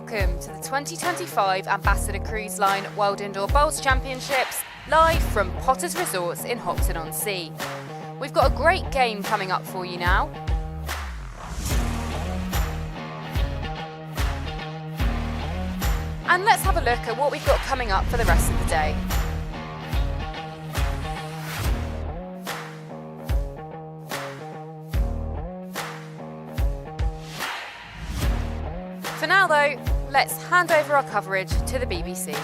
welcome to the 2025 Ambassador Cruise Line World Indoor Bowls Championships, live from Potters Resorts in Hopton-on-Sea. We've got a great game coming up for you now. And let's have a look at what we've got coming up for the rest of the day. For now though, let's hand over our coverage to the BBC.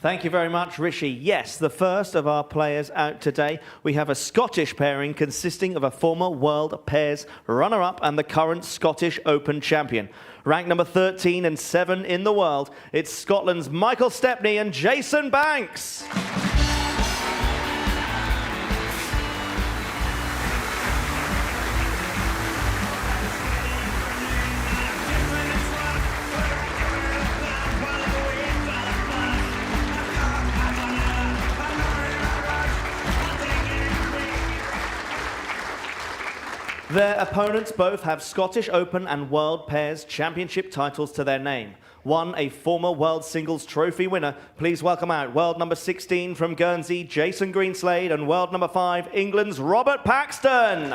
Thank you very much, Rishi. Yes, the first of our players out today. We have a Scottish pairing consisting of a former World Pairs runner-up and the current Scottish Open champion. Ranked number 13 and 7 in the world, it's Scotland's M.Stepney and J.Banks. Their opponents both have Scottish Open and World Pairs Championship titles to their name. One, a former World Singles Trophy winner. Please welcome out world number 16 from Guernsey, J.Greenslade, and world number 5, England's R.Paxton.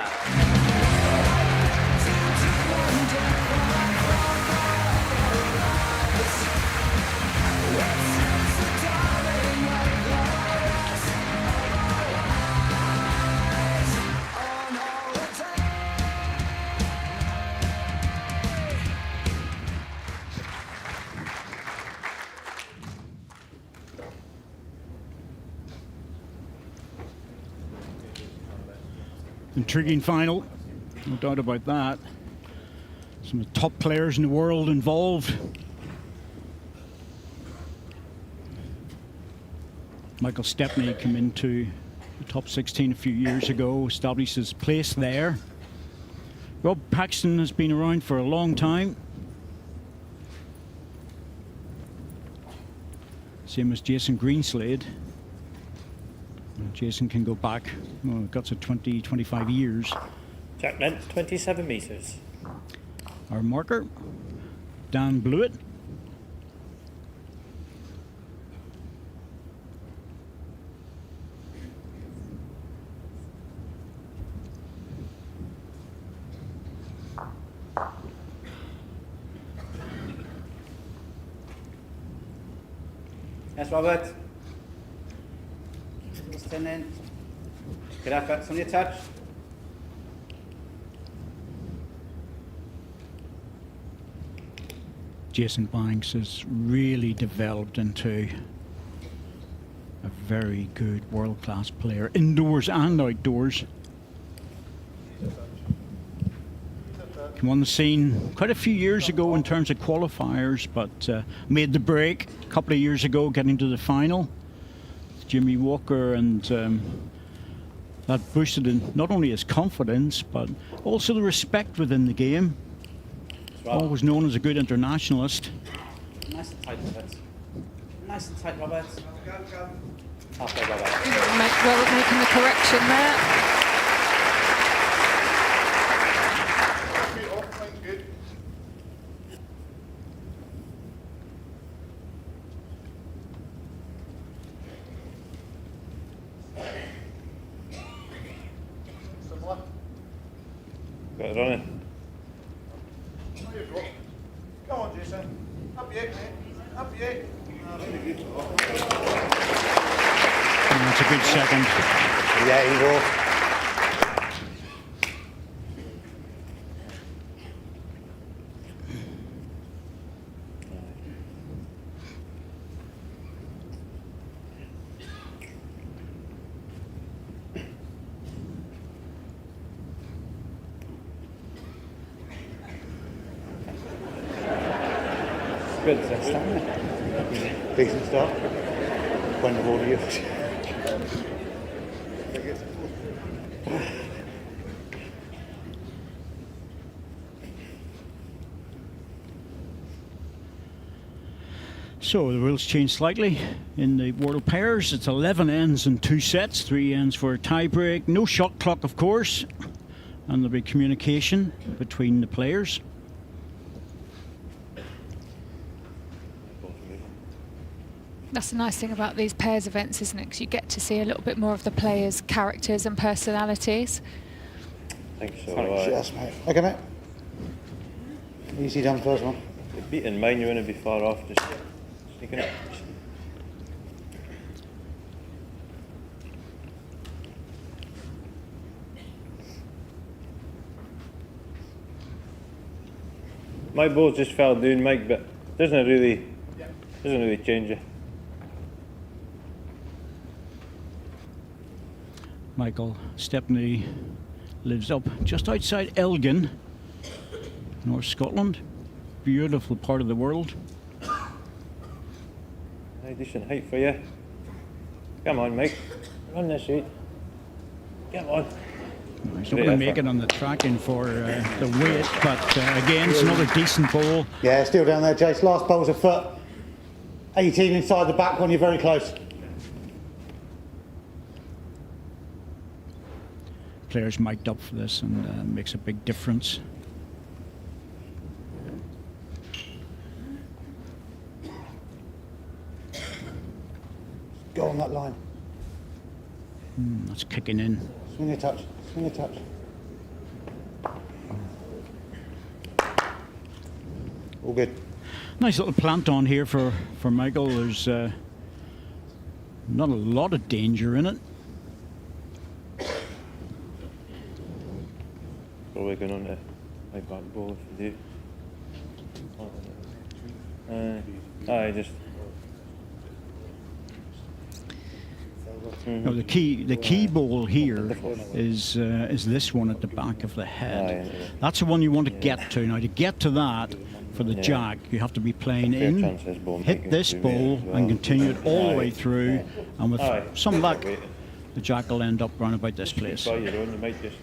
Intriguing final, no doubt about that. Some of the top players in the world involved. M.Stepney came into the top 16 a few years ago, established his place there. R.Paxton has been around for a long time. Same as J.Greenslade. Jason can go back, well, got to 20, 25 years. Jack length, 27 metres. Our marker, Dan Blewett. Yes, Robert. Stand in. Good effort, on your touch. J.Banks has really developed into a very good world-class player, indoors and outdoors. Came on the scene quite a few years ago in terms of qualifiers, but made the break a couple of years ago, getting to the final. Jimmy Walker, and that boosted in not only his confidence but also the respect within the game. Always known as a good internationalist. Nice and tight, Robert. Nice and tight, Robert. Halfway, Robert. Well, making the correction there. Got it on it. Come on, Jason. Up you, mate. Up you. That's a good second. Yeah, you go. good zest, hasn't it? Decent start. When the ball to you. So the rules change slightly in the World Pairs. It's 11 ends and 2 sets, 3 ends for a tie break. No shot clock, of course, and there'll be communication between the players. That's the nice thing about these pairs events, isn't it? Because you get to see a little bit more of the players' characters and personalities. I think so. Yes, mate. Okay, mate. Easy done first one. Beating mine, you want to be far off, just sneaking it. My ball just fell down, Mike, but doesn't really change it. Michael Stepney lives up just outside Elgin, North Scotland. Beautiful part of the world. Aye, decent height for you. Come on, Mike. Run this out. Come on. He's not going to make it on the tracking for the weight, but again, it's another decent ball. Yeah, still down there, Jace. Last ball's a foot. 18 inside the back when you're very close. Players mic'd up for this, and makes a big difference. Go on that line. That's kicking in. Swing a touch. Swing a touch. All good. Nice little plant on here for Michael. There's not a lot of danger in it. Probably going on to my back ball if you do. Aye, just. No, the key ball here is this one at the back of the head. That's the one you want to get to. Now, to get to that for the jack, you have to be playing in, hit this ball, and continue it all the way through. And with some luck, the jack will end up round about this place. By your own, you might just.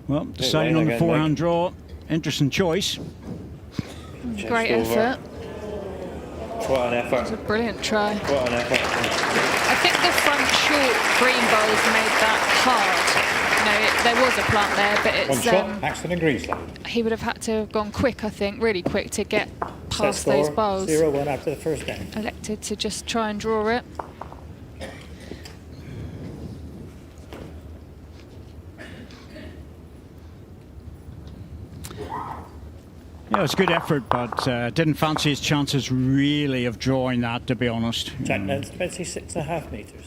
Well, deciding on the forehand draw, interesting choice. Great effort. What an effort. It's a brilliant try. What an effort. I think the front short green bowls made that hard. There was a plant there, but One it's shot, Paxton and Greenslade. he would have had to have gone quick, I think, really quick to get past those bowls. 0-1 after the first game. Elected to just try and draw it. Yeah, it was a good effort, but didn't fancy his chances really of drawing that, to be honest. Jack length 26.5 metres.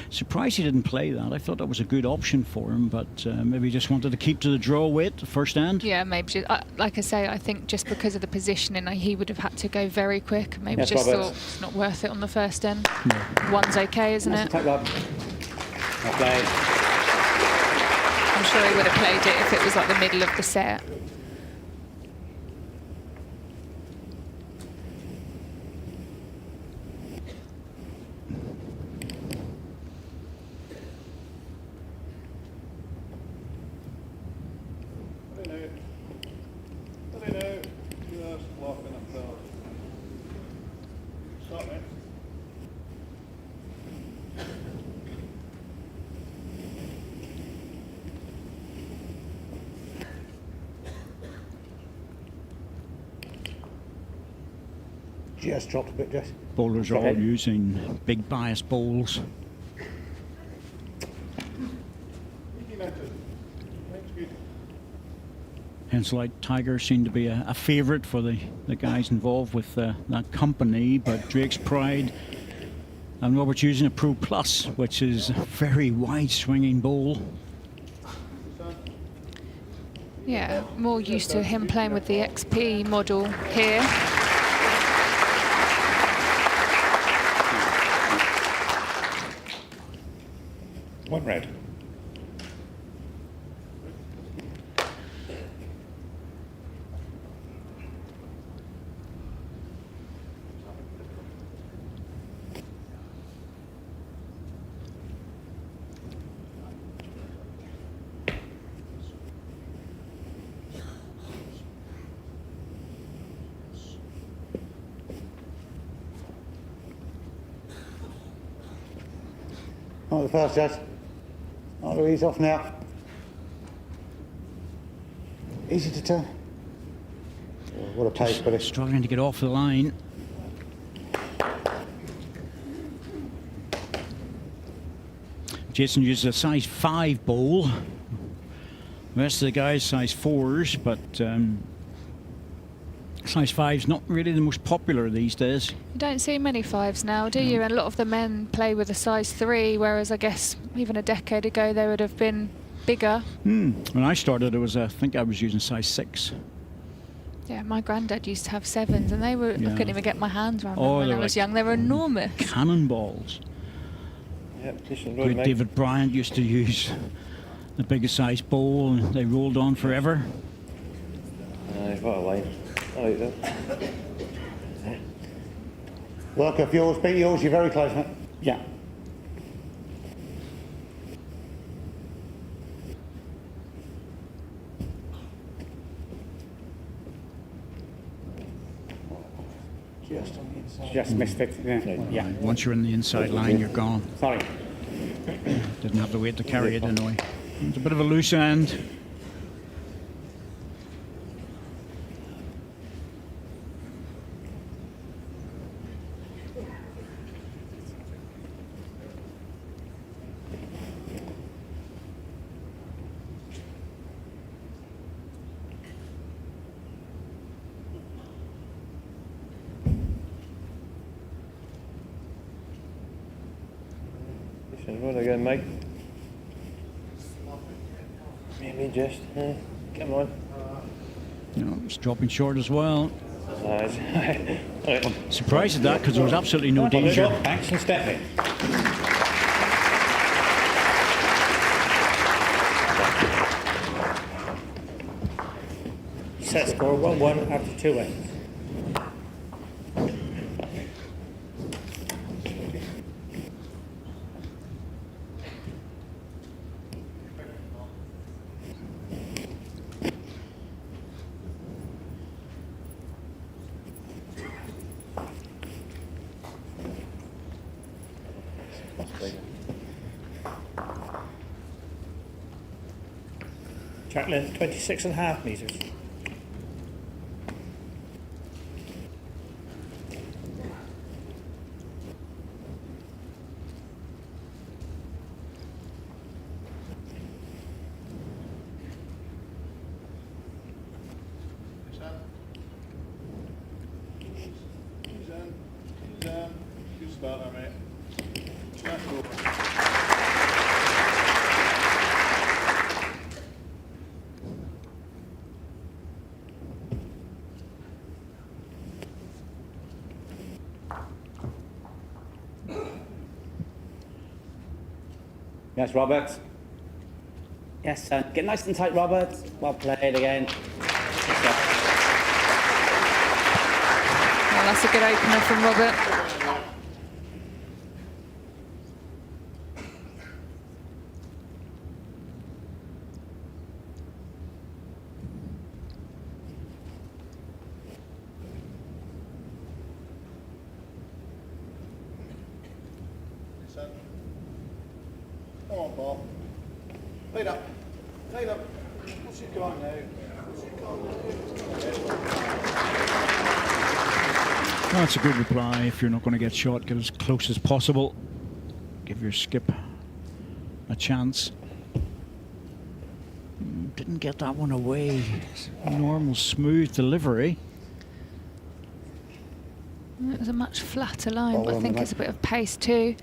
Surprised he didn't play that. I thought that was a good option for him, but maybe he just wanted to keep to the draw weight, the first end. Yeah, maybe. Like I say, I think just because of the positioning, he would have had to go very quick. Maybe Yes, just Robert. thought it's not worth it on the first end. One's okay, isn't it? Take that. Okay. I'm sure he would have played it if it was like the middle of the set. Just dropped a bit, Jess. Bowlers are all using big bias bowls. Thanks, good. Pencilite Tiger seemed to be a favourite for the guys involved with that company, but Drake's Pride and Robert's using a Pro Plus, which is a very wide swinging bowl. Yeah, more used to him playing with the XP model here. One red. Not the first, Judge. Not Louise, off now. Easy to turn. Oh, what a pace, but it's Struggling to get off the line. Jason uses a size 5 bowl. The rest of the guys size 4s, but size 5's not really the most popular these days. You don't see many 5s now, do you? And a lot of the men play with a size 3, whereas I guess even a decade ago they would have been bigger. When I started, I think I was using size 6. Yeah, my granddad used to have 7s, and they were, I couldn't even get my hands around them Oh, when I they're was like young. They were enormous. Cannonballs. Yep, position Great good, mate. David Bryant used to use the biggest size bowl, and they rolled on forever. Aye, what a line. I like that. work of yours, beat yours, you're very close, mate. Yeah. Just on the inside. Just missed it. Yeah. Once you're in the inside line, you're gone. Sorry. Didn't have the weight to carry it anyway. It's a bit of a loose end. Position good again, mate. Maybe just, come on. It's dropping short as well. Nice. Right. Surprised at that because there was absolutely no danger. Banks and Stepney. Set score 1-1 after 2 ends. Track length 26.5 metres. Good start there, mate. Yes, Robert. Yes, get nice and tight, Robert. Well played again. Well, that's a good opener from Robert. Come on, ball. Lead up. Lead up. What's it going now? What's it going Well, that's a good reply. If you're not going to get shot, get as close as possible. Give your skip a chance. didn't get that one away. Normal smooth delivery. It was a much flatter line, Oh, but I well, think mate. it's a bit of pace too.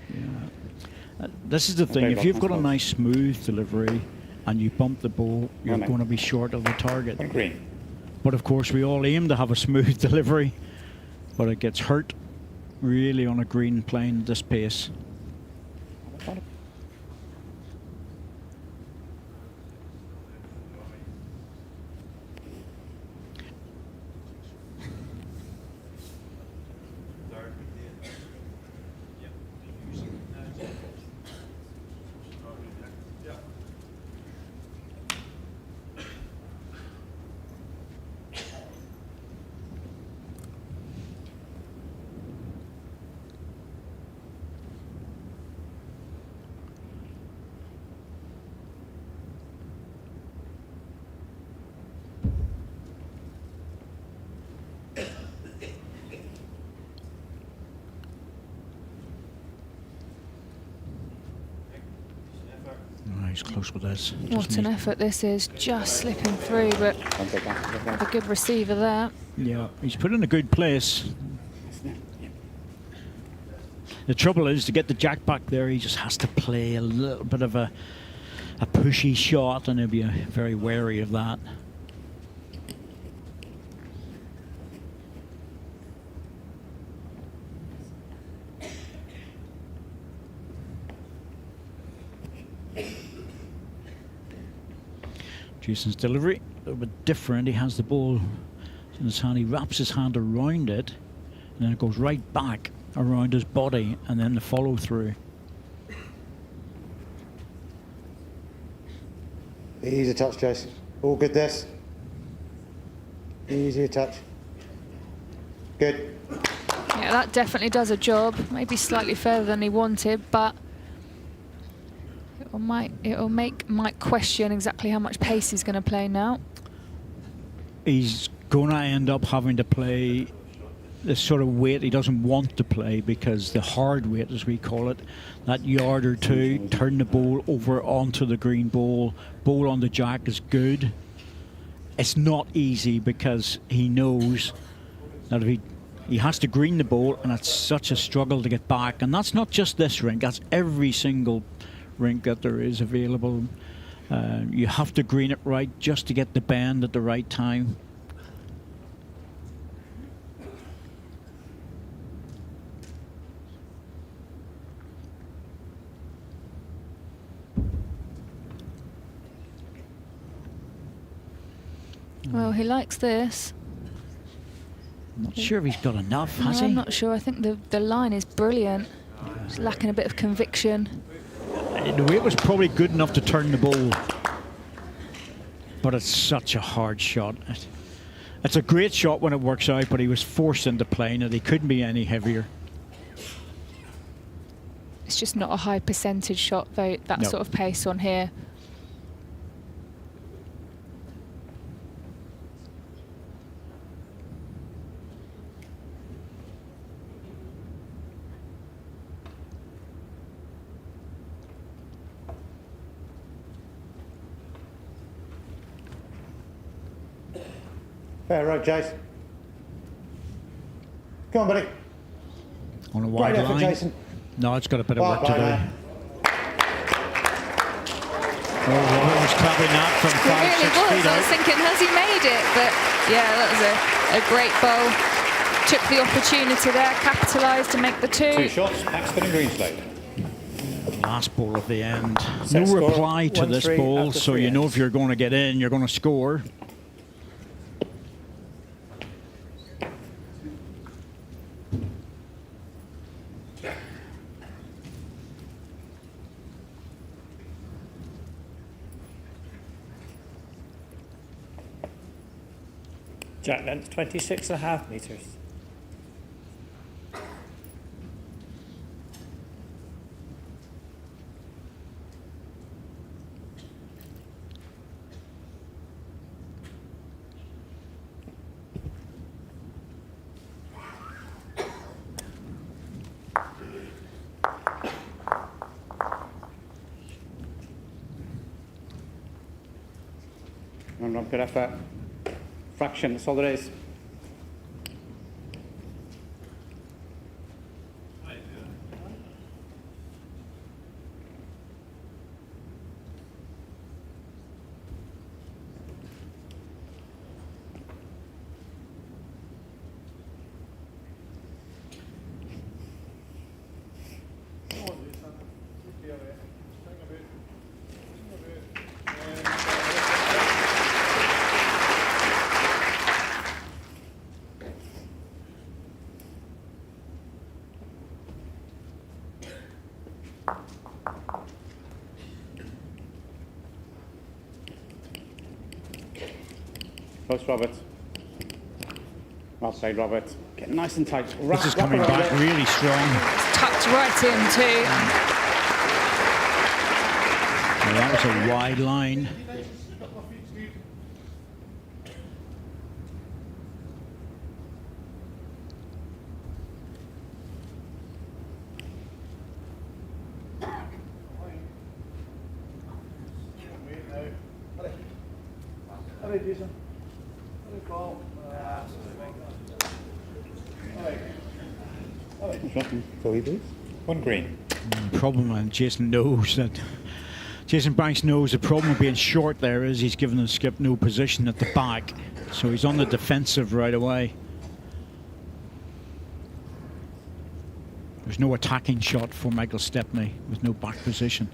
This is the thing, if you've got a nice smooth delivery and you bump the ball, you're mate. going to be short of the target. One green. But of course, we all aim to have a smooth delivery, but it gets hurt really on a green playing at this pace. He's close with this. What an effort this is, just slipping through, but with a good receiver there. Yeah, he's put in a good place. The trouble is, to get the jack back there, he just has to play a little bit of a pushy shot, and he'll be very wary of that. Jason's delivery, a little bit different. He has the ball in his hand. He wraps his hand around it, and then it goes right back around his body, and then the follow through. Easy touch, Jason. All good this. Easy touch. Good. Yeah, that definitely does a job. Maybe slightly further than he wanted, but it'll make Mike question exactly how much pace he's going to play now. He's going to end up having to play the sort of weight he doesn't want to play, because the hard weight, as we call it, that yard or two, turn the ball over onto the green ball on the jack is good. It's not easy, because he knows that if he has to green the ball, and it's such a struggle to get back. And that's not just this rink, that's every single rink that there is available. You have to green it right just to get the bend at the right time. Well, he likes this. I'm not sure if he's got enough, has No, he? I'm not sure. I think the line is brilliant. It's lacking a bit of conviction. The weight was probably good enough to turn the ball, but it's such a hard shot. It's a great shot when it works out, but he was forced into playing it. He couldn't be any heavier. It's just not a high percentage shot, though, that No. sort of pace on here. Fair road, Jason. Come on, buddy. On a wide Great effort, line. Jason. No, it's got a bit of work to Bye, do. man. Oh, Robert was clapping that from It 5, really 6 was. feet I was out. thinking, has he made it? But yeah, that was a great bowl. Took the opportunity there, capitalised to make the Two two. shots, Paxton and Greenslade. Last ball of the end. Set No score, reply to this 1-3 ball, after so 3 you know ends. if you're going to get in, you're going to score. Jack length 26.5 metres. Rob, good effort. Fraction, that's all there is. Close, Robert. Well played, Robert. Get nice and tight. This is coming back really strong. It's tucked right in too. Well, that was a wide line. One green. The problem, and Jason knows that. J. Banks knows the problem of being short there is he's given the skip no position at the back, so he's on the defensive right away. There's no attacking shot for M.Stepney with no back position.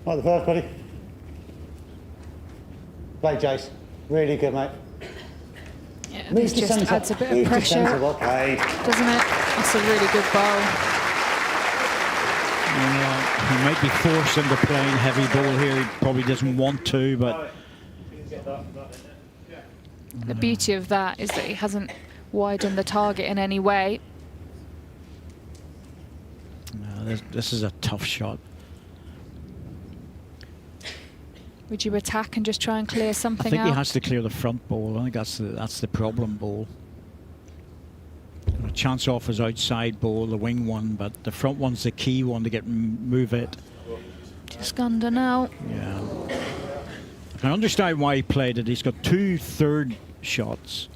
Right, the first, buddy. Play, Jace. Really good, mate. Yeah, this just adds a bit of pressure, okay. doesn't it? That's a really good bowl. Yeah, he might be forced into playing heavy ball here. He probably doesn't want to, but the beauty of that is that he hasn't widened the target in any way. no, this is a tough shot. Would you attack and just try and clear something I think out? he has to clear the front ball. I think that's the problem ball. A chance off his outside ball, the wing one, but the front one's the key one to move it. Just under now. Yeah. I can understand why he played it. He's got 2 third shots,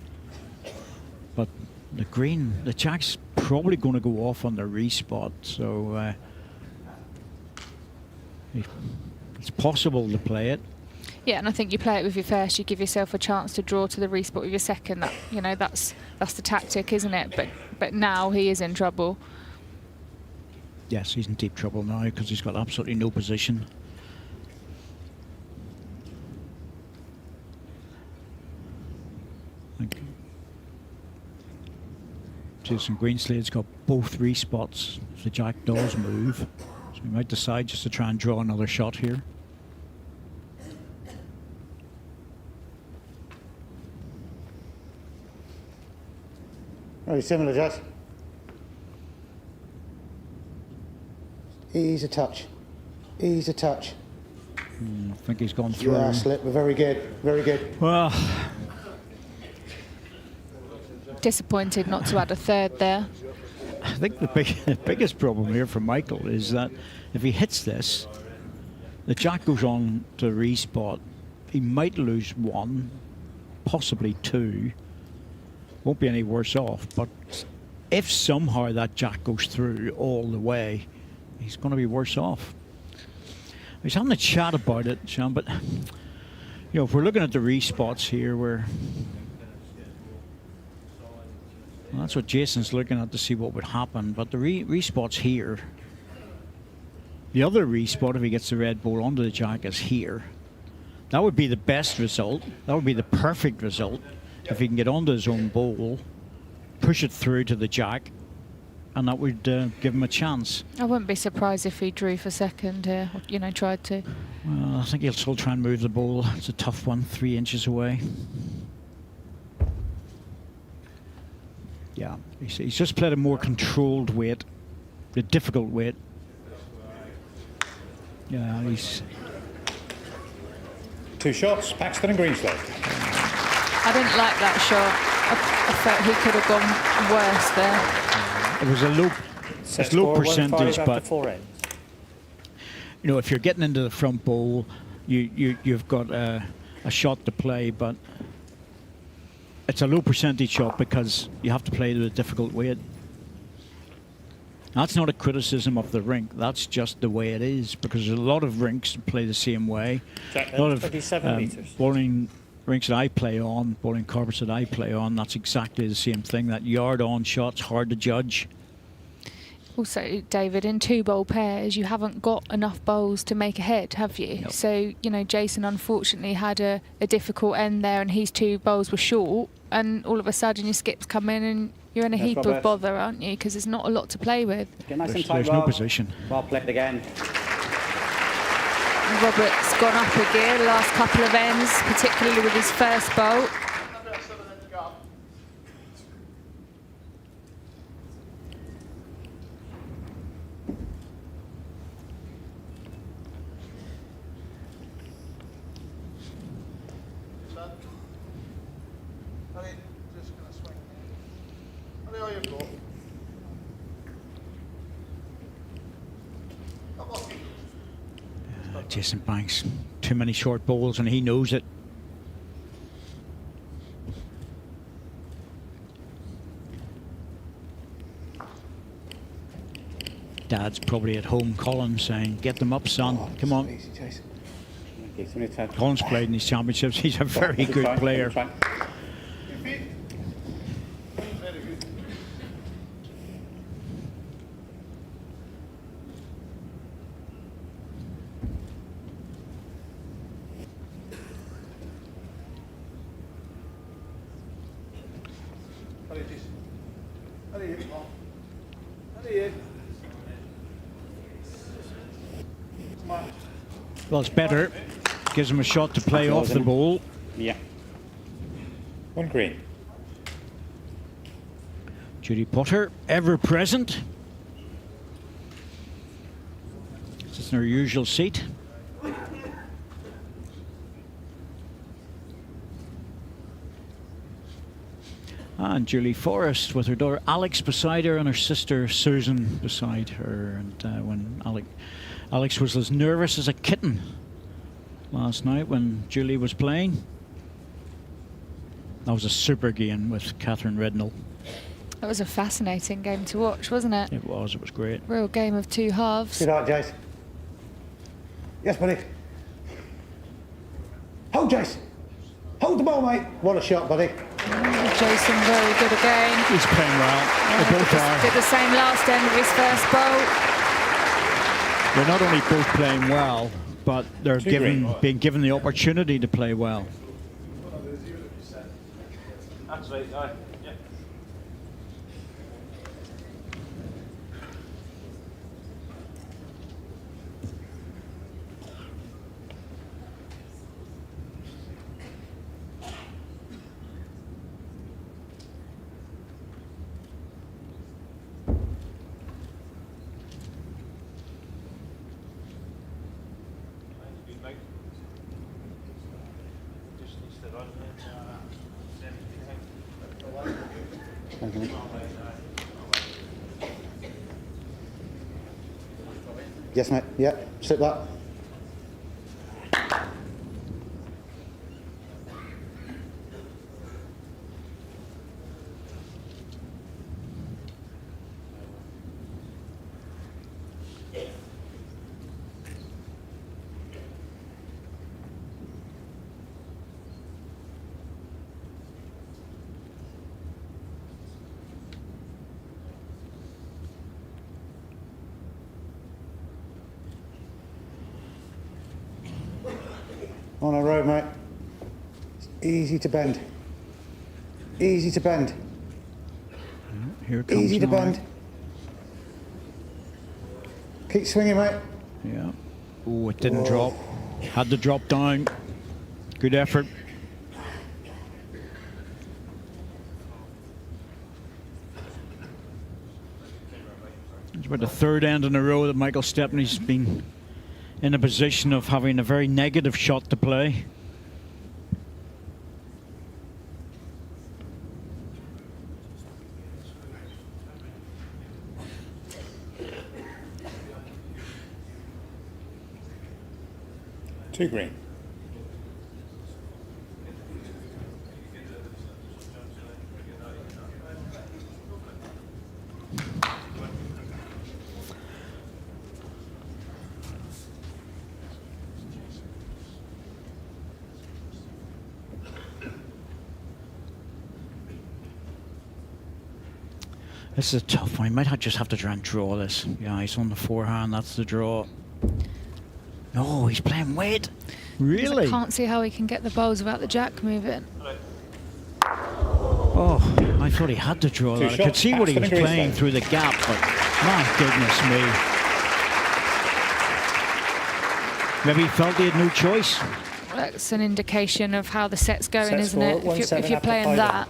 but the jack's probably going to go off on the respot, so it's possible to play it. Yeah, and I think you play it with your first, you give yourself a chance to draw to the respot with your second. That, you know, that's the tactic, isn't it? But now he is in trouble. Yes, he's in deep trouble now because he's got absolutely no position. J.Greenslade's got both respots if the jack does move, so he might decide just to try and draw another shot here. Very similar, Jess. Ease a touch. Ease a touch. I think he's gone through. Yeah, slip, but very good. Very good. Well, Disappointed not to add a third there. I think the biggest problem here for Michael is that if he hits this, the jack goes on to respot. He might lose 1, possibly 2. Won't be any worse off, but if somehow that jack goes through all the way, he's going to be worse off. He's having a chat about it, Sean, but you know, if we're looking at the respots here, well, that's what Jason's looking at to see what would happen, but the respots here. The other respot, if he gets the red ball onto the jack, is here. That would be the best result. That would be the perfect result. If he can get onto his own ball, push it through to the jack, and that would give him a chance. I wouldn't be surprised if he drew for second here, or, you know, tried to. Well, I think he'll still try and move the ball. It's a tough one, 3 inches away. Yeah, he's just played a more controlled weight, the difficult weight. Yeah, he's... 2 shots, Paxton and Greenslade. I didn't like that shot. I felt he could have gone worse there. It was a low percentage, but 4 ends. you know, if you're getting into the front bowl, you've got a shot to play, but it's a low percentage shot because you have to play to a difficult weight. That's not a criticism of the rink. That's just the way it is, because there's a lot of rinks that play the same way. Jack, A lot of 37 metres. bowling rinks that I play on, bowling carpets that I play on, that's exactly the same thing. That yard-on shot's hard to judge. Also, David, in 2-bowl pairs, you haven't got enough bowls to make a head, have you? Nope. So, you know, Jason unfortunately had a difficult end there, and his 2 bowls were short, and all of a sudden your skips come in and you're in a heap of bother, aren't you? Because there's not a lot to play with. Get nice and There's tight, no Rob. position. Well played again. Robert's gone up a gear the last couple of ends, particularly with his first bowl. J.Banks, too many short bowls, and he knows it. Dad's probably at home, Colin, saying, "Get them up, son. Come on." Easy, Jason. Colin's played in these championships. He's a very good player. Well, it's better. Gives him a shot to play off the ball. Yeah. 1 green. Judy Potter, ever present. Sits in her usual seat. And Julie Forrest with her daughter Alex beside her and her sister Susan beside her. And when Alex was as nervous as a kitten last night when Julie was playing. That was a super game with Catherine Rednall. That was a fascinating game to watch, wasn't it? It was great. Real game of 2 halves. Good night, Jason. Yes, buddy. Hold, Jason. Hold the ball, mate. What a shot, buddy. Jason very good again. He's playing well. They both are. Did the same last end of his first bowl. They're not only both playing well, but they're being given the opportunity to play well. That's right, aye. Yeah. Yes, mate. Yeah, slip that. On a road, mate. It's easy to bend. Easy to bend. Here it comes. Easy to now. bend. Keep swinging, mate. Yeah. Oh, it didn't drop. Had to drop down. Good effort. It's about the third end in a row that Michael Stepney's been in a position of having a very negative shot to play. Two green. This is a tough one. He might just have to try and draw this. Yeah, he's on the forehand. That's the draw. Oh, he's playing weight. Really? I can't see how he can get the bowls without the jack moving. Oh, I thought he had to draw that. I could see what he was playing through the gap, but my goodness me. Maybe he felt he had no choice. That's an indication of how the set's going, Set's isn't it? If you're playing that.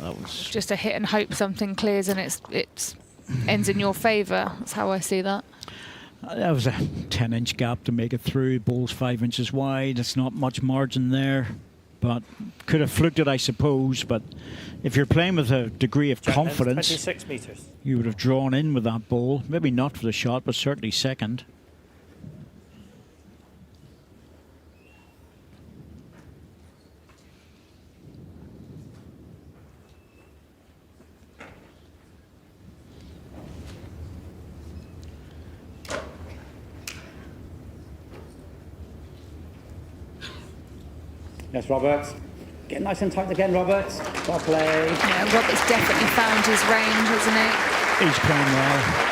That was Just a hit and hope something clears and it ends in your favour. That's how I see that. That was a 10-inch gap to make it through. Ball's 5 inches wide. It's not much margin there, but could have fluked it, I suppose. But if you're playing with a degree of confidence, 26 metres. you would have drawn in with that ball. Maybe not for the shot, but certainly second. Yes, Robert. Get nice and tight again, Robert. Well played. Yeah, Robert's definitely found his range, hasn't he? He's playing well.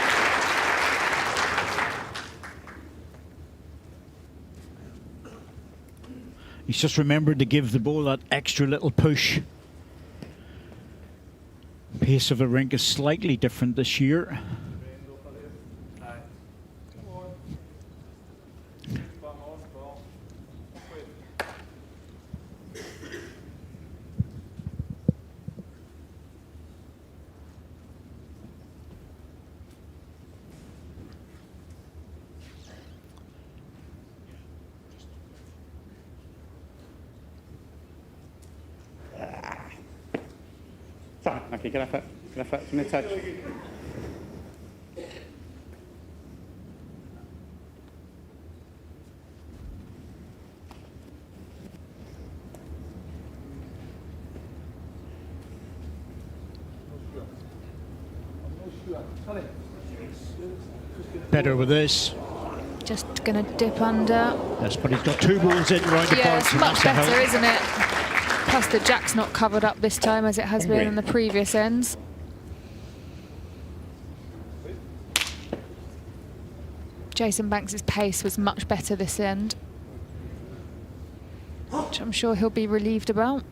He's just remembered to give the ball that extra little push. Pace of the rink is slightly different this year. Sorry, okay, get off it. Get off it from the touch. Better with this. Just going to dip under. Yes, but he's got two balls in right Yeah, above. it's much better, isn't it? Plus the jack's not covered up this time as it has been in the previous ends. J.Banks' pace was much better this end, which I'm sure he'll be relieved about.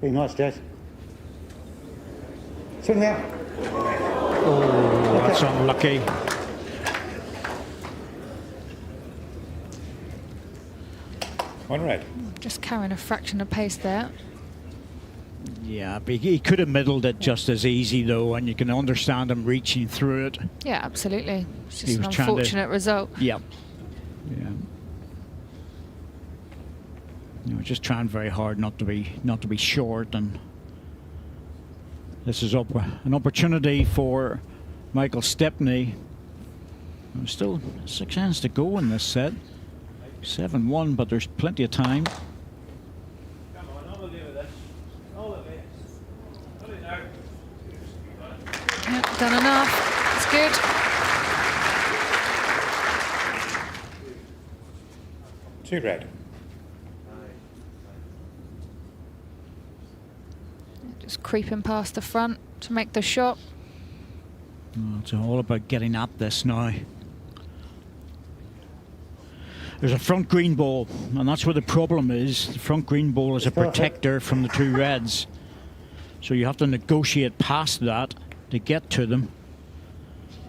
Very nice, Jez. Swing there. Oh, that's unlucky. One red. Just carrying a fraction of pace there. Yeah, but he could have middled it just as easy, though, and you can understand him reaching through it. Yeah, absolutely. It's He just an was trying to- unfortunate result. Yeah. Yeah. You know, just trying very hard not to be short, and this is an opportunity for Michael Stepney. There's still 6 hands to go in this set. 7-1, but there's plenty of time. Come on, I'll deal with this. All of it. Put it out. Yeah, done enough. It's good. Two red. Just creeping past the front to make the shot. Oh, it's all about getting at this now. There's a front green ball, and that's where the problem is. The front green ball is a protector from the two reds. So you have to negotiate past that to get to them.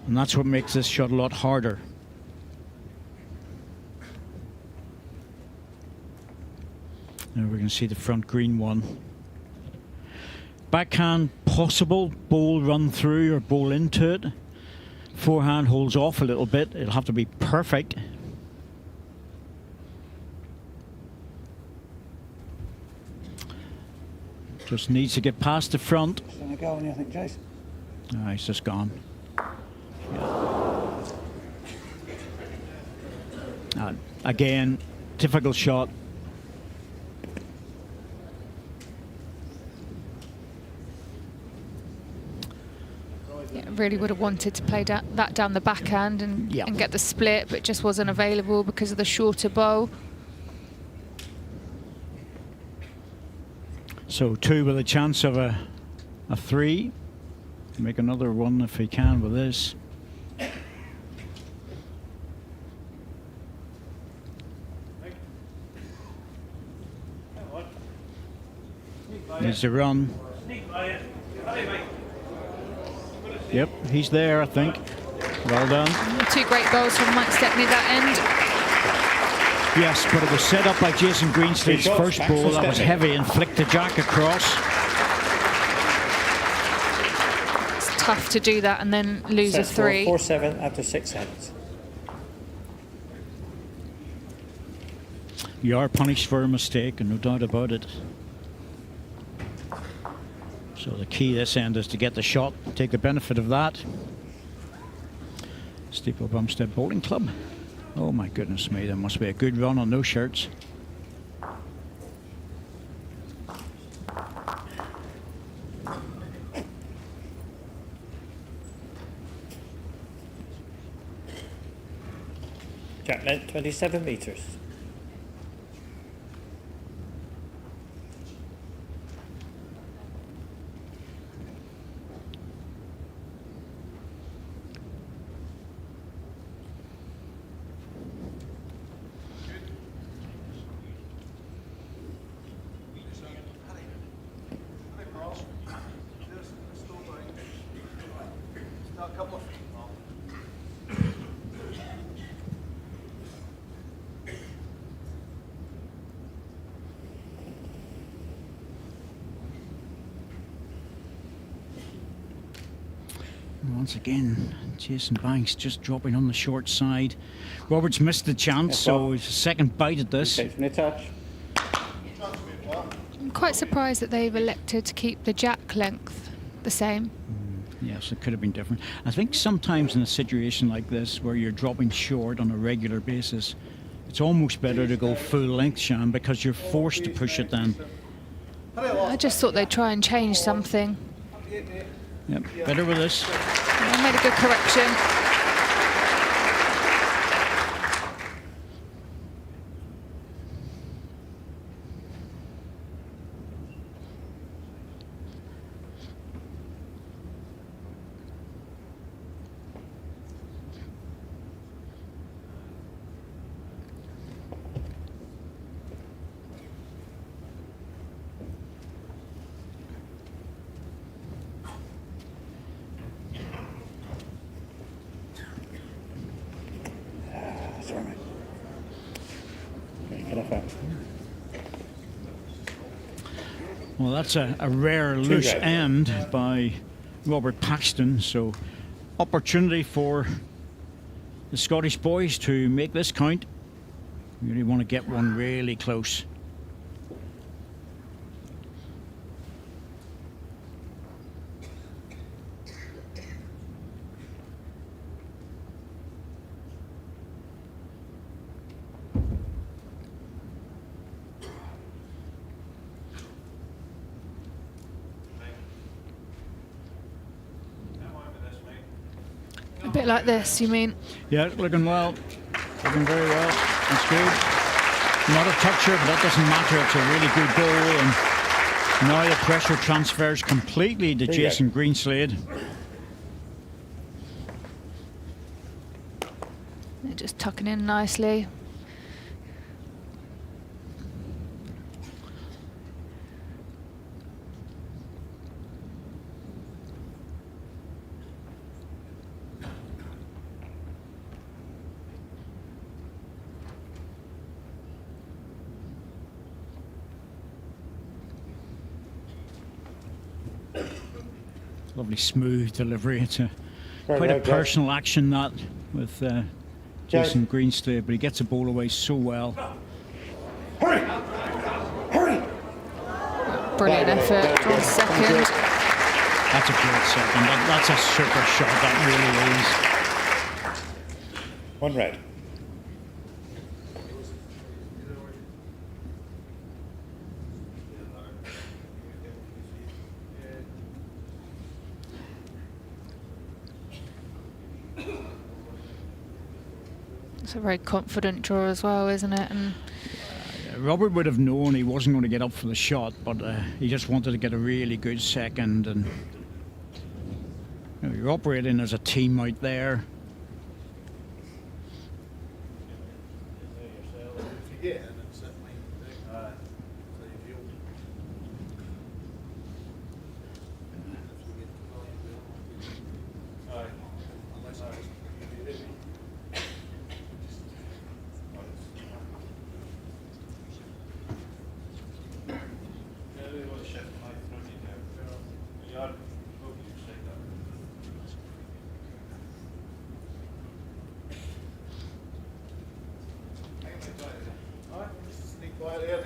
And that's what makes this shot a lot harder. Now we can see the front green one. Backhand possible, ball run through or ball into it. Forehand holds off a little bit. It'll have to be perfect. Just needs to get past the front. It's going to go on you, I think, Jason. Ah, he's just gone. Yeah. Again, difficult shot. Yeah, really would have wanted to play that down the backhand and get the split, but it just wasn't available because of the shorter bowl. So 2 with a chance of a 3. Make another one if he can with this. Needs to run. Yep, he's there, I think. Well done. 2 great bowls from M.Stepney that end. Yes, but it was set up by J.Greenslade's first ball. That was heavy and flicked the jack across. It's tough to do that and then lose a 3. 4-7 after 6 seconds. You are punished for a mistake, and no doubt about it. So the key this end is to get the shot, take the benefit of that. Steeple Bumstead Bowling Club. Oh my goodness me, there must be a good run on those shirts. Jack length 27 meters. Once again, J.Banks just dropping on the short side. Roberts missed the chance, so his second bite at this. I'm quite surprised that they've elected to keep the jack length the same. Yes, it could have been different. I think sometimes in a situation like this where you're dropping short on a regular basis, it's almost better to go full length, Shan, because you're forced to push it then. I just thought they'd try and change something. Yep, better with this. I made a good correction. Well, that's a rare loose end by R.Paxton, so opportunity for the Scottish boys to make this count. You really want to get one really close. A bit like this, you mean? Yeah, looking well. Looking very well. That's good. Not a toucher, but that doesn't matter. It's a really good goal. And now the pressure transfers completely to J.Greenslade. They're just tucking in nicely. Lovely smooth delivery. It's a Right, quite a right, personal action that with J.Greenslade, but he gets the ball away so well. Hurry! Hurry! Brilliant effort. Drawn second. That's a great second. That's a super shot. That really is. One red. It's a very confident draw as well, isn't it? And Robert would have known he wasn't going to get up for the shot, but he just wanted to get a really good second. And you're operating as a team out there.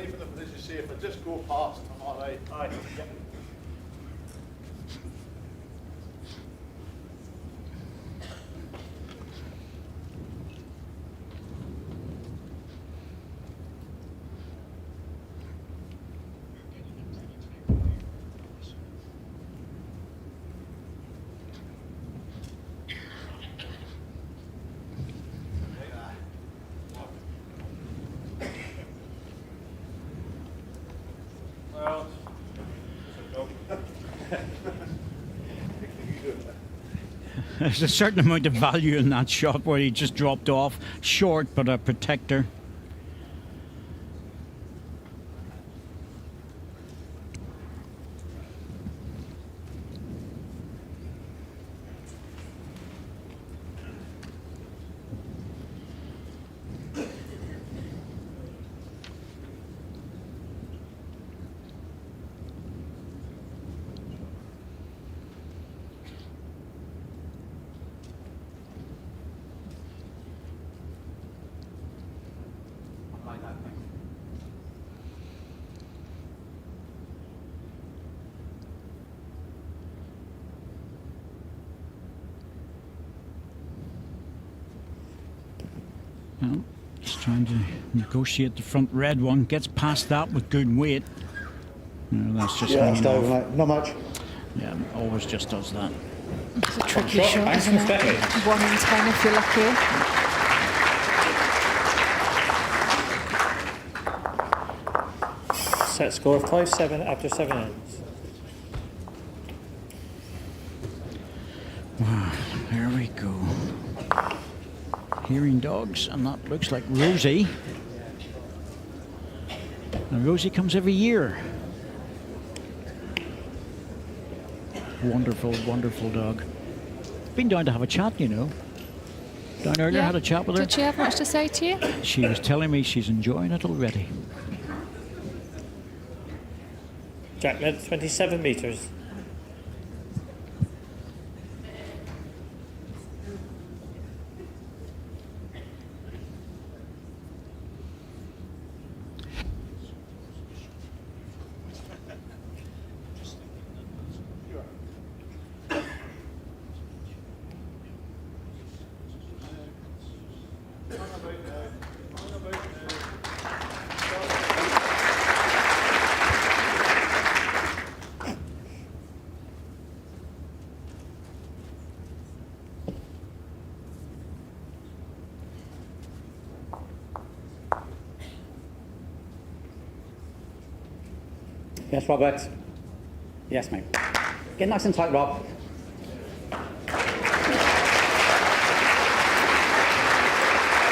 Even if this is safe, if I just go past, I'm all right. Aye. There's a certain amount of value in that shot where he just dropped off. Short, but a protector. Well, just trying to negotiate the front red one. Gets past that with good weight. No, that's just Yeah, stay over, mate. Not much. Yeah, always just does that. it's a tricky shot, isn't it? M.Stepney. 1 in 10 if you're lucky. Set score of 5-7 after 7 ends. There we go. Hearing dogs, and that looks like Rosie. And Rosie comes every year. Wonderful, wonderful dog. Been down to have a chat, you know. Down earlier, had a chat with her. Did she have much to say to you? She was telling me she's enjoying it already. Jack led 27 metres. Yes, Robert. Yes, mate. Get nice and tight, Rob.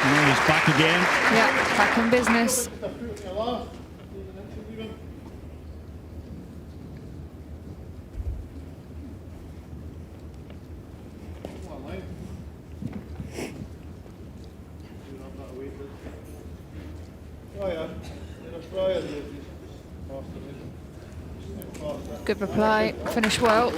Oh, he's back again. Yeah, back in business. Good reply, finished well.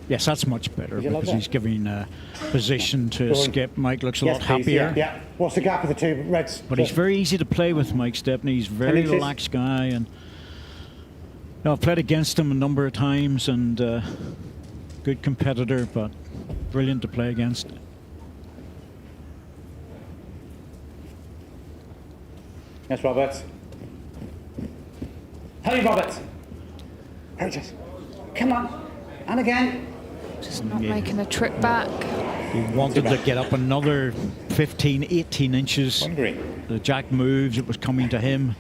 Yes, that's much better Would you like because that? he's giving position to Skip. Mike looks a lot please, happier. Yeah. What's the gap of the two reds? But he's very easy to play with, M.Stepney. He's a very relaxed guy, and I've played against him a number of times, and good competitor, but brilliant to play against. Yes, Robert. Hurry, Robert. Hurry, Jess. Come on. And again. Just not making a trip back. He wanted to get up another 15, 18 inches. One green. The jack moves, it was coming to him.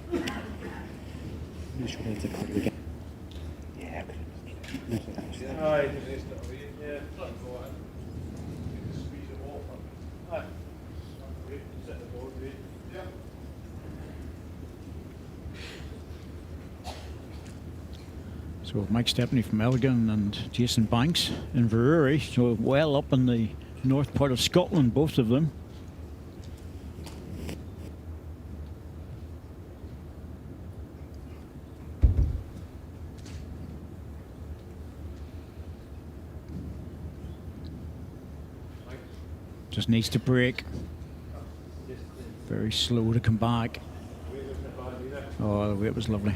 Yeah. So M.Stepney from Elgin and J.Banks in Veruri, so well up in the north part of Scotland, both of them. Just needs to break. Very slow to come back. Oh, the weight was lovely.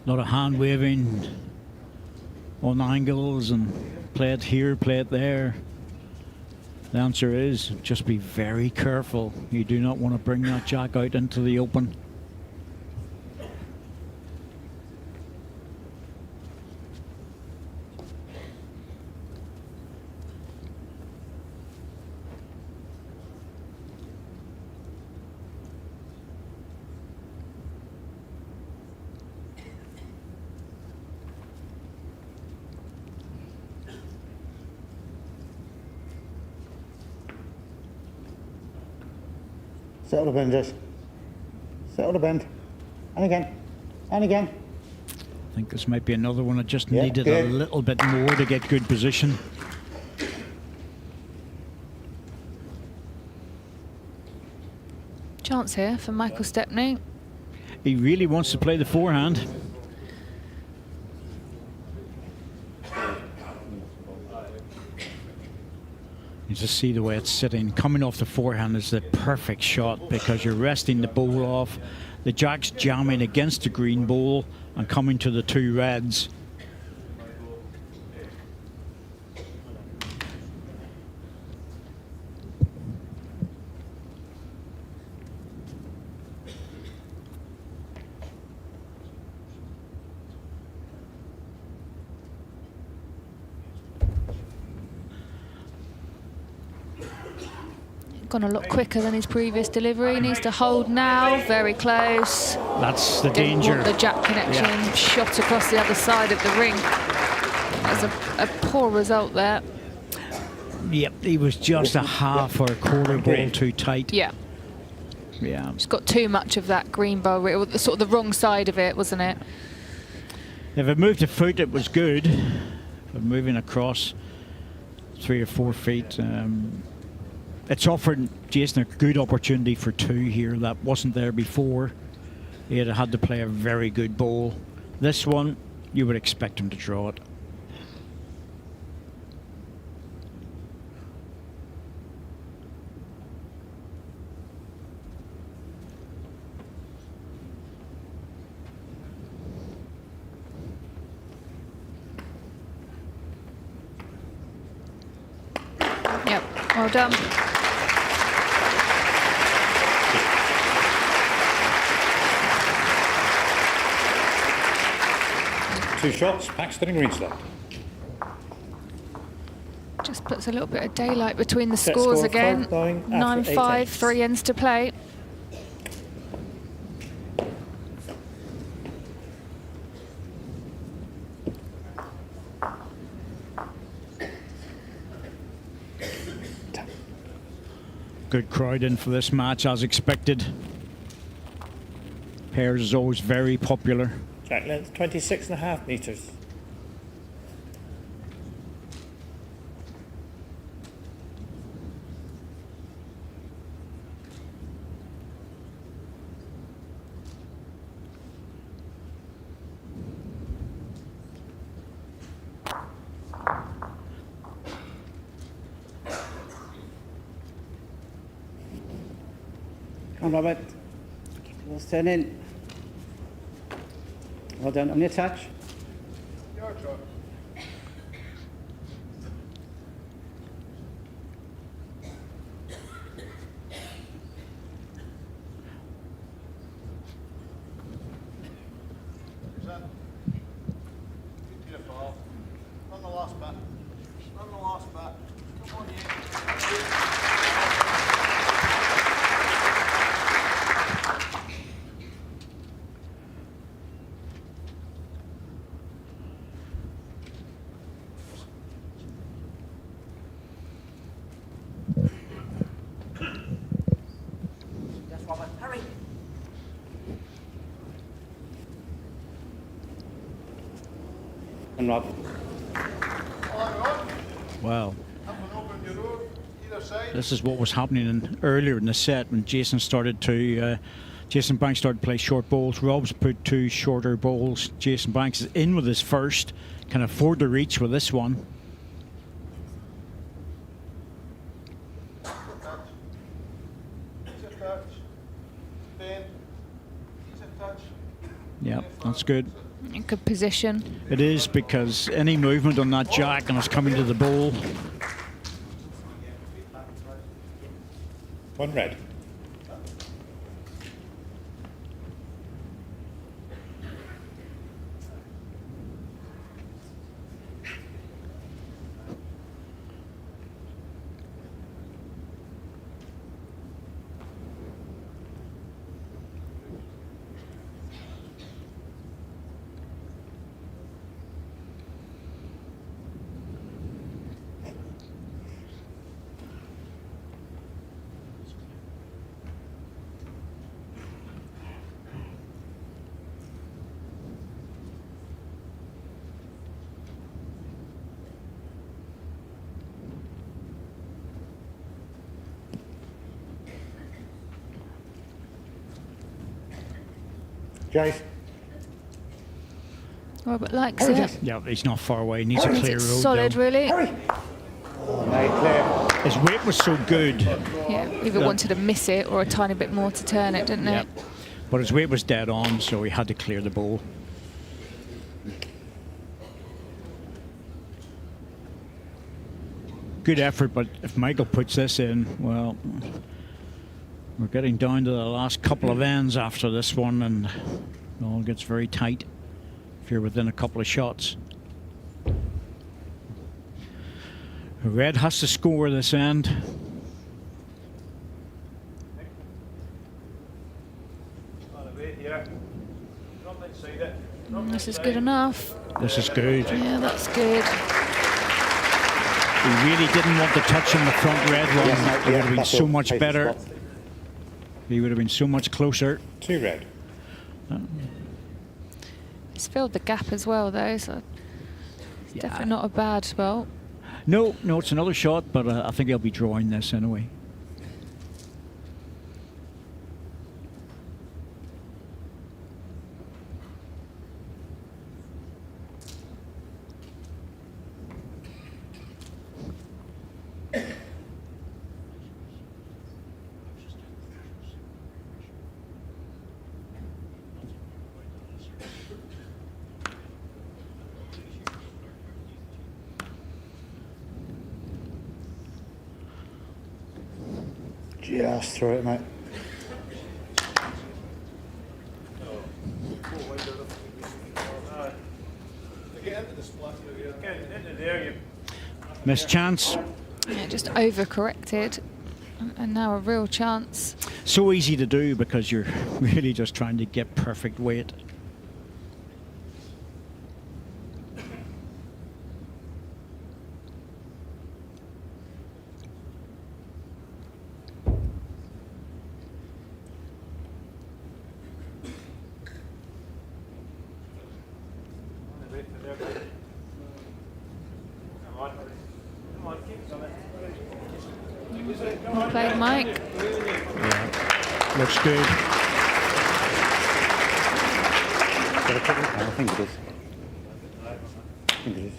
A lot of hand waving on angles and play it here, play it there. The answer is just be very careful. You do not want to bring that jack out into the open. Settle the bend, Jess. Settle the bend. And again. And again. I think this might be another one that just needed good. a little bit more to get good position. Chance here for M.Stepney. He really wants to play the forehand. You just see the way it's sitting. Coming off the forehand is the perfect shot because you're resting the bowl off. The jack's jamming against the green bowl and coming to the two reds. Gone a lot quicker than his previous delivery. He needs to hold now, very close. That's the Didn't danger. want the jack connection, shot across the other side of the ring. That's a poor result there. Yep, he was just a half or a quarter ball too tight. Yeah. Yeah. Just got too much of that green ball, sort of the wrong side of it, wasn't it? If it moved a foot, it was good. But moving across 3 or 4 feet, it's offered Jason a good opportunity for 2 here. That wasn't there before. He had to play a very good ball. This one, you would expect him to draw it. Yep, well done. Two shots, Paxton and Greenslade. Just puts a little bit of daylight between the Set scores score again. 5-9 after 8 9-5, ends. 3 ends to play. Good crowd in for this match, as expected. Pairs is always very popular. Track length 26.5 metres. Come on, Robert. Keep the wheels turning. Well done on your touch. Your truck. Run the last bit. Run the last bit. Come on, you. Yes, Robert. Hurry. And Rob. Wow. Open your door, either side. This is what was happening earlier in the set when Jason started to. Jason Banks started to play short bowls. Rob's put 2 shorter bowls. Jason Banks is in with his first. Can afford to reach with this one. Yeah, that's good. In good position. It is, because any movement on that jack and it's coming to the bowl. 1 red. Jace. Robert likes it. Yeah, he's not far away. He needs a clear It's road. solid, though. really. Mate, clear. His weight was so good. Yeah, either wanted to miss it or a tiny bit more to turn it, didn't Yeah. it? But his weight was dead on, so he had to clear the bowl. Good effort, but if Michael puts this in, well, we're getting down to the last couple of ends after this one, and it all gets very tight if you're within a couple of shots. Red has to score this end. This is good enough. This is good. Yeah, that's good. He really didn't want to touch in the front red one. Yes, It would have been that's so all. much Take the better. spot. He would have been so much closer. 2 red. It's filled the gap as well, though, so it's Yeah. definitely not a bad spot. No, it's another shot, but I think he'll be drawing this anyway. Just throw it, mate. Missed chance. Yeah, just overcorrected. And now a real chance. So easy to do because you're really just trying to get perfect weight. played, Mike. Yeah, looks good. I think it is. I think it is.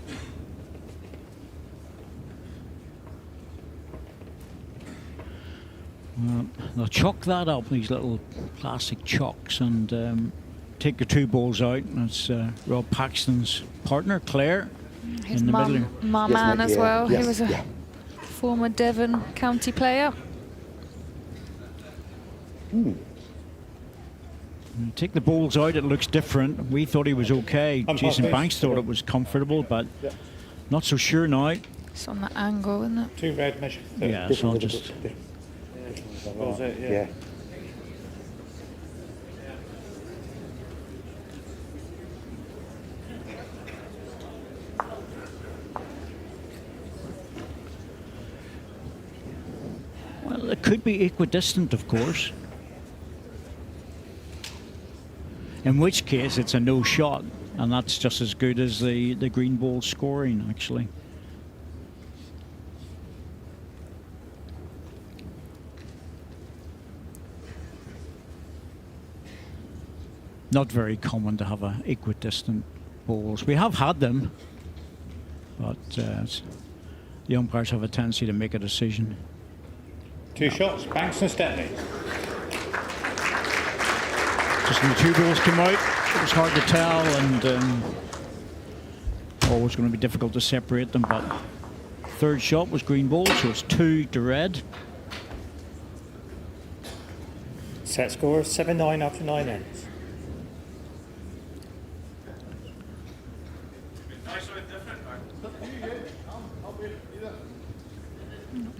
They'll chalk that up, these little plastic chalks, and take the 2 balls out. That's R.Paxton's partner, Claire, His in the middle. my Yes, man mate, as yeah, well. yes, He was a yeah. former Devon County player. Take the balls out, it looks different. We thought he was okay. J.Banks thought it was comfortable, but not so sure now. It's on that angle, isn't it? 2 red measure. Yeah, so I'll just... Balls out, Yeah. Well, it could be equidistant, of course. In which case, it's a no shot, and that's just as good as the green ball scoring, actually. Not very common to have equidistant balls. We have had them, but the umpires have a tendency to make a decision. 2 shots, Banks and Stepney. Just when the 2 balls came out, it was hard to tell, and always going to be difficult to separate them. But 3rd shot was green ball, so it's 2 to red. Set score 7-9 after 9 ends.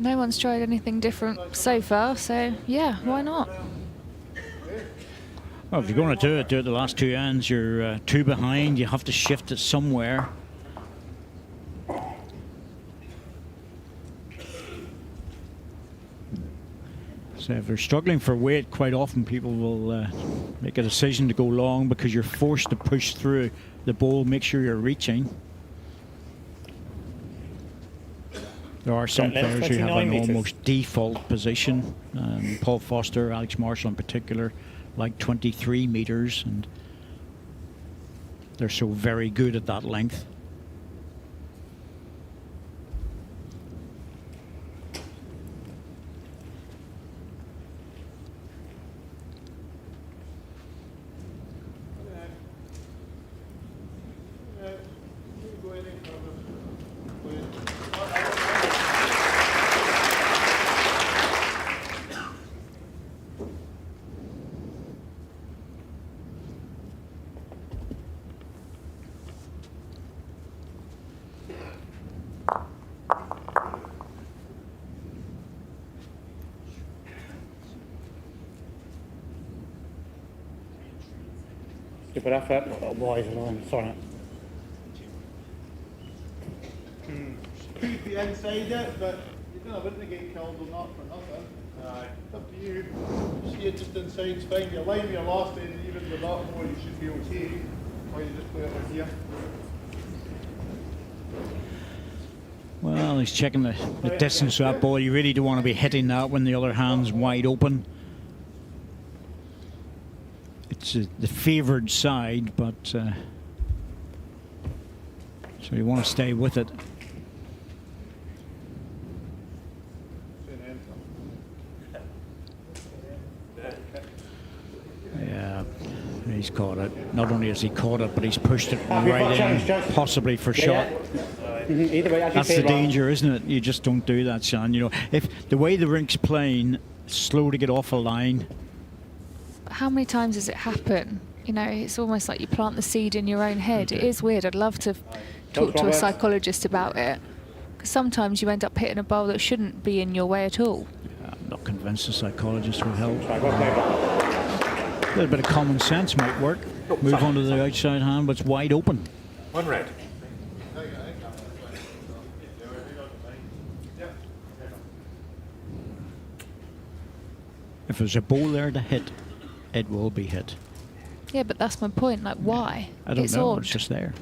No one's tried anything different so far, so yeah, why not? Well, if you're going to do it the last 2 ends. You're 2 behind, you have to shift it somewhere. So if they're struggling for weight, quite often people will make a decision to go long because you're forced to push through the ball, make sure you're reaching. There are some players who have an almost default position. Paul Foster, Alex Marshall in particular, like 23 meters, and they're so very good at that length. Stupid effort. Oh, boys, sorry. Could be inside it, but you don't know whether to get killed or not for nothing. It's up to you. See it just inside's fine. You line your last end, even with that more, you should be okay. Or you just play it with here. Well, he's checking the distance of that ball. You really don't want to be hitting that when the other hand's wide open. It's the favoured side, but so you want to stay with it. Yeah, he's caught it. Not only has he caught it, but he's pushed it right in, possibly for shot. Either way, that's the danger, isn't it? You just don't do that, Sean. You know, if the way the rink's playing, slow to get off a line. How many times does it happen? You know, it's almost like you plant the seed in your own head. It is weird. I'd love to talk to a psychologist about it, because sometimes you end up hitting a ball that shouldn't be in your way at all. Yeah, I'm not convinced a psychologist will help. A little bit of common sense might work. Move on to the outside hand, but it's wide open. 1 red. If there's a ball there to hit, it will be hit. Yeah, but that's my point. Like, why? I don't it's know. Odd. It's just there.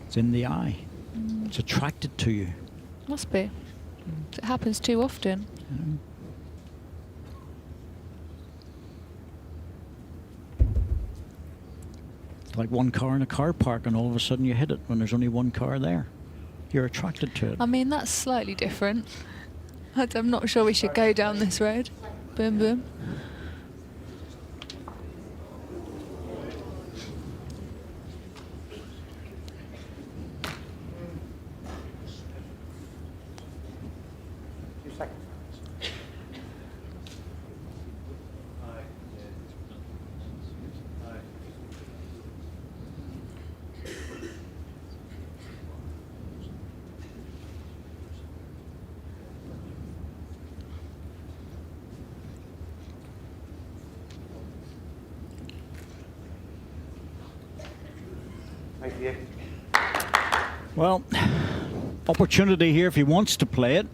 It's in the eye. It's attracted to you. Must be. It happens too often. It's like one car in a car park and all of a sudden you hit it when there's only one car there. You're attracted to it. I mean, that's slightly different. I'm not sure we should go down this road. Boom, boom. Well, opportunity here if he wants to play it.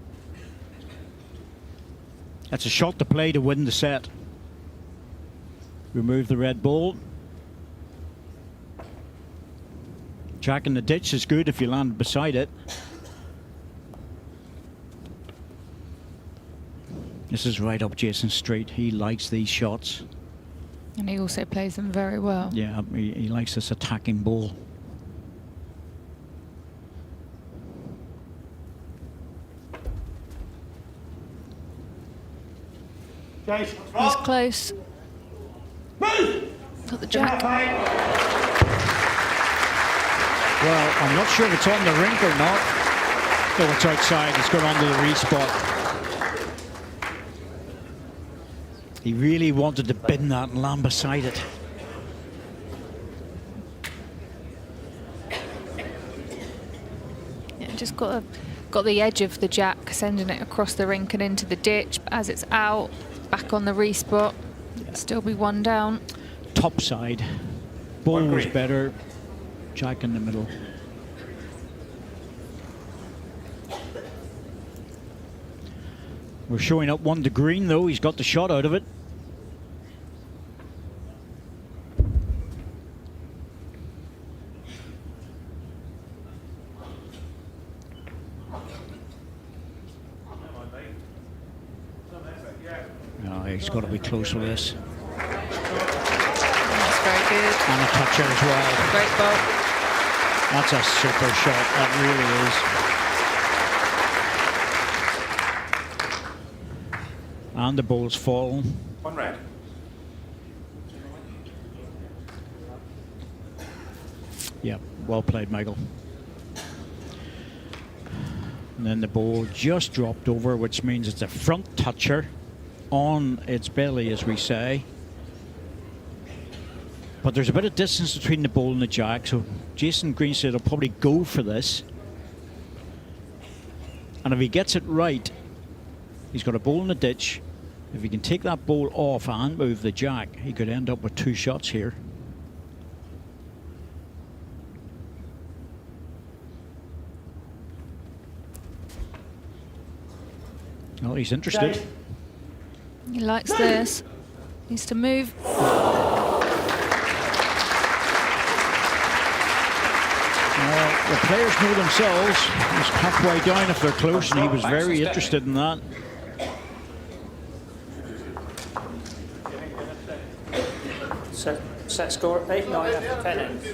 That's a shot to play to win the set. Remove the red ball. Jack in the ditch is good if you land beside it. This is right up Jason's street. He likes these shots. And he also plays them very well. Yeah, he likes this attacking ball. He's close. Got the jack. Well, I'm not sure if it's on the rink or not. No, it's outside. It's gone onto the respot. He really wanted to bin that and land beside it. Yeah, just got the edge of the jack, sending it across the rink and into the ditch. But as it's out, back on the respot, still be one down. Top side. Ball was better. Jack in the middle. We're showing up one to green though. He's got the shot out of it. Oh, he's got to be close with this. That's very good. And a toucher as well. Great ball. That's a super shot. That really is. And the ball's fallen. One red. Yeah, well played, Michael. And then the ball just dropped over, which means it's a front toucher on its belly, as we say. But there's a bit of distance between the ball and the jack, so J.Greenslade will probably go for this. And if he gets it right, he's got a ball in the ditch. If he can take that ball off and move the jack, he could end up with two shots here. Well, he's interested. He likes this. Needs to move. The players know themselves. He's halfway down if they're close, and he was very interested in that. Set score 8-9 after 10 ends.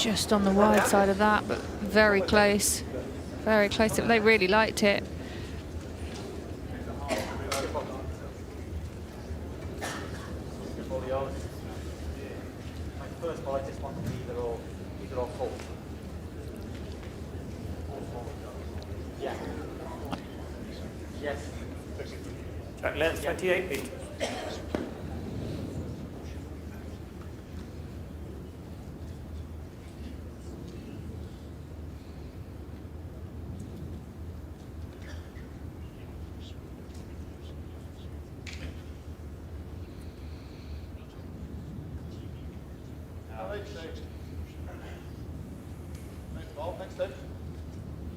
Just on the wide side of that, but very close. Very close. They really liked it. First ball, I just want either or full. Yeah. Yes. Track length 28 feet.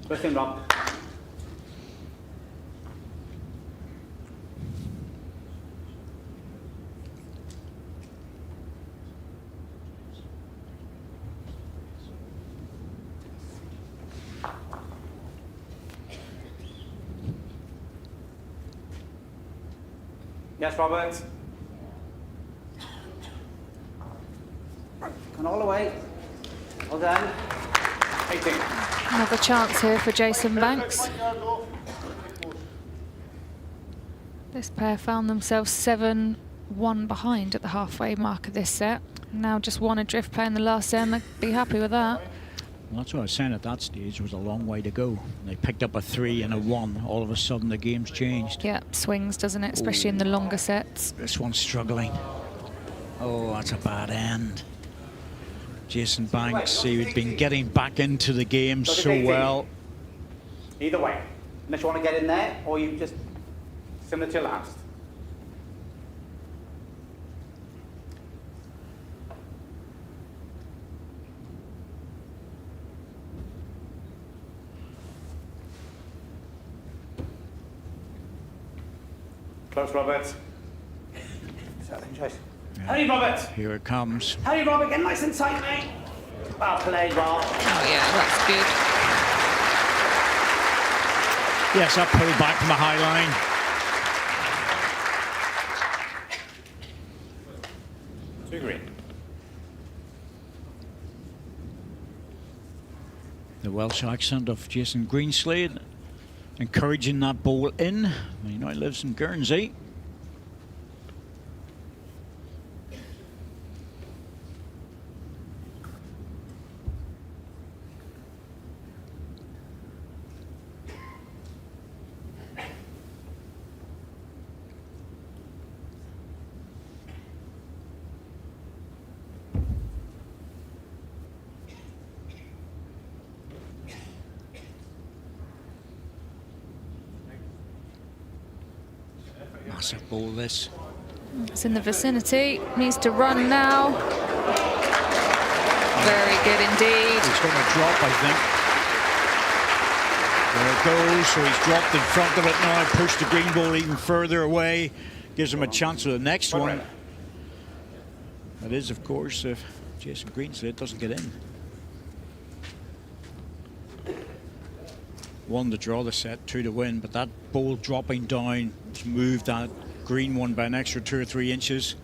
Listen, Rob. Yes, Robert. Come all the way. Well done. 18. Another chance here for J.Banks. This pair found themselves 7-1 behind at the halfway mark of this set. Now just one adrift playing the last set, and they'd be happy with that. Well, that's what I was saying at that stage, was a long way to go. They picked up a 3 and a 1. All of a sudden the game's changed. Yeah, swings, doesn't it? Especially in the longer sets. This one's struggling. Oh, that's a bad end. J.Banks, he'd been getting back into the game so well. Either way, unless you want to get in there, or you just similar to your last. Close, Robert. Choice. Yeah. Hurry, Robert. Here it comes. Hurry, Robert. Get nice and tight, mate. Well played, Rob. Oh yeah, that's good. Yes, that pulled back from the high line. 2 green. The Welsh accent of J.Greenslade, encouraging that ball in. He now lives in Guernsey. Massive ball, this. It's in the vicinity. Needs to run now. Very good indeed. He's going to drop, I think. There it goes. So he's dropped in front of it now. Pushed the green ball even further away. Gives him a chance for the next one. That is, of course, if J.Greenslade doesn't get in. 1 to draw the set, 2 to win, but that ball dropping down has moved that green one by an extra 2 or 3 inches.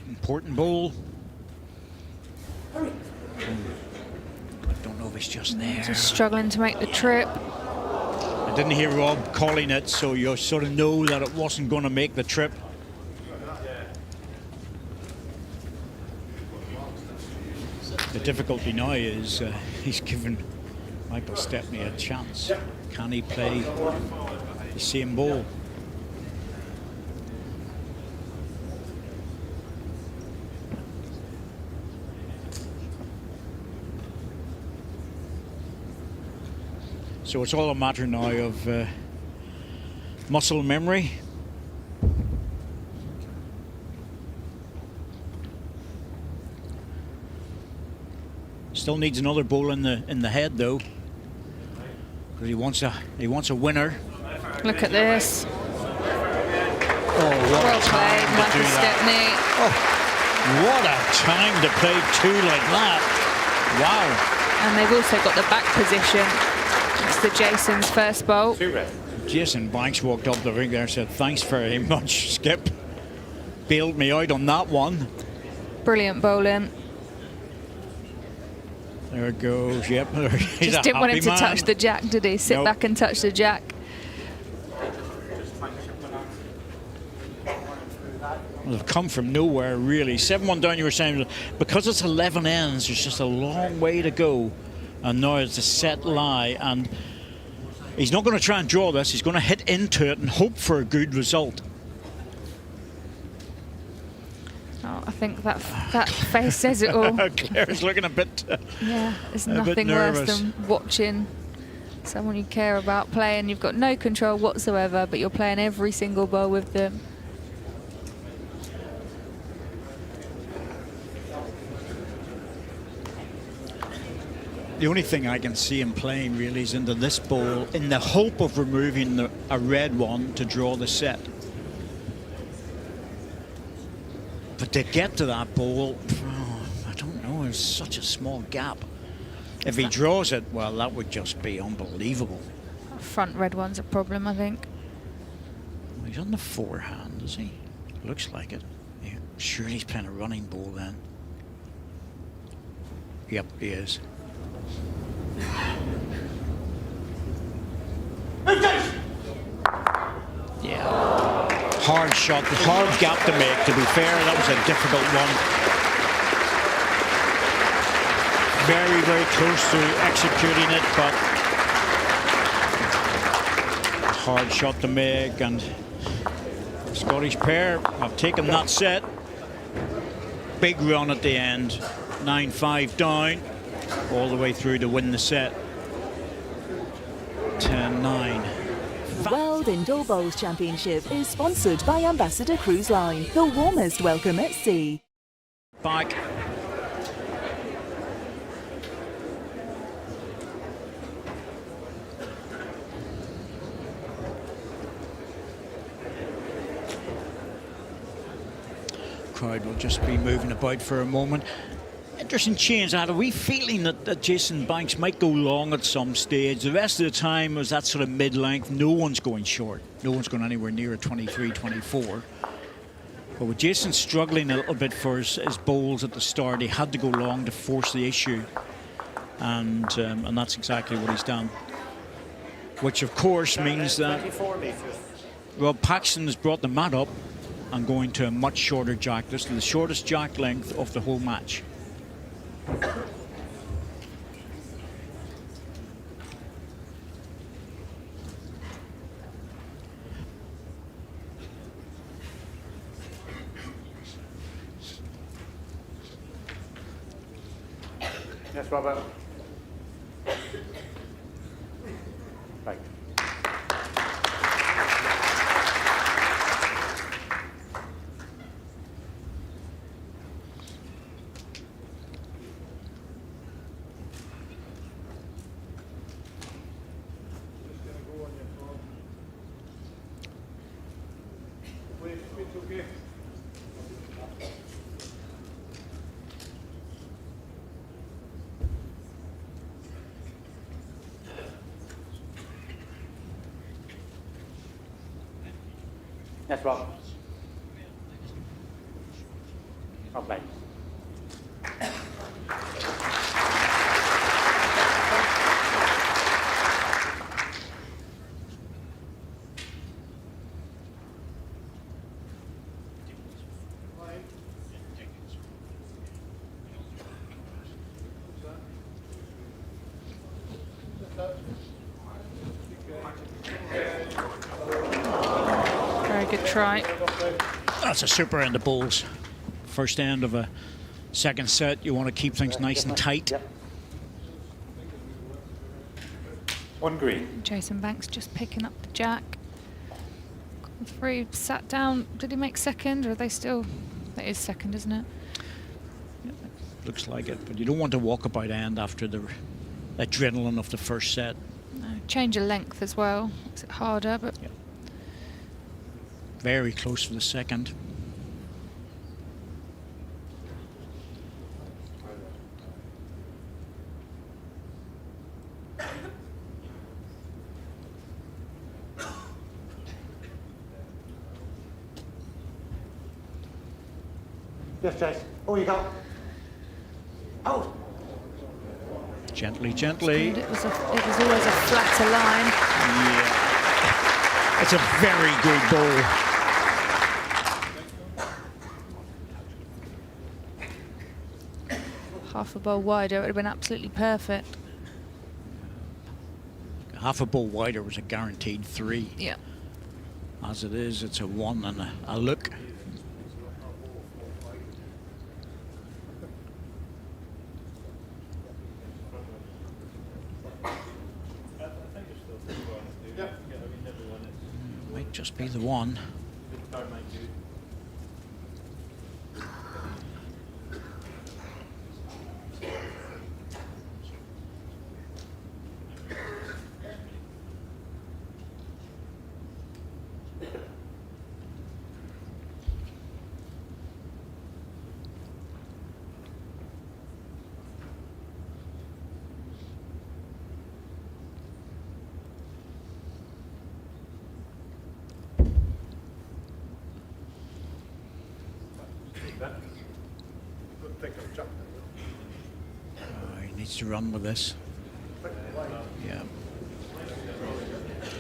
Important ball. I don't know if it's just there. Just struggling to make the trip. I didn't hear Rob calling it, so you sort of know that it wasn't going to make the trip. The difficulty now is he's given M.Stepney a chance. Can he play the same ball? So it's all a matter now of muscle memory. Still needs another ball in the head though, because he wants a winner. Look at this. Oh, what Well a time played, to do M.Stepney. that! Oh, what a time to play 2 like that! Wow. And they've also got the back position. It's the Jason's first bowl. J.Banks walked up the ring there and said, "Thanks very much, Skip. Bailed me out on that one." Brilliant bowling. There it goes. Yep. He's Just didn't want him to man. touch the jack, did he? Sit Nope. back and touch the jack. Well, they've come from nowhere, really. 7-1 down, you were saying, because it's 11 ends, there's just a long way to go. And now it's a set lie, and he's not going to try and draw this. He's going to hit into it and hope for a good result. Oh, I think that face says it all. Claire's looking a bit Yeah, there's a bit nothing worse nervous. than watching someone you care about playing. You've got no control whatsoever, but you're playing every single ball with them. The only thing I can see him playing really is into this bowl in the hope of removing a red one to draw the set. But to get to that bowl, I don't know, there's such a small gap. If he draws it, well, that would just be unbelievable. Front red one's a problem, I think. Well, he's on the forehand, is he? Looks like it. Yeah. Surely he's playing a running ball then. Yep, he is. Yeah. Hard shot, hard gap to make, to be fair. That was a difficult one. Very, very close to executing it, but hard shot to make, and the Scottish pair have taken that set. Big run at the end, 9-5 down, all the way through to win the set. 10-9. World Indoor Bowls Championship is sponsored by Ambassador Cruise Line, the warmest welcome at sea. Back. Crowd will just be moving about for a moment. Interesting change. I had a wee feeling that J.Banks might go long at some stage. The rest of the time was that sort of mid-length. No one's going short. No one's going anywhere near a 23, 24. But with Jason struggling a little bit for his bowls at the start, he had to go long to force the issue. And that's exactly what he's done. Which, of course, means that R.Paxton has brought the mat up and going to a much shorter jack. This is the shortest jack length of the whole match. Yes, Robert. Right. Okay. Yes, Rob. I'll play. Very good try. That's a super end of bowls. First end of a second set, you want to keep things nice and tight. Yep. One green. J.Banks just picking up the jack. Gone through, sat down. Did he make second, or are they still? That is second, isn't it? Yeah, looks like it, but you don't want to walk about end after the adrenaline of the first set. No, change of length as well. Makes it harder, but Yeah. Very close for the second. Yes, Jace. Oh, you go. Oh. Gently, gently. it was always a flatter line. Yeah. It's a very good ball. Half a bowl wider, it would have been absolutely perfect. Half a ball wider was a guaranteed 3. Yeah. As it is, it's a 1 and a look. Might just be the 1. Don't think I've chucked it. He needs to run with this. Yeah.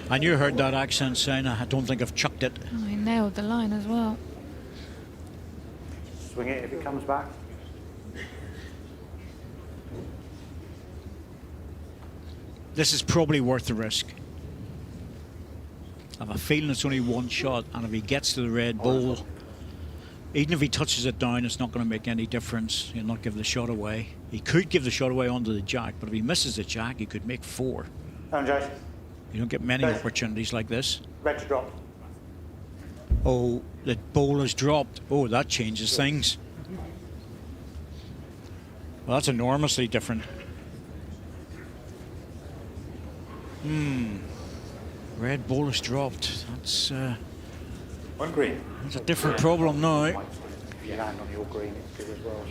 And you heard that accent saying, I don't think I've chucked it. Oh, he nailed the line as well. Swing it if it comes back. This is probably worth the risk. I have a feeling it's only one shot, and if he gets to the red bowl, even if he touches it down, it's not going to make any difference. He'll not give the shot away. He could give the shot away onto the jack, but if he misses the jack, he could make 4. Down, Josh. You don't get many Yes. opportunities like this. Red to drop. Oh, the bowl has dropped. Oh, that changes things. Well, that's enormously different. Red bowl has dropped. That's One green. a different problem now. If you land on your green, it's good as well.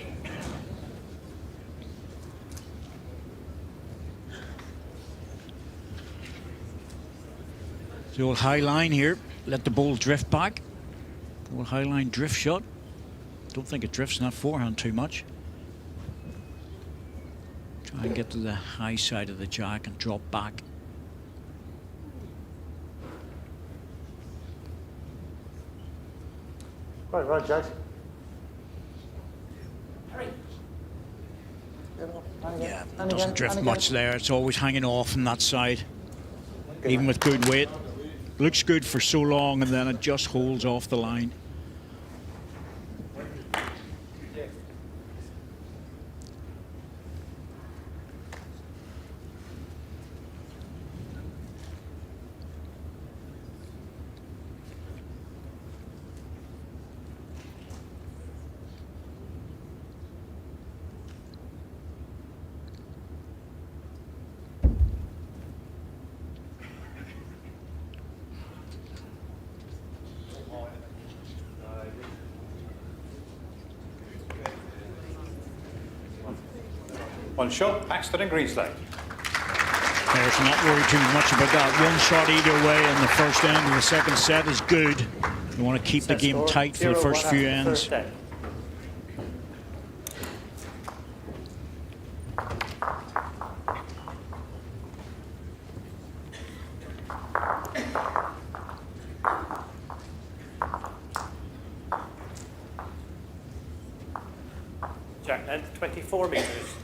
The old high line here. Let the ball drift back. The old high line drift shot. Don't think it drifts in that forehand too much. Try and get to the high side of the jack and drop back. Right, Josh. Yeah, it doesn't drift much there. It's always hanging off on that side, even with good weight. Looks good for so long, and then it just holds off the line. One shot, Paxton and Greenslade. There's not worried too much about that. One shot either way in the first end of the second set is good. You want to keep the game tight for the first few ends. Jack length 24 metres.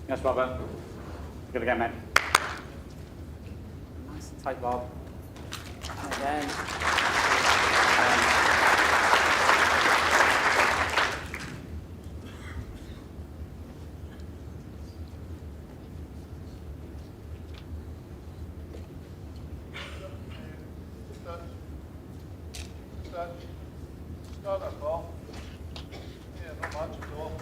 Yes, Robert. Good again, mate. Nice and tight, Bob. And again. Start that ball. Yeah, not much at all.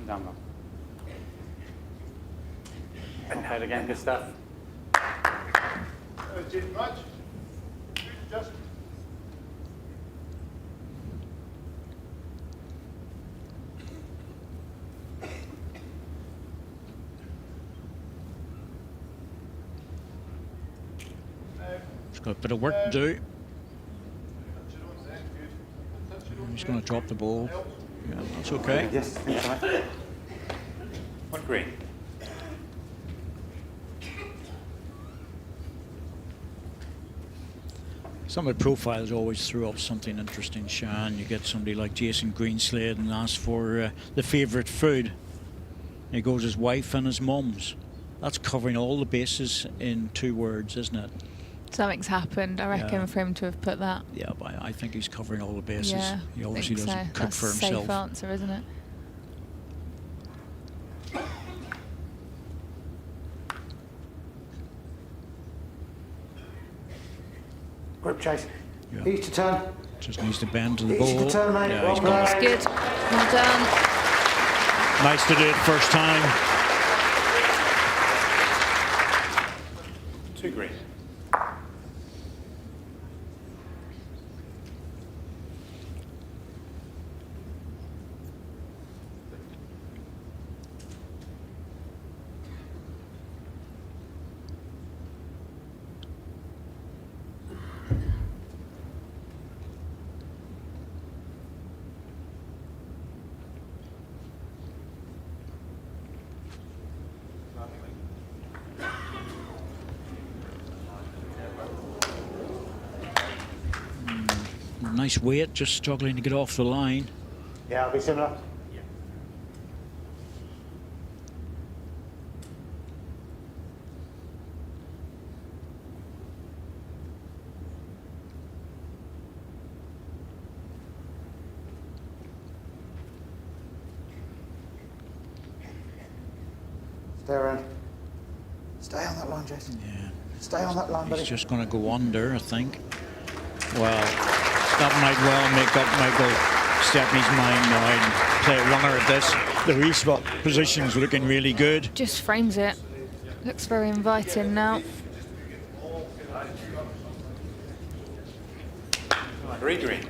Down, Rob. Okay, again, good stuff. Change match. Just. He's got a bit of work to do. He's going to drop the ball. Yeah, that's okay. Yes, thanks, mate. One green. Some of the profiles always throw up something interesting, Sean. You get somebody like J.Greenslade and asks for the favourite food. He goes his wife and his mum's. That's covering all the bases in 2 words, isn't it? Something's happened, I reckon, Yeah. for him to have put that. Yeah, but I think he's covering all the bases. Yeah, He obviously think doesn't so. cook That's for a himself. safe answer, isn't it? Grip chase. Yeah. Each to turn. Just needs to bend to the ball. Easy to turn, mate. Yeah, he's Well got That's it. good. Well done. Nice to do it first time. 2 green. Nice weight, just struggling to get off the line. Yeah, I'll be similar. Stay around. Stay on that line, Jason. Yeah. Stay on that line, buddy. He's just going to go under, I think. Well, that might well make up Michael Stepney's mind now and play a runner at this. The respot position's looking really good. Just frames it. Looks very inviting now. 3 green.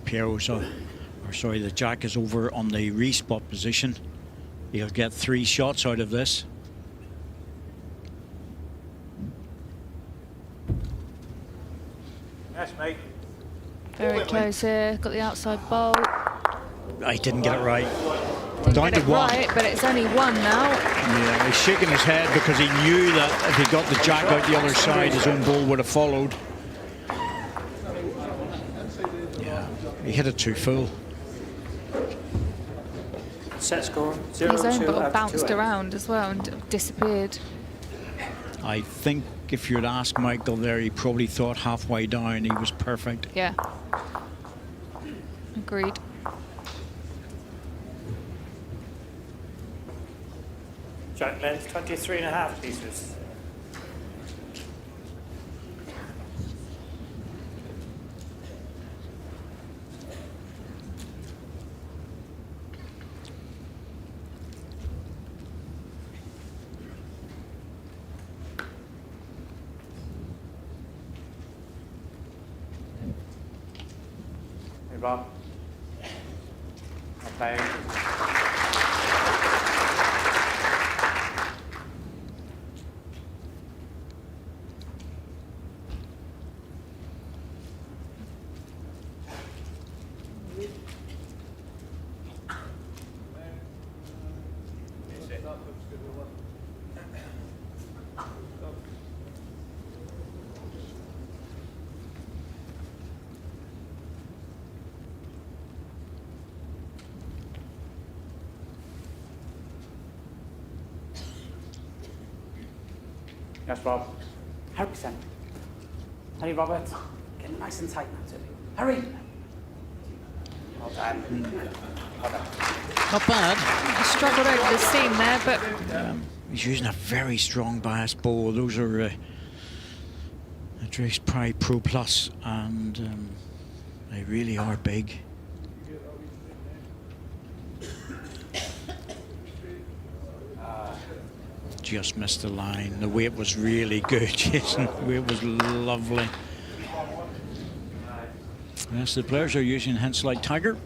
Piero's, or sorry, the Jack is over on the respot position. He'll get 3 shots out of this. Yes, mate. Very close here. Got the outside bowl. I didn't get it right. Didn't Down get to it 1. right, but it's only 1 now. Yeah, he's shaking his head because he knew that if he got the Jack out the other side, his own ball would have followed. Yeah, he hit it too full. Set score 0-2. His own ball after bounced 2 around as well and disappeared. I think if you'd asked Michael there, he probably thought halfway down he was perfect. Yeah. Agreed. Jack length 23.5 pieces. Hey, Bob. I'll play. Yes, Bob. 100%. Hurry, Robert. Get nice and tight now, Tilly. Hurry. Well done. Well done. Not bad. He struggled over the seam there, but He's using a very strong bias ball. Those are Drake's Pride Pro Plus, and they really are big. Just missed the line. The weight was really good, Jason. The weight was lovely. Yes, the players are using hints like Tiger.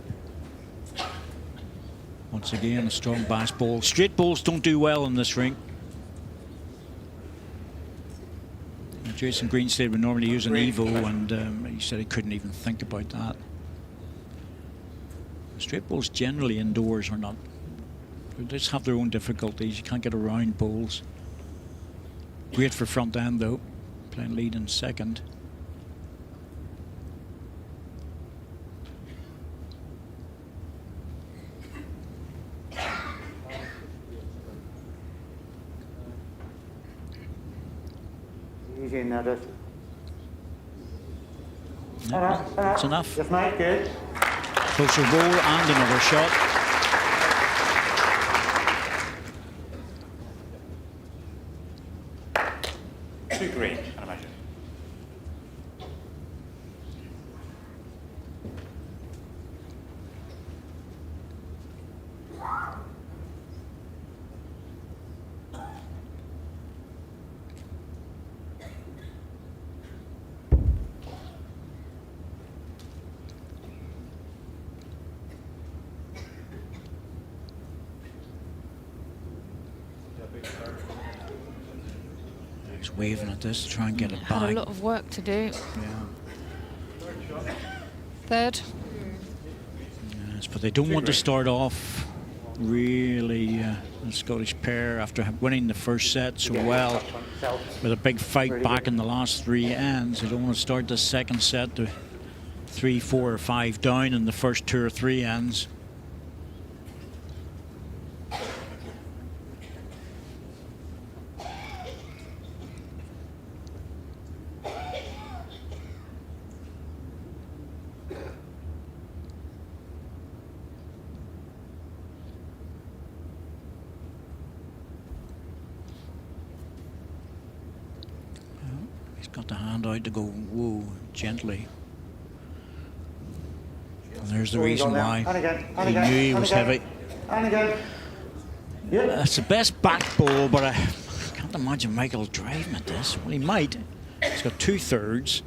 Once again, a strong bias ball. Straight balls don't do well in this rink. J.Greenslade would normally use an Evo, and he said he couldn't even think about that. Straight balls generally indoors are not. They just have their own difficulties. You can't get around bowls. Great for front end though, playing lead in second. Easy in there, Dave. Yeah, that's enough. Just mate, good. Closer ball and another shot. 2 green, can I imagine? He's waving at this to try and get it Had back. a lot of work to do. Yeah. Third. Yes, but they don't want to start off really the Scottish pair after winning the first set so well with a big fight back in the last 3 ends. They don't want to start the second set to 3, 4, or 5 down in the first 2 or 3 ends. Got the hand out to go, whoa, gently. And there's the reason why he knew he was heavy. That's the best back ball, but I can't imagine Michael driving at this. Well, he might. He's got 2/3.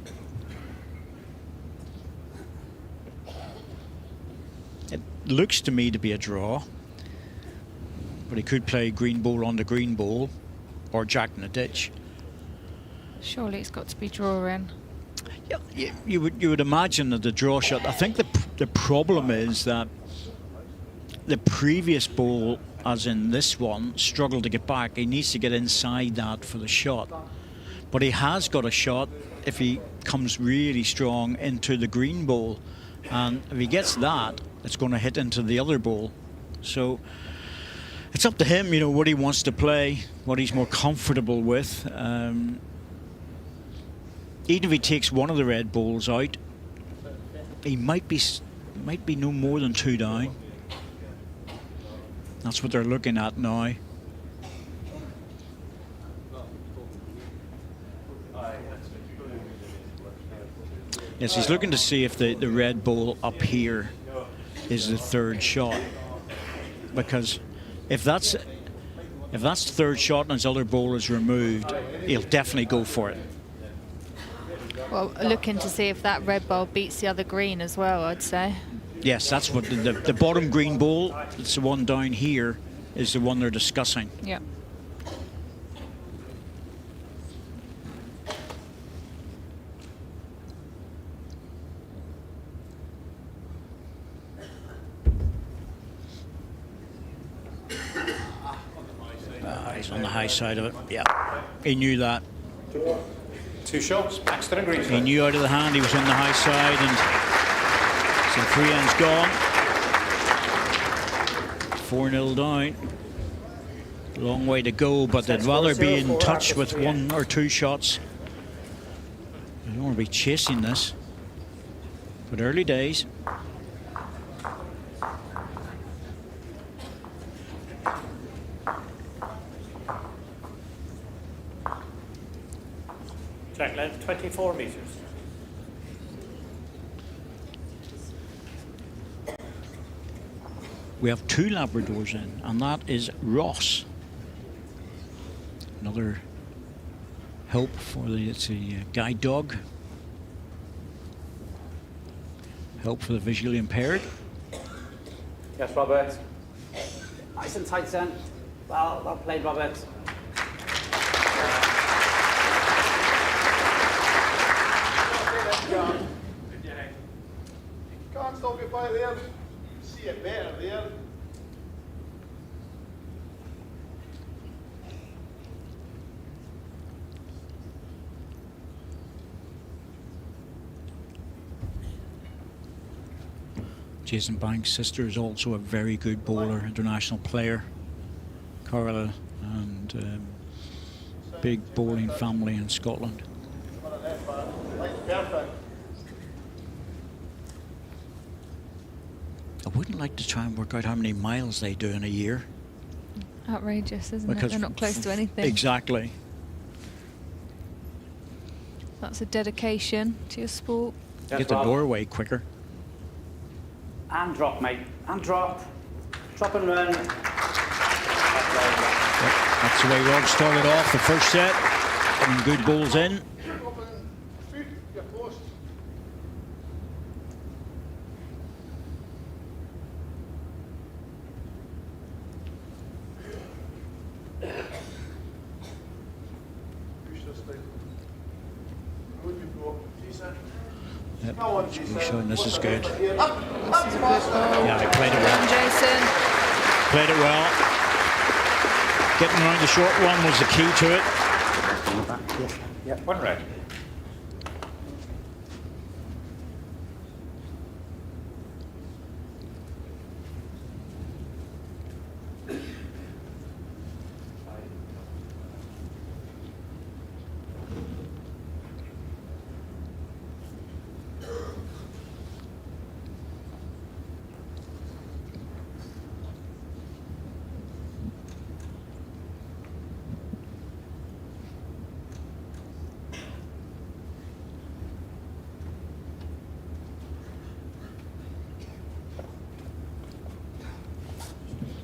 It looks to me to be a draw, but he could play green ball on the green ball or jack in the ditch. Surely it's got to be drawing. Yeah, you would imagine that the draw shot. I think the problem is that the previous ball, as in this one, struggled to get back. He needs to get inside that for the shot. But he has got a shot if he comes really strong into the green ball, and if he gets that, it's going to hit into the other ball. So it's up to him, you know, what he wants to play, what he's more comfortable with. Even if he takes one of the red balls out, he might be no more than 2 down. That's what they're looking at now. Yes, he's looking to see if the red ball up here is the 3rd shot, because if that's the 3rd shot and his other ball is removed, he'll definitely go for it. Well, looking to see if that red ball beats the other green as well, I'd say. Yes, that's what the bottom green ball, it's the one down here, is the one they're discussing. Yeah. He's on the high side of it. Yeah, he knew that. 2 shots, Paxton and Greenslade. He knew out of the hand he was on the high side, and so 3 ends gone. 4-0 down. Long way to go, but they'd rather be in touch with 1 or 2 shots. They don't want to be chasing this. But early days. Track length 24 metres. We have 2 Labradors in, and that is Ross. Another help for it's a guide dog. Help for the visually impaired. Yes, Robert. Nice and tight, son. Well played, Robert. Can't stop it by there. See it better there. J.Banks' sister is also a very good bowler, international player. Carla, and big bowling family in Scotland. I wouldn't like to try and work out how many miles they do in a year. Outrageous, isn't Because it? They're not close to anything. Exactly. That's a dedication to your sport. Get the doorway quicker. And drop, mate. And drop. Drop and run. Yep, that's the way Rob started off the first set. And good balls in. Yep, showing this is good. This is a good ball. Yeah, they played it well. Jason. Played it well. Getting around the short one was the key to it. Yeah. One red.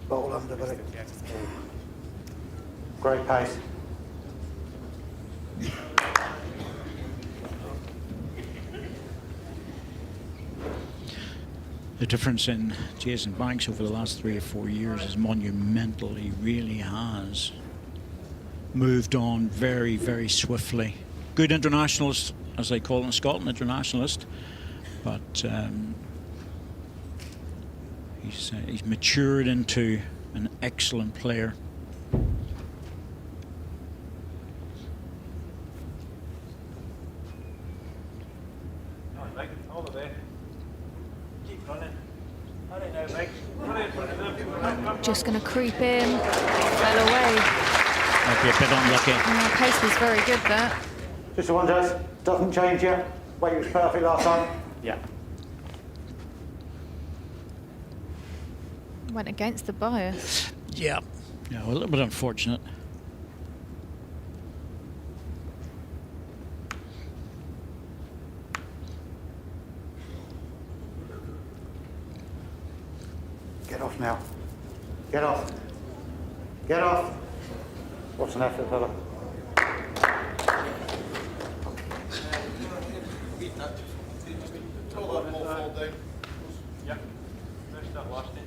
Ball under, but great pace. The difference in J.Banks over the last 3 or 4 years is monumental. He really has moved on very, very swiftly. Good internationalist, as they call it in Scotland, internationalist, but he's matured into an excellent player. Just going to creep in. Fell away. Might be a bit unlucky. The pace was very good there. Just the one, Jess. Doesn't change yet. Weight was perfect last time. Yeah. Went against the bias. Yeah, a little bit unfortunate. Get off now. Get off. Get off. What's an effort, fella? Yeah. There's that last thing.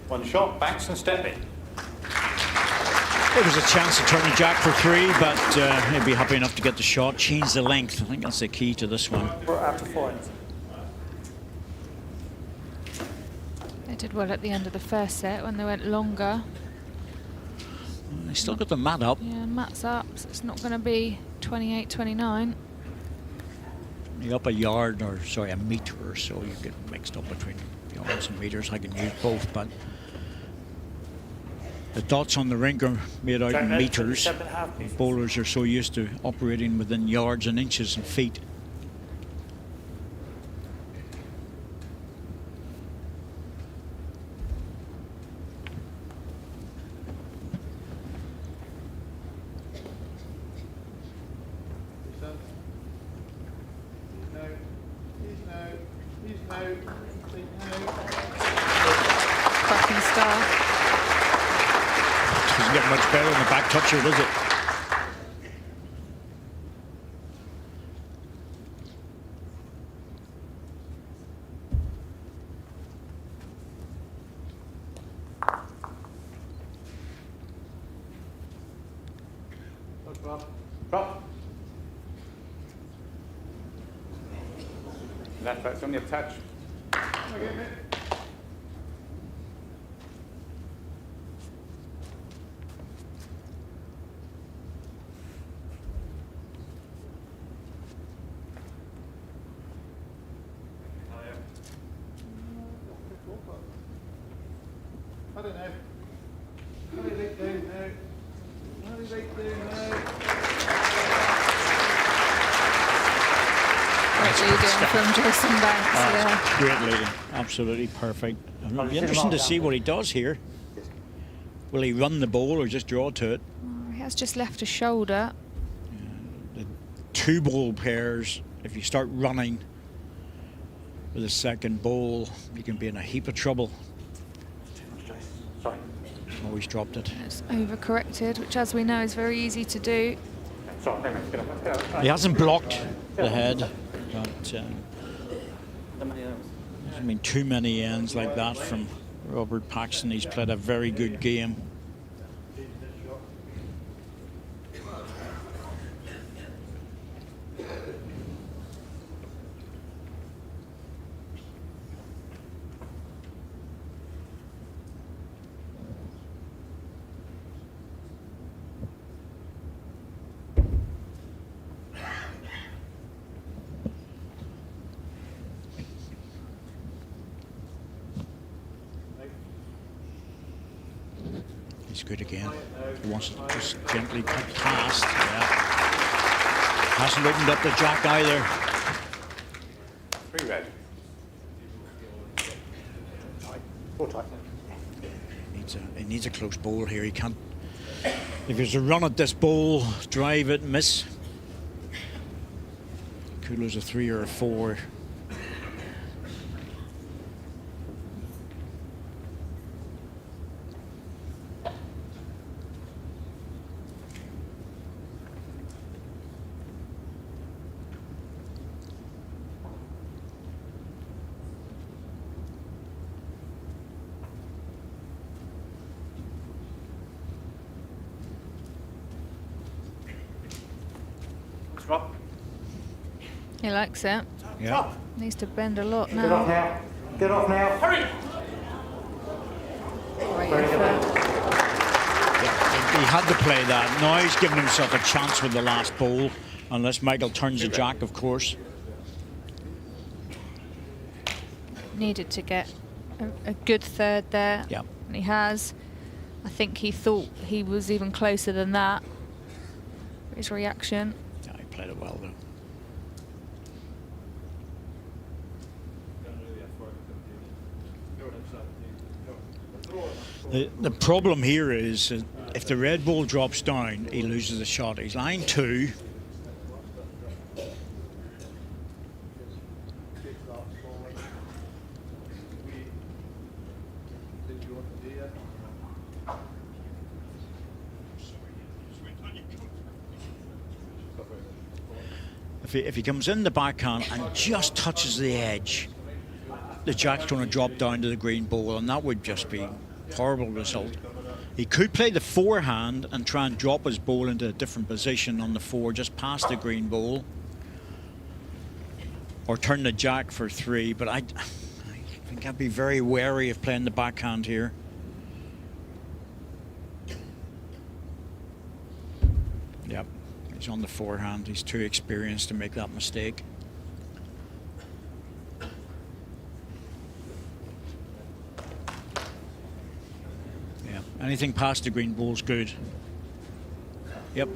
One shot, Banks and Stepney. There was a chance to turn the jack for 3, but he'd be happy enough to get the shot, change the length. I think that's the key to this one. We're after 4. They did well at the end of the first set when they went longer. They still got the mat up. Yeah, mat's up, so it's not going to be 28-29. You up a yard, or sorry, a meter or so. You get mixed up between yards and meters. I can use both, but the dots on the rink are made out in meters. Bowlers are so used to operating within yards and inches and feet. Cracking start. Doesn't get much better in the back toucher, does it? Drop. Left foot's on your touch. Hurry now. Hurry right down now. Hurry right down now. Great leading from J.Banks. Yeah. Great leading, absolutely perfect. It'll be interesting to see what he does here. Will he run the ball or just draw to it? He has just left a shoulder. The two ball pairs, if you start running with a second ball, you can be in a heap of trouble. Sorry. Oh, he's dropped it. It's overcorrected, which, as we know, is very easy to do. Sorry, hang on, get up, get up. He hasn't blocked the head, but I mean, too many ends like that from R.Paxton. He's played a very good game. He's good again. He wants to just gently put past. Yeah. Hasn't opened up the jack either. 3 red. Full tight. He needs a close ball here. He can't. If there's a run at this ball, drive it, miss. Could lose a 3 or a 4. Drop. He likes it. Yeah. Needs to bend a lot Get off now. now. Get off now. Hurry! Great effort. He had to play that. Now he's giving himself a chance with the last ball, unless Michael turns the jack, of course. Needed to get a good third there. Yeah. And he has. I think he thought he was even closer than that. His reaction. Yeah, he played it well though. The problem here is if the red ball drops down, he loses the shot. He's line 2. If he comes in the backhand and just touches the edge, the jack's going to drop down to the green ball, and that would just be a horrible result. He could play the forehand and try and drop his ball into a different position on the 4, just past the green ball, or turn the jack for 3, but I think I'd be very wary of playing the backhand here. Yep. He's on the forehand. He's too experienced to make that mistake. Yeah, anything past the green ball's good. Yep.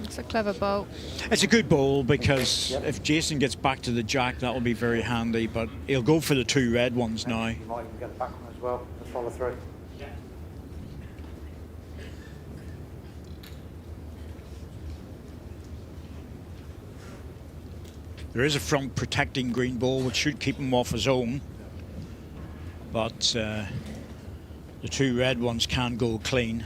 It's a clever bowl. It's a good bowl because if Jason gets back to the jack, that will be very handy, but he'll go for the 2 red ones now. You might even get the back one as well. Just follow through. There is a front protecting green ball which should keep him off his own, but the 2 red ones can go clean.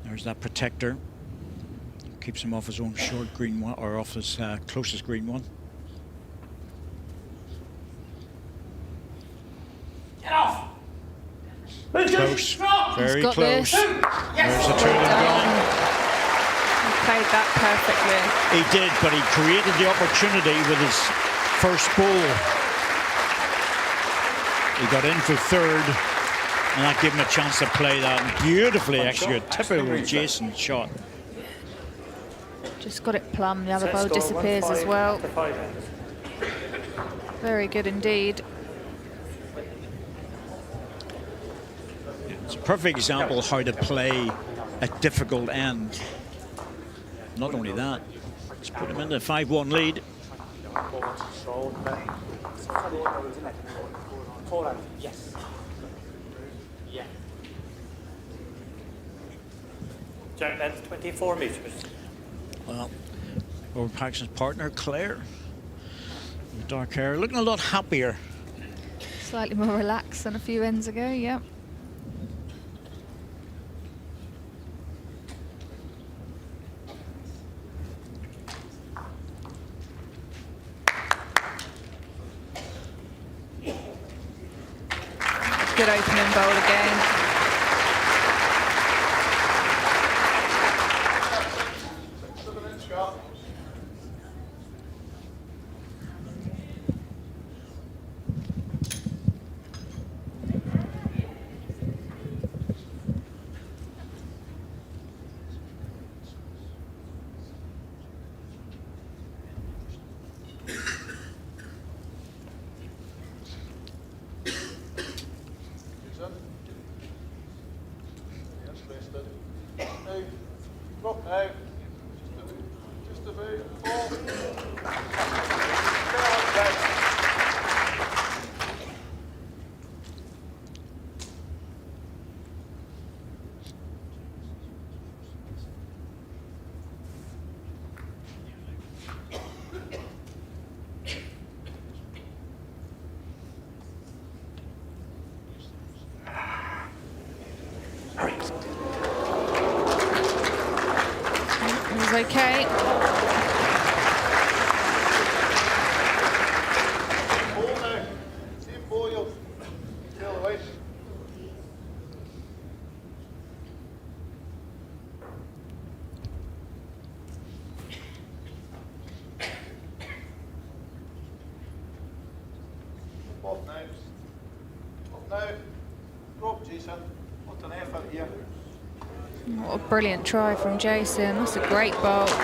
There's that protector. Keeps him off his own short green one, or off his closest green one. Get off! Close. Very got close. this. There's the 2 of them gone. Played that perfectly. He did, but he created the opportunity with his first ball. He got in for 3rd, and that gave him a chance to play that. Beautifully executed. Typical Jason shot. Just got it plumb. The other bowl disappears as well. Very good indeed. It's a perfect example of how to play a difficult end. Not only that, let's put him in the 5-1 lead. Yes. Yeah. Jack, that's 24 metres. Well, R.Paxton's partner, Claire, with dark hair, looking a lot happier. Slightly more relaxed than a few ends ago, yep. Good opening bowl again. Drop now. Just about fall. Okay. Off now. Off now. Drop, Jason. What an effort here. What a brilliant try from Jason. That's a great bowl. Just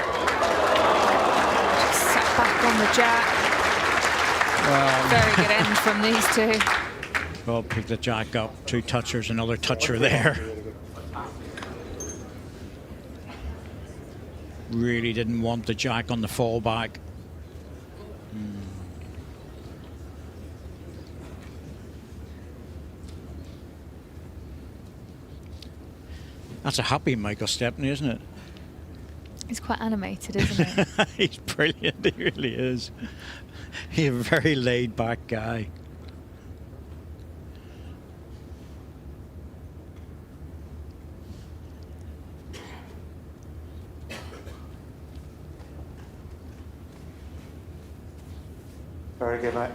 sat back on the jack. Very good end from these two. Well, pick the jack up, 2 touchers, another toucher there. Really didn't want the jack on the fallback. That's a happy M.Stepney, isn't it? He's quite animated, isn't he? He's brilliant, he really is. He's a very laid-back guy. Very good, mate.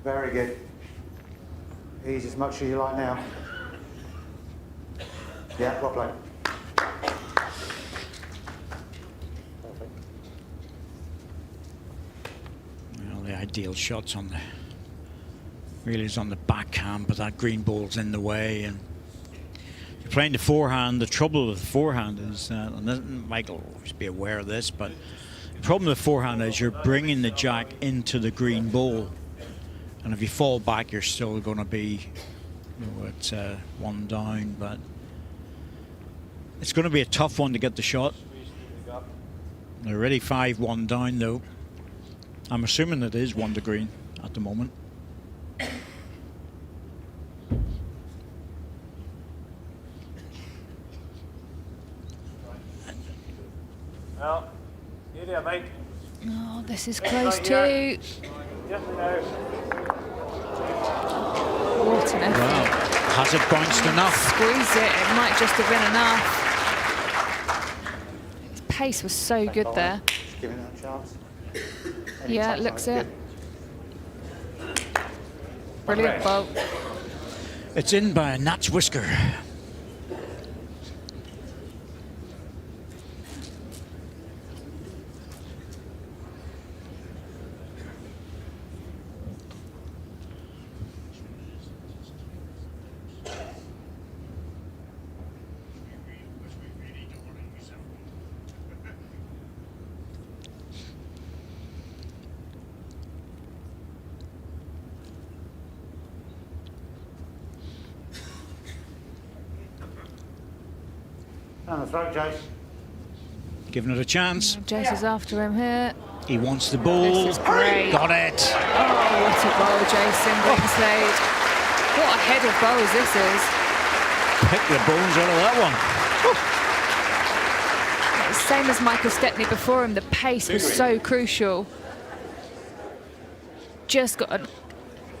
Very good. Ease as much as you like now. Yeah, well played. Well, the ideal shot's on the really is on the backhand, but that green ball's in the way. And you're playing the forehand. The trouble with the forehand is, and Michael will always be aware of this, but the problem with the forehand is you're bringing the jack into the green ball, and if you fall back, you're still going to be, it's 1 down, but. It's going to be a tough one to get the shot. They're already 5-1 down, though. I'm assuming it is 1 to green at the moment. Well, you there, mate. Oh, this is close too. What an effort. Wow. Has it bounced enough? Squeeze it. It might just have been enough. His pace was so good there. Giving that a chance. Yeah, it looks it. Brilliant bolt. It's in by a gnat's whisker. Down the throat, Jace. Giving it a chance. Jace is after him here. He wants the ball. This is great. Got it. Oh, what a goal, Jason Greenslade. What a head of bowls this is. Pick the bones out of that one. Same as M.Stepney before him, the pace was so crucial. Just got a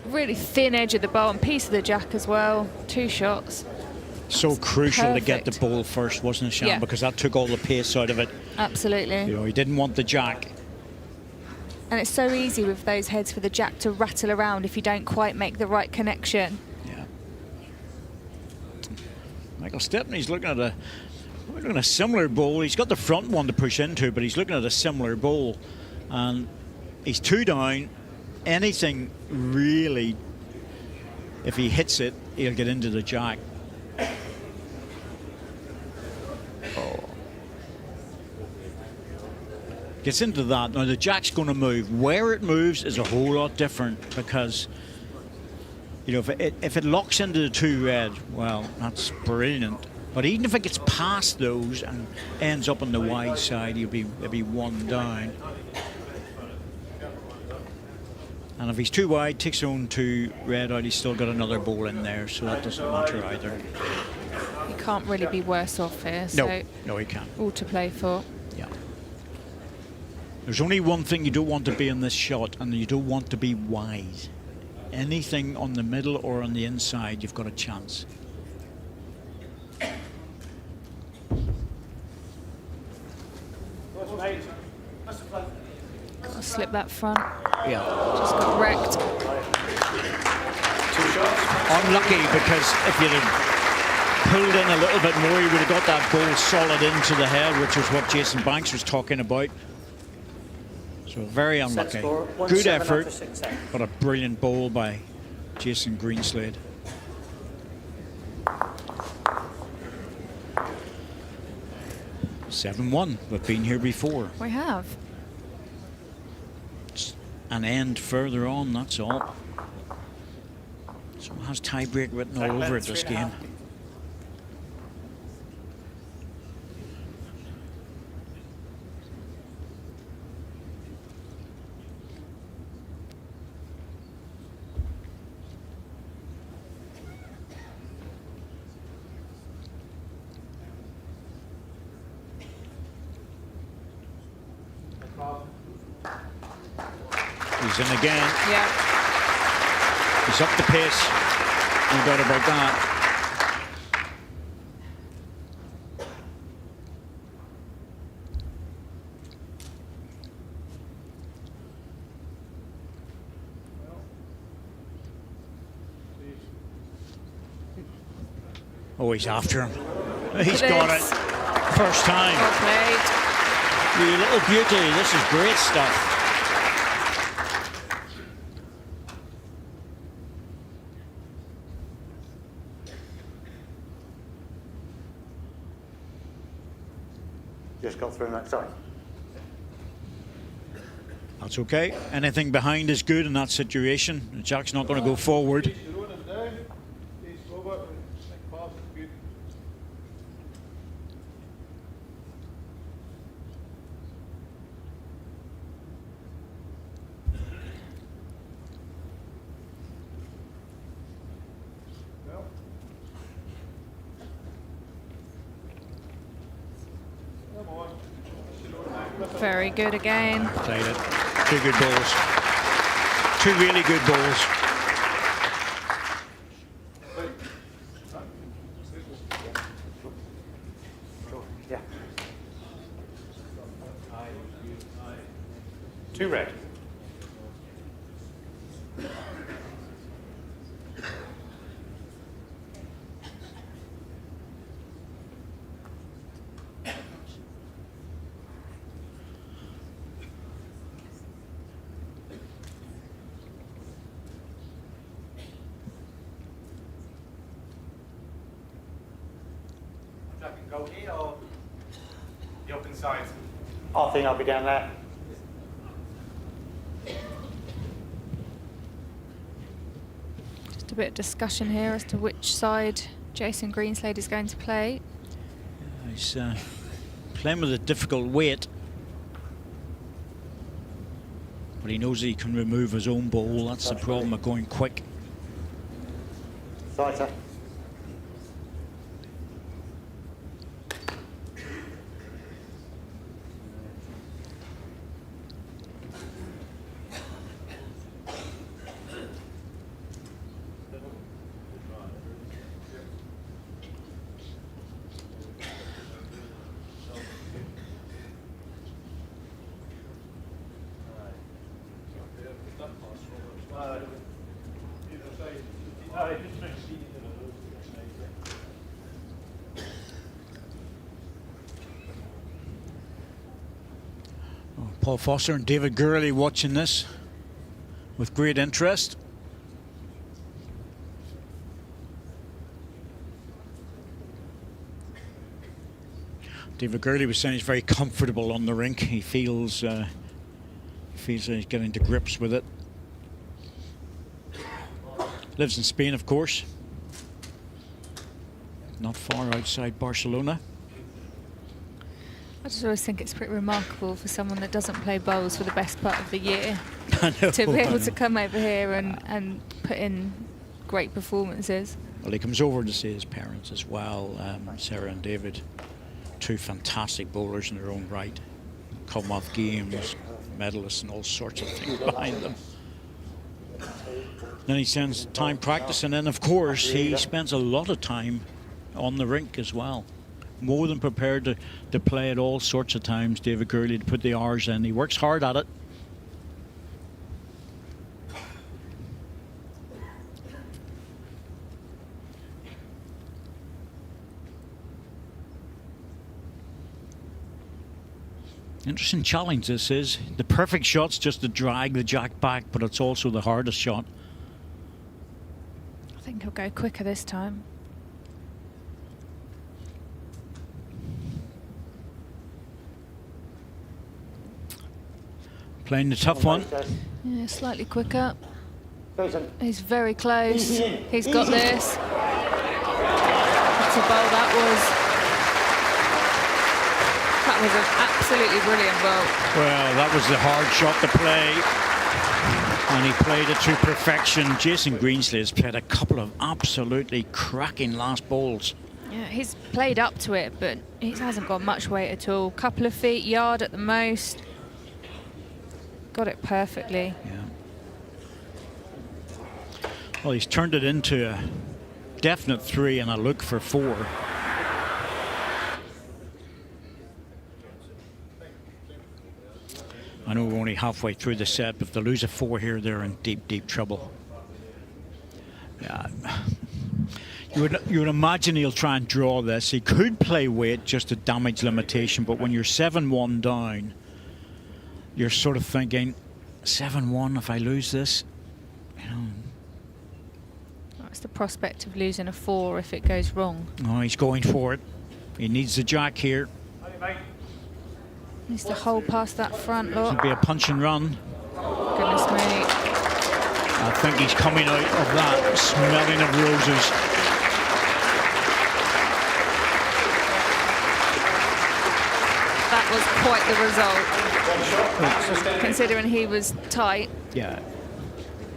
really thin edge of the bowl and piece of the jack as well. 2 shots. So crucial to get the Perfect. ball first, wasn't it, Shan? Yeah. Because that took all the pace out of it. Absolutely. You know, he didn't want the jack. And it's so easy with those heads for the jack to rattle around if you don't quite make the right connection. Yeah. M.Stepney's looking at a similar bowl. He's got the front one to push into, but he's looking at a similar bowl. And he's 2 down. Anything really, if he hits it, he'll get into the jack. Gets into that. Now the jack's going to move. Where it moves is a whole lot different because, you know, if it locks into the 2 red, well, that's brilliant. But even if it gets past those and ends up on the wide side, he'll be 1 down. And if he's too wide, takes his own 2 red out, he's still got another ball in there, so that doesn't matter either. You can't really be worse off here. So No, he can't. all to play for. Yeah. There's only one thing you don't want to be in this shot, and you don't want to be wide. Anything on the middle or on the inside, you've got a chance. Got to slip that front. Yeah. Just got wrecked. 2 shots. Unlucky, because if you'd have pulled in a little bit more, you would have got that ball solid into the head, which is what J.Banks was talking about. So very unlucky. Good effort, but a brilliant ball by J.Greenslade. (7-1). We've been here before. We have. It's an end further on, that's all. So it has tie-break written all over it this game. He's in again. Yeah. He's up the pace. No doubt about that. Oh, he's after him. He's got it. First time. Well played. You little beauty. This is great stuff. Just got through that side. That's okay. Anything behind is good in that situation. Jack's not going to go forward. Very good again. Played it. 2 good balls. 2 really good balls. Yeah. 2 red. Go here or the open side? I think I'll be down there. Just a bit of discussion here as to which side J.Greenslade is going to play. He's playing with a difficult weight, but he knows that he can remove his own ball. That's the problem of going quick. Fighter. Paul Foster and David Gurley watching this with great interest. David Gurley was saying he's very comfortable on the rink. He feels that he's getting to grips with it. Lives in Spain, of course. Not far outside Barcelona. I just always think it's pretty remarkable for someone that doesn't play bowls for the best part of the year I know, to be able to come over here and put in great performances. Well, he comes over to see his parents as well, Sarah and David. Two fantastic bowlers in their own right. Commonwealth Games, medalists and all sorts of things behind them. Then he spends time practicing, and of course he spends a lot of time on the rink as well. More than prepared to play at all sorts of times, David Gurley, to put the hours in. He works hard at it. Interesting challenge this is. The perfect shot's just to drag the jack back, but it's also the hardest shot. I think he'll go quicker this time. Playing the tough one. Yeah, slightly quicker. He's very close. He's got this. That's a bowl that was. That was an absolutely brilliant bowl. Well, that was the hard shot to play, and he played it to perfection. J.Greenslade has played a couple of absolutely cracking last bowls. Yeah, he's played up to it, but he hasn't got much weight at all. Couple of feet, yard at the most. Got it perfectly. Yeah. Well, he's turned it into a definite 3 and a look for 4. I know we're only halfway through the set, but if they lose a 4 here, they're in deep, deep trouble. Yeah. You would imagine he'll try and draw this. He could play weight just to damage limitation, but when you're 7-1 down, you're sort of thinking, 7-1, if I lose this, you know. That's the prospect of losing a 4 if it goes wrong. Oh, he's going for it. He needs the jack here. Needs to hold past that front It'll lot. be a punch and run. Goodness me. I think he's coming out of that smelling of roses. That was quite the result. Considering he was tight. Yeah.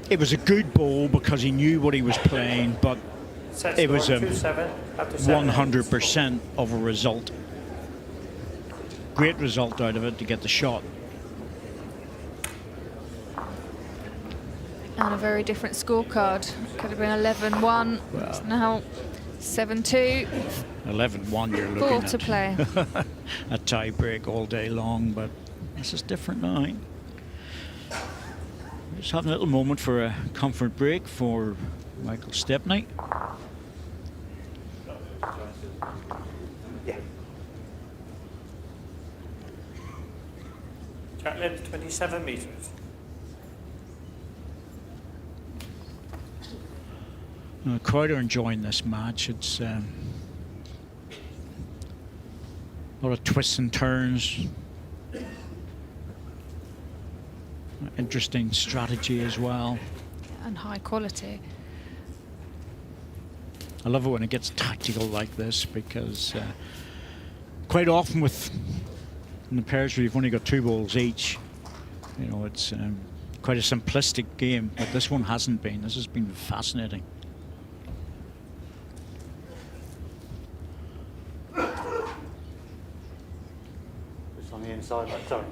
It was a good ball because he knew what he was playing, but it was a 100% of a result. Great result out of it to get the shot. And a very different scorecard. Could have been 11-1. Well, It's now 7-2. 11-1 you're 4 looking to at. play. A tie break all day long, but this is different now. Just having a little moment for a comfort break for Michael Stepney. Yeah. Track length 27 metres. The crowd are enjoying this match. It's a lot of twists and turns. Interesting strategy as well. And high quality. I love it when it gets tactical like this because quite often with in the pairs where you've only got 2 balls each, you know, it's quite a simplistic game, but this one hasn't been. This has been fascinating. Just on the inside, like, sorry.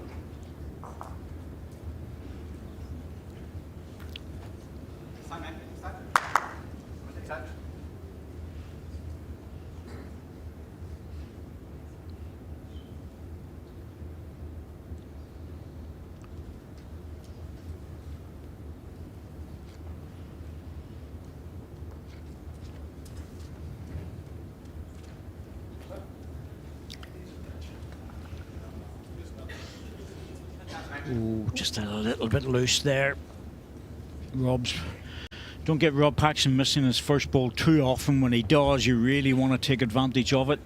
Ooh, just a little bit loose there. Don't get R.Paxton missing his first ball too often. When he does, you really want to take advantage of it.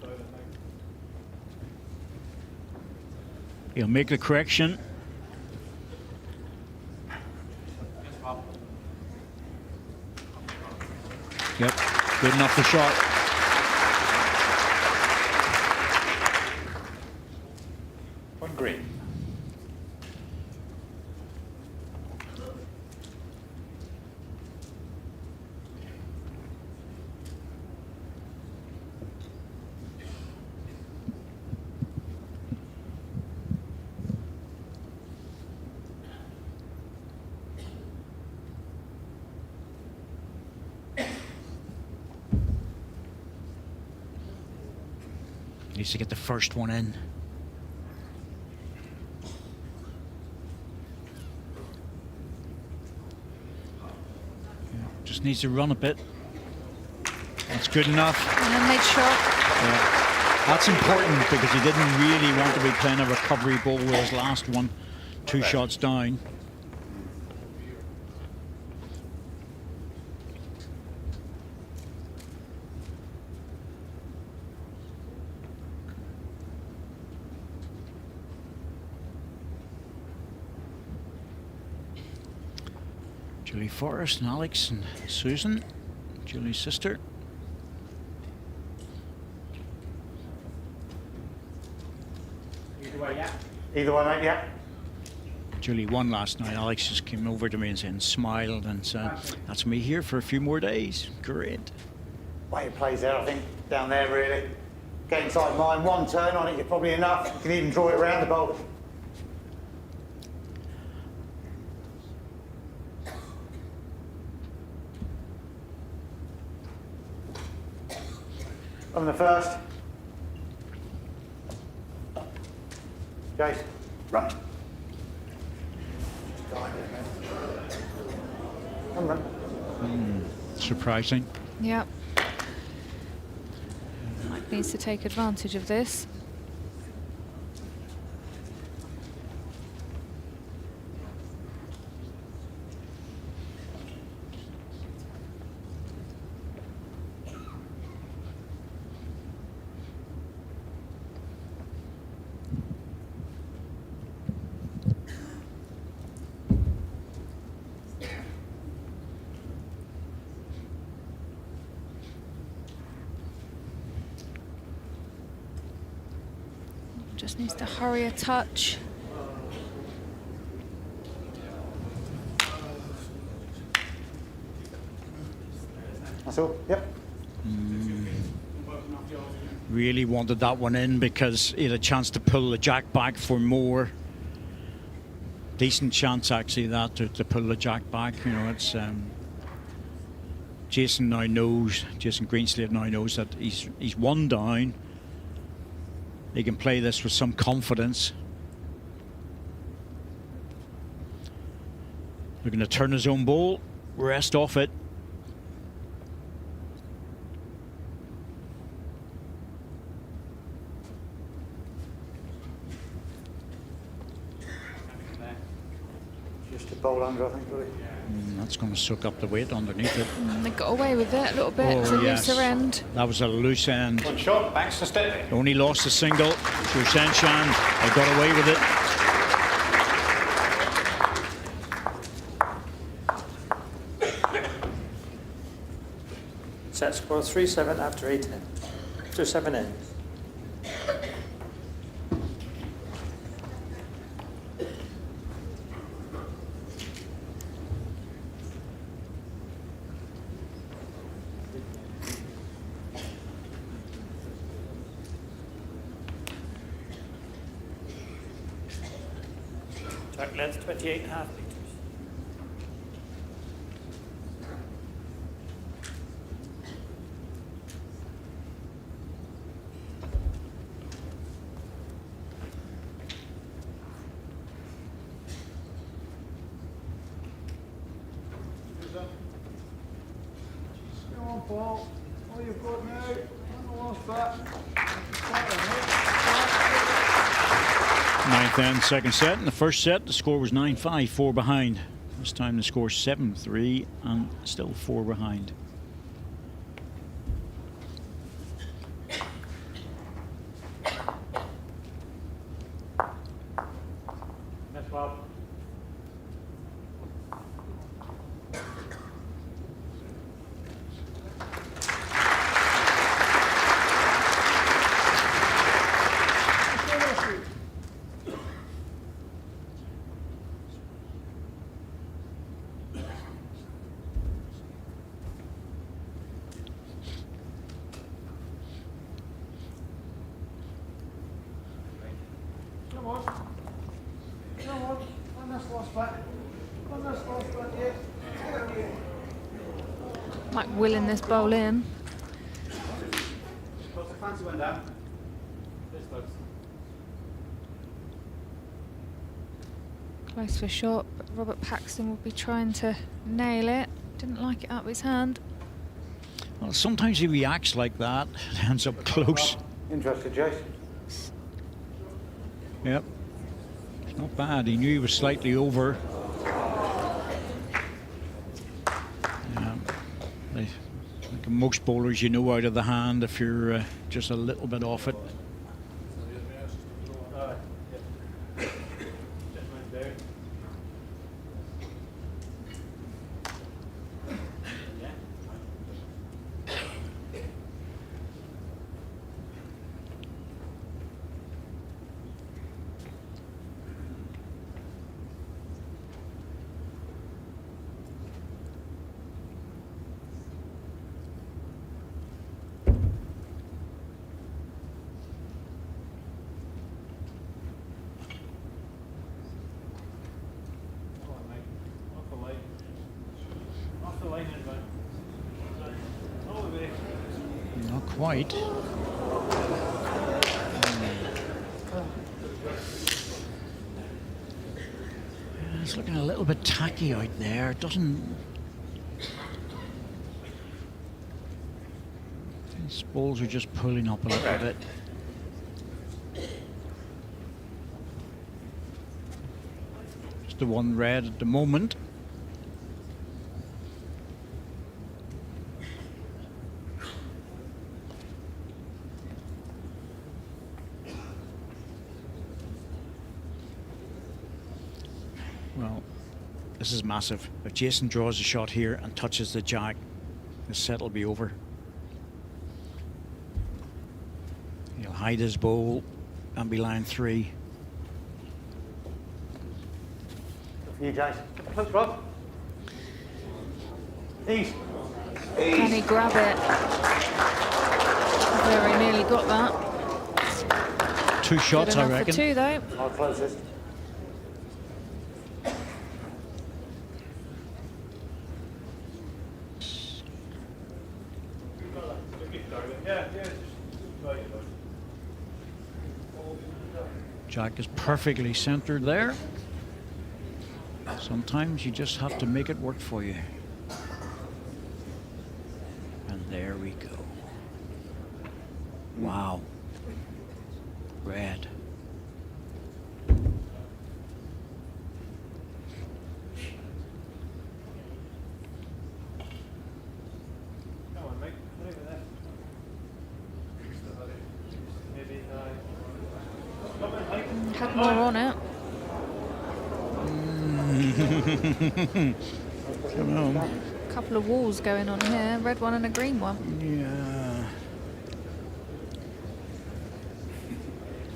He'll make the correction. Yep, good enough for shot. One green. Needs to get the first one in. Yeah, just needs to run a bit. That's good enough. And made shot. Yeah. That's important because he didn't really want to be playing a recovery ball with his last one. 2 shots down. Julie Forrest and Alex and Susan, Julie's sister. Either way, yeah. Either way, mate, yeah. Julie won last night. Alex just came over to me and smiled and said, "That's me here for a few more days." Great. Way it plays there, I think, down there, really. Get inside mine, 1 turn on it, you're probably enough. You can even draw it around the bowl. On the first. Jace, run. Come on. Surprising. Yep. Mike needs to take advantage of this. Just needs to hurry a touch. That's all, yep. Really wanted that one in because he had a chance to pull the jack back for more. Decent chance actually that to pull the jack back. You know, it's Jason Greenslade now knows that he's 1 down. He can play this with some confidence. We're going to turn his own ball, rest off it. Just a bowl under, I think, really. That's going to soak up the weight underneath it. They got away with it a little bit. It's a looser end. That was a loose end. One shot, Banks and Stepney. Only lost a single. Senshan, they got away with it. Set score 3-7 after 8 to 7 in. Track length 28.5 metres. Come on, Paul. All you've got now. On the last back. Ninth and second set. In the first set, the score was 9-5, 4 behind. This time the score 7-3 and still 4 behind. That's Bob. Come on. Come on. On this last back. On this last back, yes. Like willing this bowl in. What's the fancy one down? This looks. Close for shot, but R.Paxton will be trying to nail it. Didn't like it out of his hand. Well, sometimes he reacts like that. It ends up close. Interested, Jace? Yep. It's not bad. He knew he was slightly over. Like most bowlers, you know out of the hand if you're just a little bit off it. Not quite. It's looking a little bit tacky out there. It doesn't. These balls are just pulling up a little bit. Just the one red at the moment. Well, this is massive. If Jason draws a shot here and touches the jack, the set will be over. He'll hide his bowl and be line 3. For you, Jace. Close, Rob. Ease. Can he grab it? Very nearly got that. 2 shots, I Good enough reckon. for 2 though. Our closest. Jack is perfectly centered there. Sometimes you just have to make it work for you. And there we go. Wow. Red. Come on, mate. Not even that. Maybe Had more on it. Come on. A couple of walls going on here. Red one and a green one. Yeah.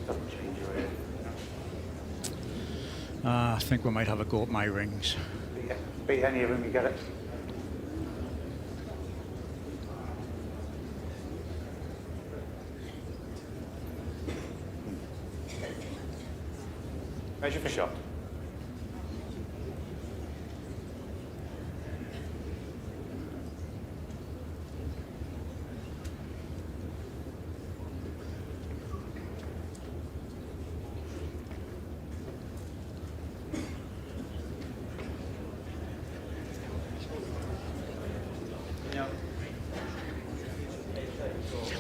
Doesn't change your head. I think we might have a go at my rings. Beat any of them, you get it. Measure for shot.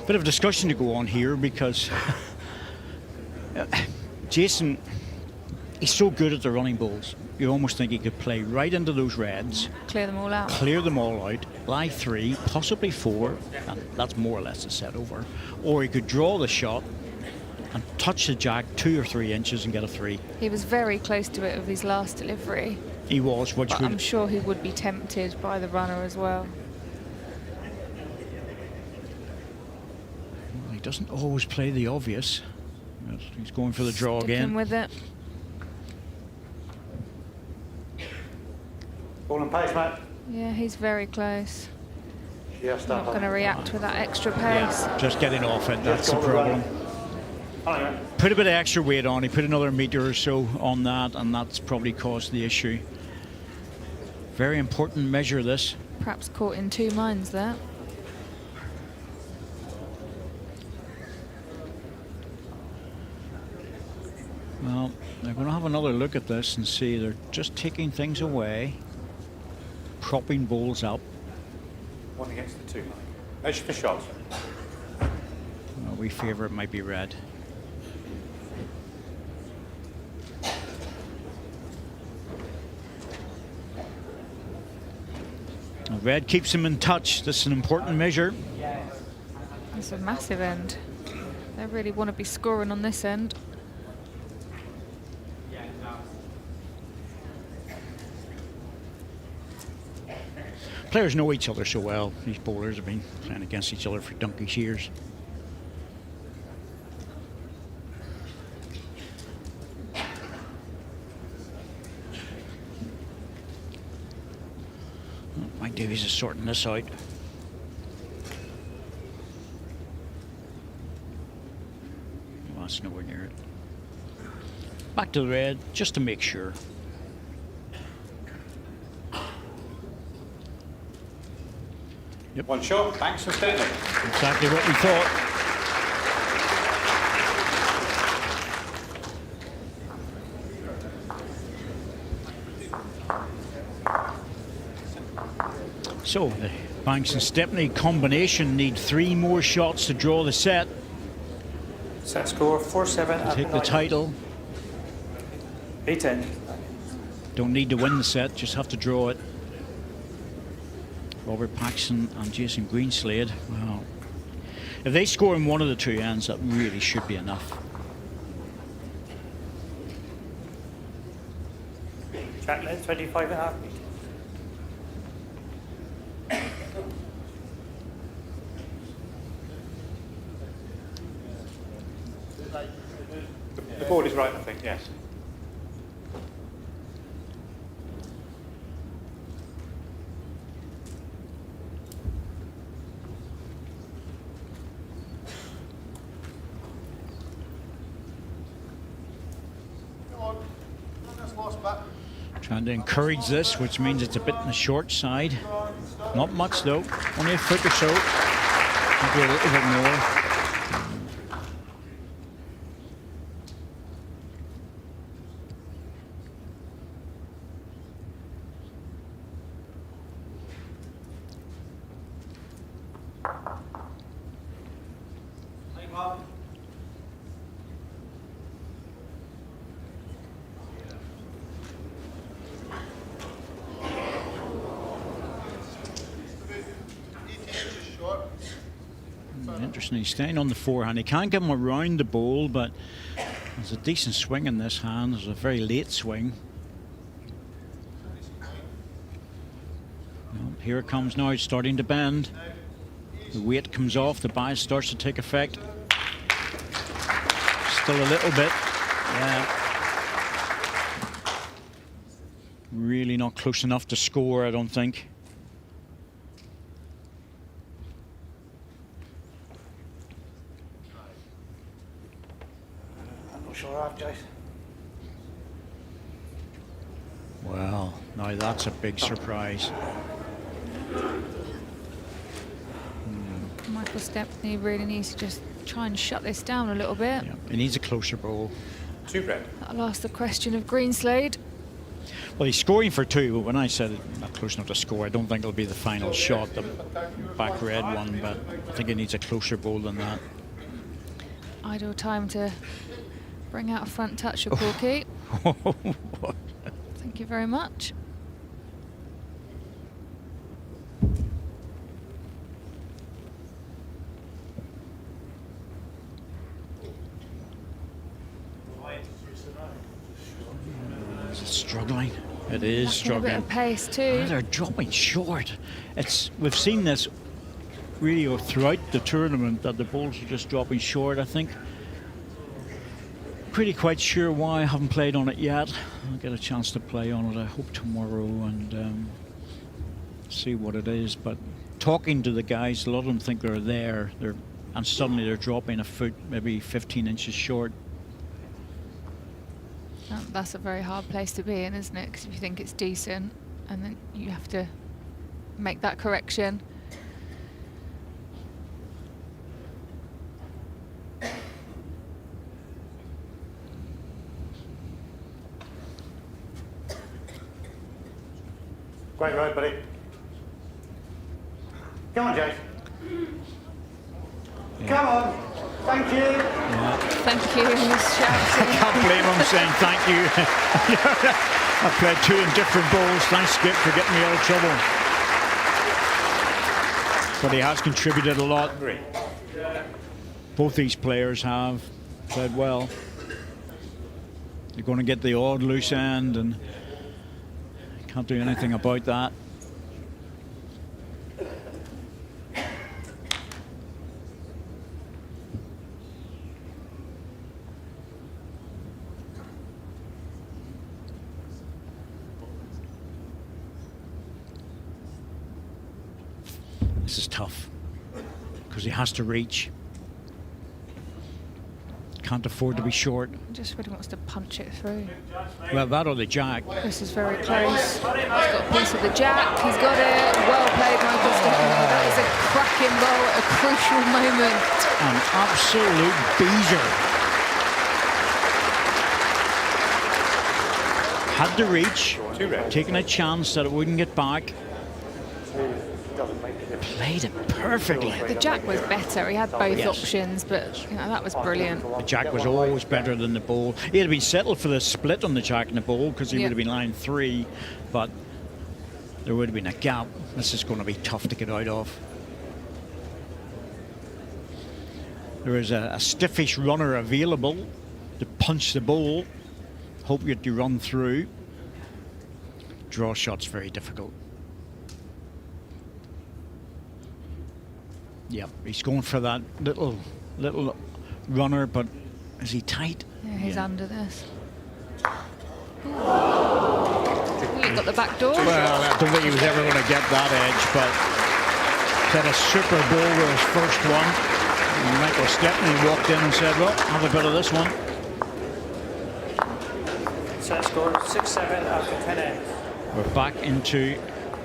Bit of a discussion to go on here because Jason, he's so good at the running balls. You almost think he could play right into those reds. Clear them all out. Clear them all out. Lie 3, possibly 4, and that's more or less a set over. Or he could draw the shot and touch the jack 2 or 3 inches and get a 3. He was very close to it with his last delivery. He was, But I'm sure he would be tempted by the runner as well. He doesn't always play the obvious. He's going for the draw Sticking again. with it. Ball and pace, mate. Yeah, he's very close. Just Not going to react with that extra pace. Just getting off it, that's the problem. Put a bit of extra weight on, he put another metre or so on that, and that's probably caused the issue. Very important measure, this. Perhaps caught in 2 minds there. Well, they're going to have another look at this and see they're just taking things away, propping balls up. 1 against the 2, Mike. Measure for shots. Well, we favour it might be red. Red keeps him in touch. This is an important measure. It's a massive end. They really want to be scoring on this end. Players know each other so well. These bowlers have been playing against each other for donkey's years. Mike Davies is sorting this out. Well, that's nowhere near it. Back to the red, just to make sure. Yep. 1 shot, Banks and Stepney. Exactly what we thought. So the Banks and Stepney combination need 3 more shots to draw the set. Set score 4-7. Take the title. 8-10. Don't need to win the set, just have to draw it. R.Paxton and J.Greenslade. Well, if they score in one of the 2 ends, that really should be enough. Jack led 25.5 meters. The board is right, I think, yes. Trying to encourage this, which means it's a bit on the short side. Not much though, only a foot or so. Maybe a little bit more. Interesting, he's staying on the forehand. He can't get him around the bowl, but there's a decent swing in this hand. There's a very late swing. Well, here it comes now, it's starting to bend. The weight comes off, the bias starts to take effect. Still a little bit, yeah. Really not close enough to score, I don't think. Well, now that's a big surprise. Michael Stepney really needs to just try and shut this down a little bit. Yeah, he needs a closer bowl. 2 red. That'll ask the question of Greenslade. Well, he's scoring for 2, but when I said not close enough to score, I don't think it'll be the final shot, the back red one, but I think he needs a closer ball than that. Ideal time to bring out a front touch of Corky. Thank you very much. Is it struggling? It is struggling. A bit of pace too. Oh, they're dropping short. We've seen this really throughout the tournament, that the balls are just dropping short. I think pretty quite sure why. I haven't played on it yet. I'll get a chance to play on it, I hope, tomorrow, and see what it is. But talking to the guys, a lot of them think they're there, and suddenly they're dropping a foot, maybe 15 inches short. That's a very hard place to be in, isn't it? Because if you think it's decent, and then you have to make that correction. Great road, buddy. Come on, Jake. Yeah. Come on. Thank you. Yeah. Thank you. He's shouting. I can't blame him saying thank you. I've played 2 in different balls. Thanks, Skip, for getting me out of trouble. But he has contributed a lot. Both these players have played well. You're going to get the odd loose end, and can't do anything about that. This is tough because he has to reach. Can't afford to be short. Just really wants to punch it through. Well, that or the jack. This is very close. He's got a piece of the jack. He's got it. Well played, Michael Stepney. That is a cracking ball at a crucial moment. An absolute beezer. Had to reach, taking a chance that it wouldn't get back. Played it perfectly. The jack was better. He had both options, but you know, that was brilliant. The jack was always better than the ball. He'd have been settled for the split on the jack and the ball because he would have been line 3, but there would have been a gap. This is going to be tough to get out of. There is a stiffish runner available to punch the ball. Hope you run through. Draw shot's very difficult. Yep, he's going for that little runner, but is he tight? Yeah, he's under this. Ooh, you got the back door. Well, I don't think he was ever going to get that edge, but had a super ball with his first one. And Michael Stepney walked in and said, well, have a bit of this one. Set score 6-7 after 10 ends. We're back into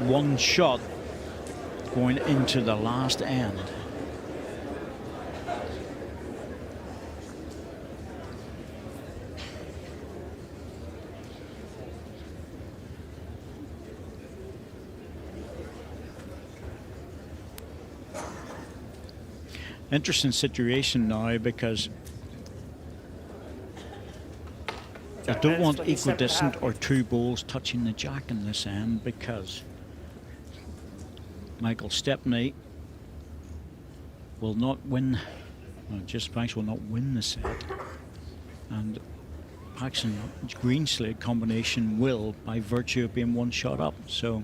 1 shot going into the last end. Interesting situation now because I don't want equidistant or 2 balls touching the jack in this end because Michael Stepney will not win, J.Banks will not win the set, and Paxton Greenslade combination will by virtue of being 1 shot up. So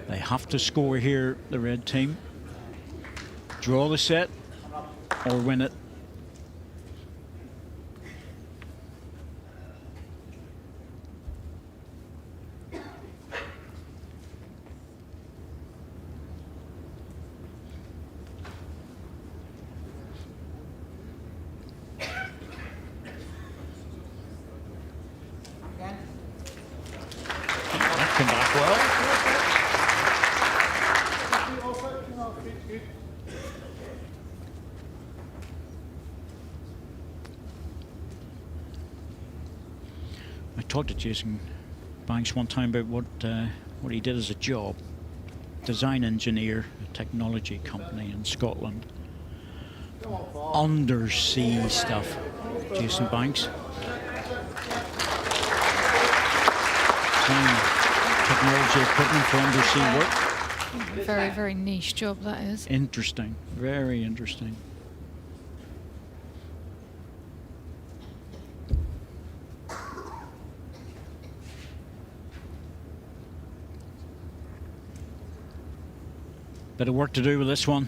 they have to score here, the red team. Draw the set or win it. Come back well. talked to Jason Banks one time about what he did as a job. Design engineer, a technology company in Scotland. Undersea stuff, Jason Banks. Technology equipment for undersea work. Very, very niche job that is. Interesting, very interesting. Bit of work to do with this one.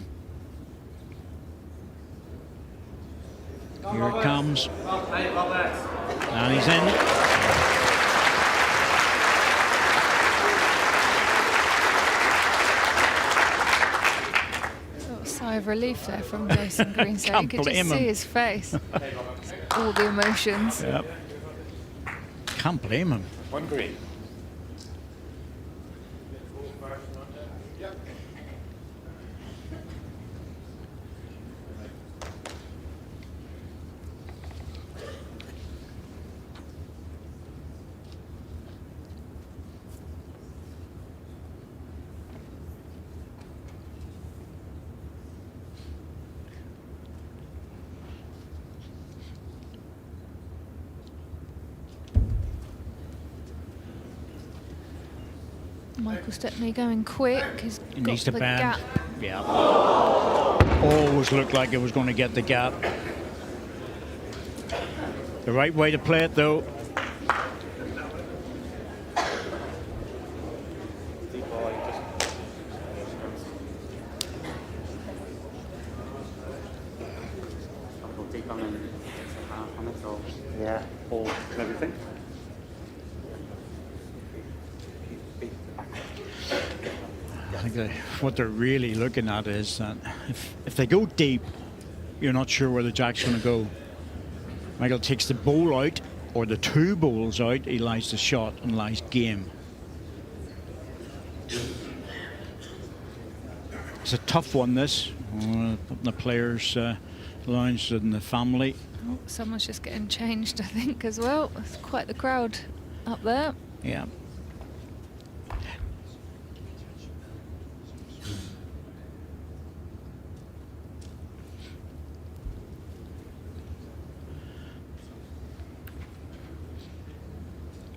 Here it comes. And he's in. Sort of sigh of relief there from Jason Greenslade. You could just see his face. All the emotions. Yep. Can't blame him. One green. M.Stepney going quick. He needs to the bend. gap. Yeah. Always looked like it was going to get the gap. The right way to play it, though. Yeah. All everything. I think what they're really looking at is that if they go deep, you're not sure where the jack's going to go. Michael takes the bowl out, or the two bowls out, he lies the shot and lies game. It's a tough one, this. The players' lounge and the family. Oh, someone's just getting changed, I think, as well. It's quite the crowd up there. Yeah.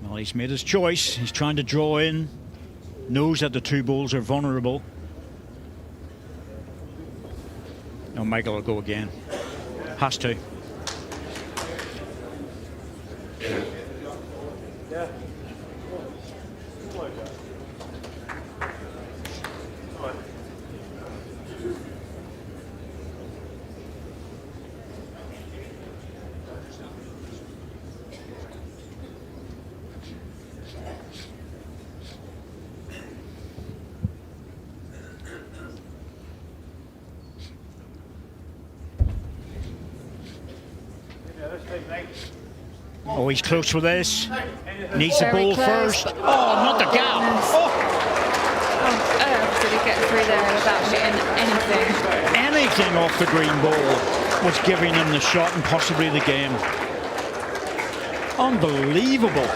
Well, he's made his choice. He's trying to draw in. Knows that the two balls are vulnerable. No, Michael will go again. Has to. Yeah. Oh, he's close with this. Needs the Very ball close. first. Oh, not the gap. Oh. How on earth did he get through there without hitting anything? Anything off the green ball was giving him the shot and possibly the game. Unbelievable.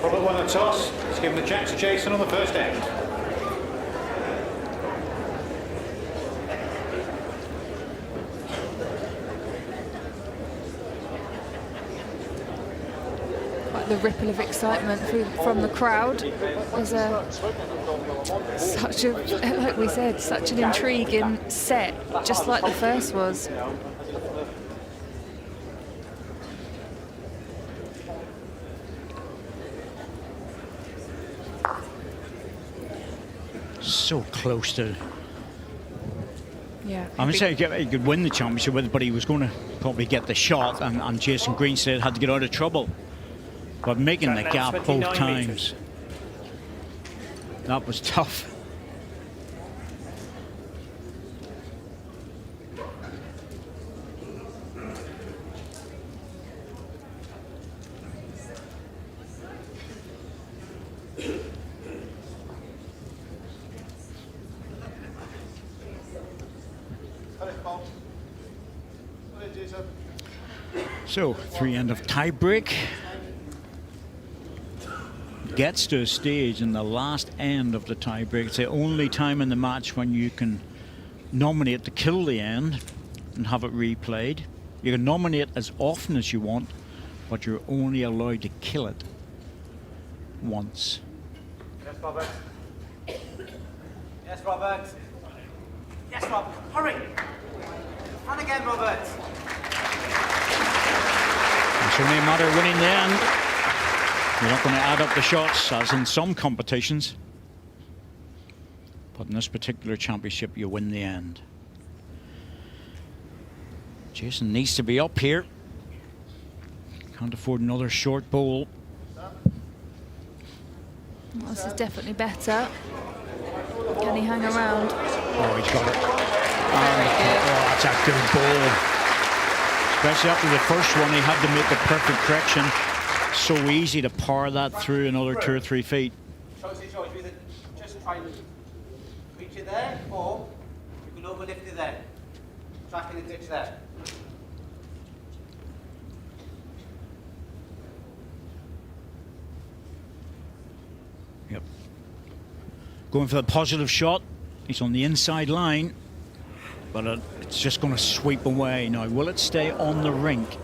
Robert won a toss. He's given the jack to Jason on the first end. Quite the ripple of excitement from the crowd. There's such a, like we said, such an intriguing set, just like the first was. so close to. Yeah. I'm saying he could win the championship with it, but he was going to probably get the shot, and J.Greenslade had to get out of trouble. But making the gap both times, that was tough. So, 3 end of tie break. Gets to a stage in the last end of the tie break. It's the only time in the match when you can nominate to kill the end and have it replayed. You can nominate as often as you want, but you're only allowed to kill it once. Yes, Robert. Yes, Robert. Yes, Rob. Hurry. And again, Robert. It's only a matter of winning the end. You're not going to add up the shots, as in some competitions. But in this particular championship, you win the end. Jason needs to be up here. Can't afford another short bowl. Well, this is definitely better. Can he hang around? Oh, he's got it. Oh, that's a good bowl. Especially after the first one, he had to make the perfect correction. So easy to power that through another 2 or 3 feet. Choice, either just try and reach it there, or you can overlift it there. Tracking the ditch there. Yep. Going for the positive shot. He's on the inside line, but it's just going to sweep away. Now, will it stay on the rink?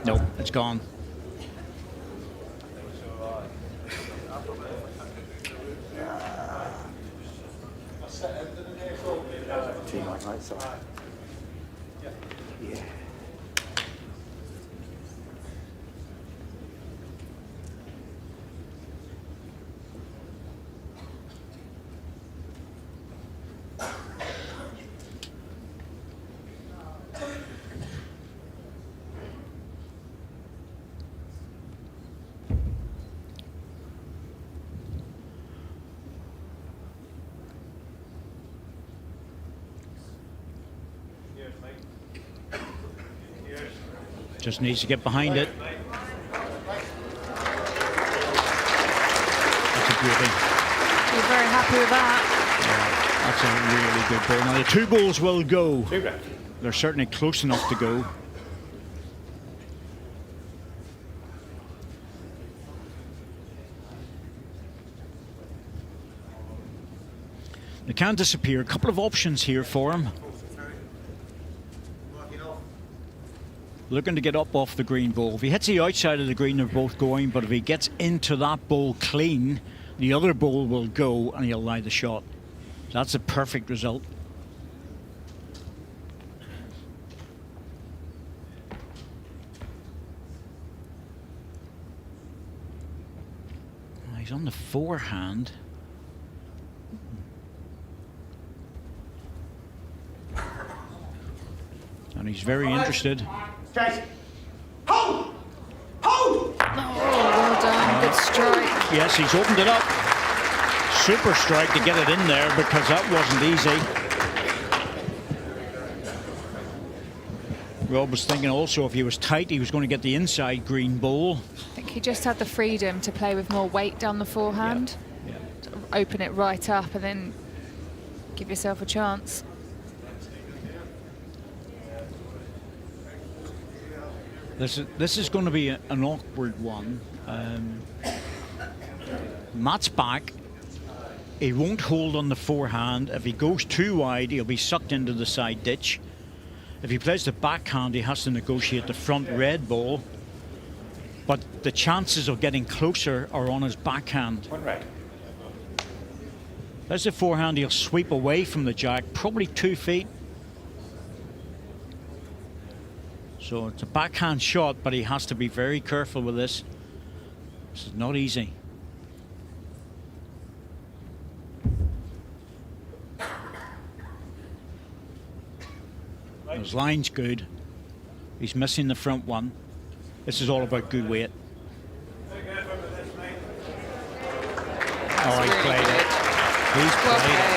No, it's gone. Yeah. Just needs to get behind it. That's a beauty. You're very happy with that. Yeah, that's a really good ball. Now the 2 balls will go. They're certainly close enough to go. They can't disappear. A couple of options here for him. Looking to get up off the green ball. If he hits the outside of the green, they're both going, but if he gets into that ball clean, the other ball will go and he'll lie the shot. That's a perfect result. He's on the forehand. And he's very interested. Jason. Hold! Hold! Oh, well done. Good strike. Yes, he's opened it up. Super strike to get it in there, because that wasn't easy. Rob was thinking also if he was tight, he was going to get the inside green ball. I think he just had the freedom to play with more weight down the forehand. Yeah. Sort of open it right up and then give yourself a chance. This is going to be an awkward one. Matt's back. He won't hold on the forehand. If he goes too wide, he'll be sucked into the side ditch. If he plays the backhand, he has to negotiate the front red ball. But the chances of getting closer are on his backhand. There's the forehand, he'll sweep away from the jack, probably 2 feet. So it's a backhand shot, but he has to be very careful with this. This is not easy. His line's good. He's missing the front one. This is all about good weight. Oh, he's played it. He's played it.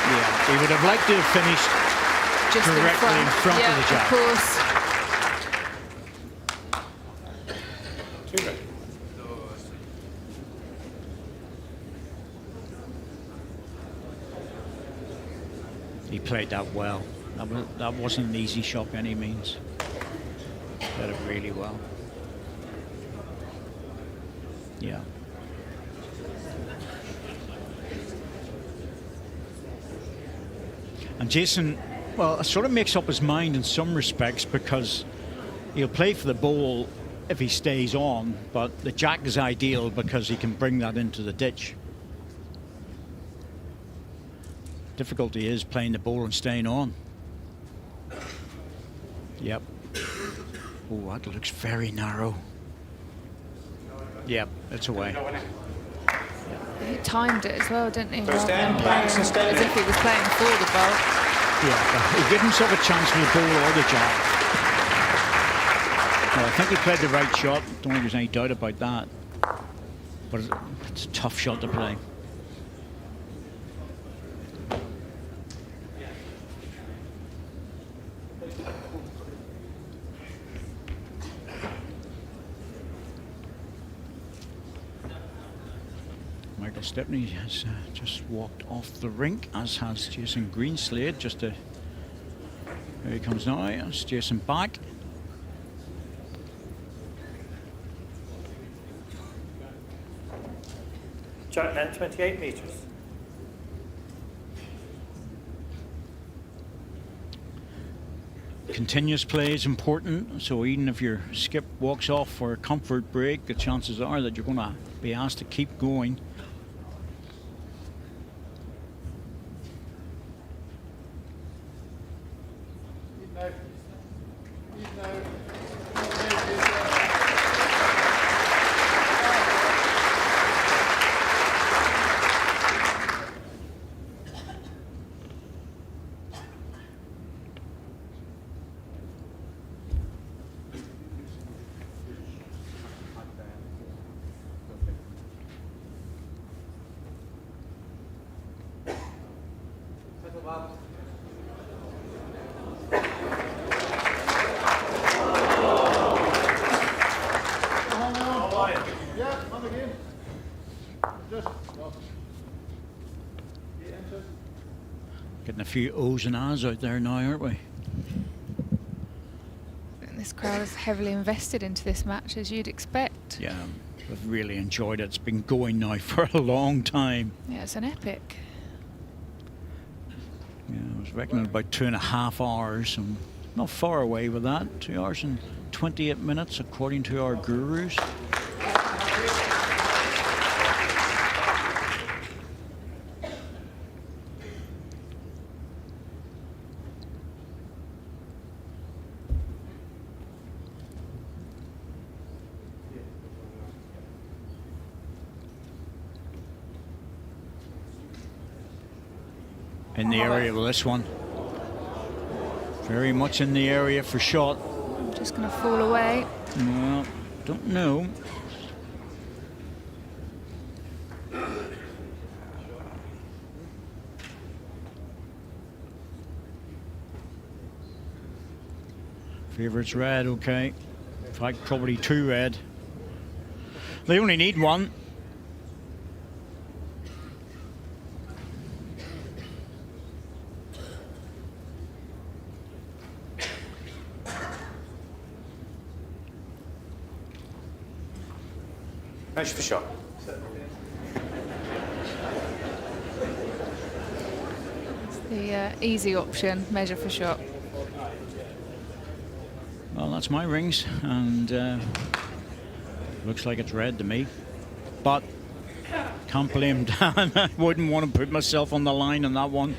Yeah, he would have liked to have finished Just directly in front of the jab. Of course. He played that well. That wasn't an easy shot by any means. Played it really well. Yeah. And Jason, well, sort of makes up his mind in some respects because he'll play for the bowl if he stays on, but the jack is ideal because he can bring that into the ditch. Difficulty is playing the bowl and staying on. Yep. Oh, that looks very narrow. Yep, it's away. He timed it as well, didn't he? First Rather than down, Banks and playing as Stepney. if he was playing for the ball. Yeah, he gave himself a chance for the ball or the jab. Well, I think he played the right shot. Don't think there's any doubt about that. But it's a tough shot to play. M.Stepney has just walked off the rink, as has J.Greenslade. There he comes now. It's Jason back. Jack net 28 metres. Continuous play is important, so even if your skip walks off for a comfort break, the chances are that you're going to be asked to keep going. Getting a few O's and A's out there now, aren't we? And this crowd is heavily invested into this match, as you'd expect. Yeah, I've really enjoyed it. It's been going now for a long time. Yeah, it's an epic. Yeah, I was reckoning about 2.5 hours. I'm not far away with that. 2 hours and 28 minutes, according to our gurus. In the area with this one. Very much in the area for shot. Just going to fall away. Well, don't know. Favourite's red, okay. In fact, probably 2 red. They only need 1. Measure for shot. It's the easy option, measure for shot. Well, that's my rings, and looks like it's red to me. But can't blame Dan. I wouldn't want to put myself on the line on that one.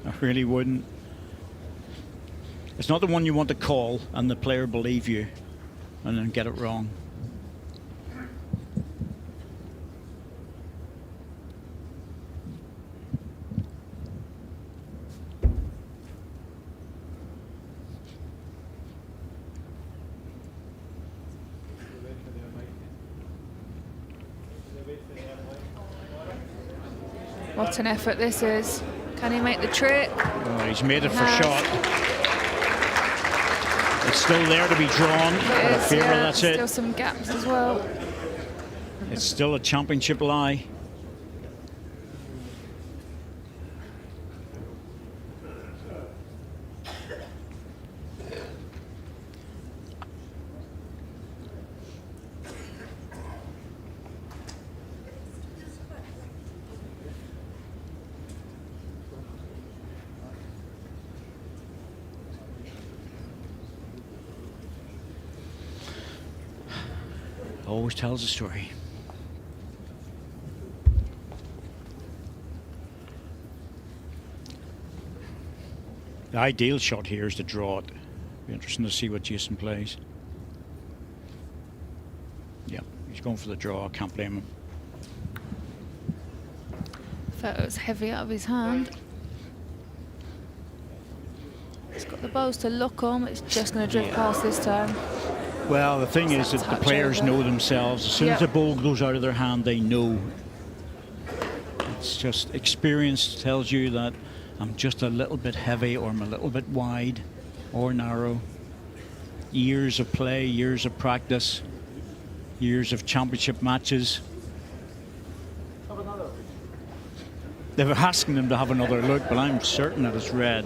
I really wouldn't. It's not the one you want to call and the player believe you and then get it wrong. What an effort this is. Can he make the trick? Oh, he's made it for shot. It's still there to be drawn. It is, That's still it. some gaps as well. It's still a championship lie. Always tells a story. The ideal shot here is to draw it. Be interesting to see what Jason plays. Yeah, he's going for the draw. I can't blame him. Felt it was heavy out of his hand. He's got the balls to lock on. It's just going to drift past this time. Well, the thing is that the players know themselves. As soon as the ball goes out of their hand, they know. It's just experience tells you that I'm just a little bit heavy, or I'm a little bit wide or narrow. Years of play, years of practice, years of championship matches. They were asking them to have another look, but I'm certain that it's red.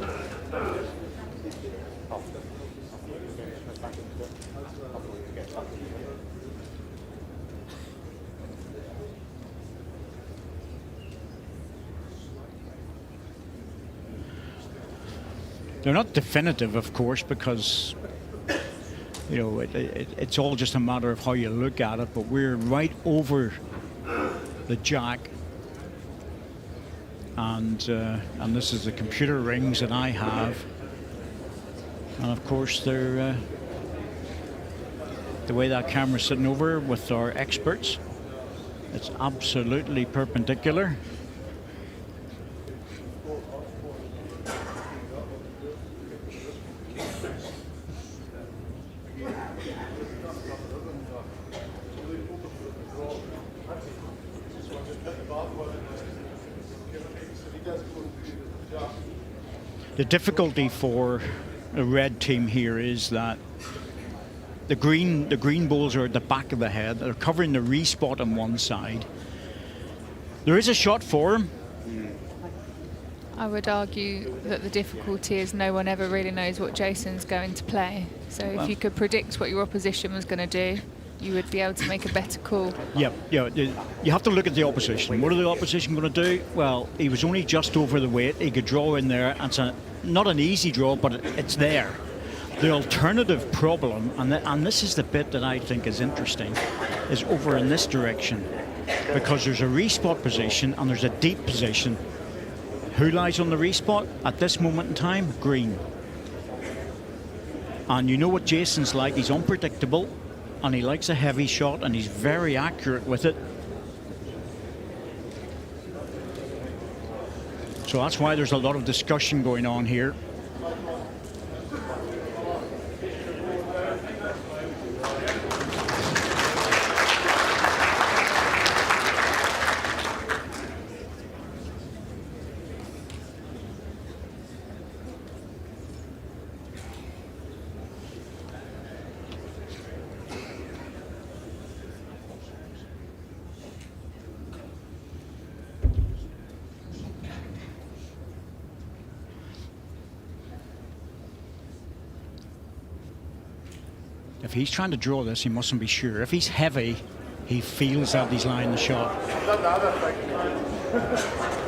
They're not definitive, of course, because you know it's all just a matter of how you look at it. But we're right over the jack, and this is the computer rings that I have, and of course they're the way that camera's sitting over with our experts. It's absolutely perpendicular. The difficulty for a red team here is that the green balls are at the back of the head. They're covering the respot on one side. There is a shot for him. I would argue that the difficulty is no one ever really knows what Jason's going to play. So if you could predict what your opposition was going to do, you would be able to make a better call. Yeah, you have to look at the opposition. What are the opposition going to do? Well, he was only just over the weight. He could draw in there. It's not an easy draw, but it's there. The alternative problem, and this is the bit that I think is interesting, is over in this direction, because there's a respot position and there's a deep position. Who lies on the respot at this moment in time? Green. And you know what Jason's like. He's unpredictable, and he likes a heavy shot, and he's very accurate with it. So that's why there's a lot of discussion going on here. If he's trying to draw this, he mustn't be sure. If he's heavy, he feels that he's lying the shot. I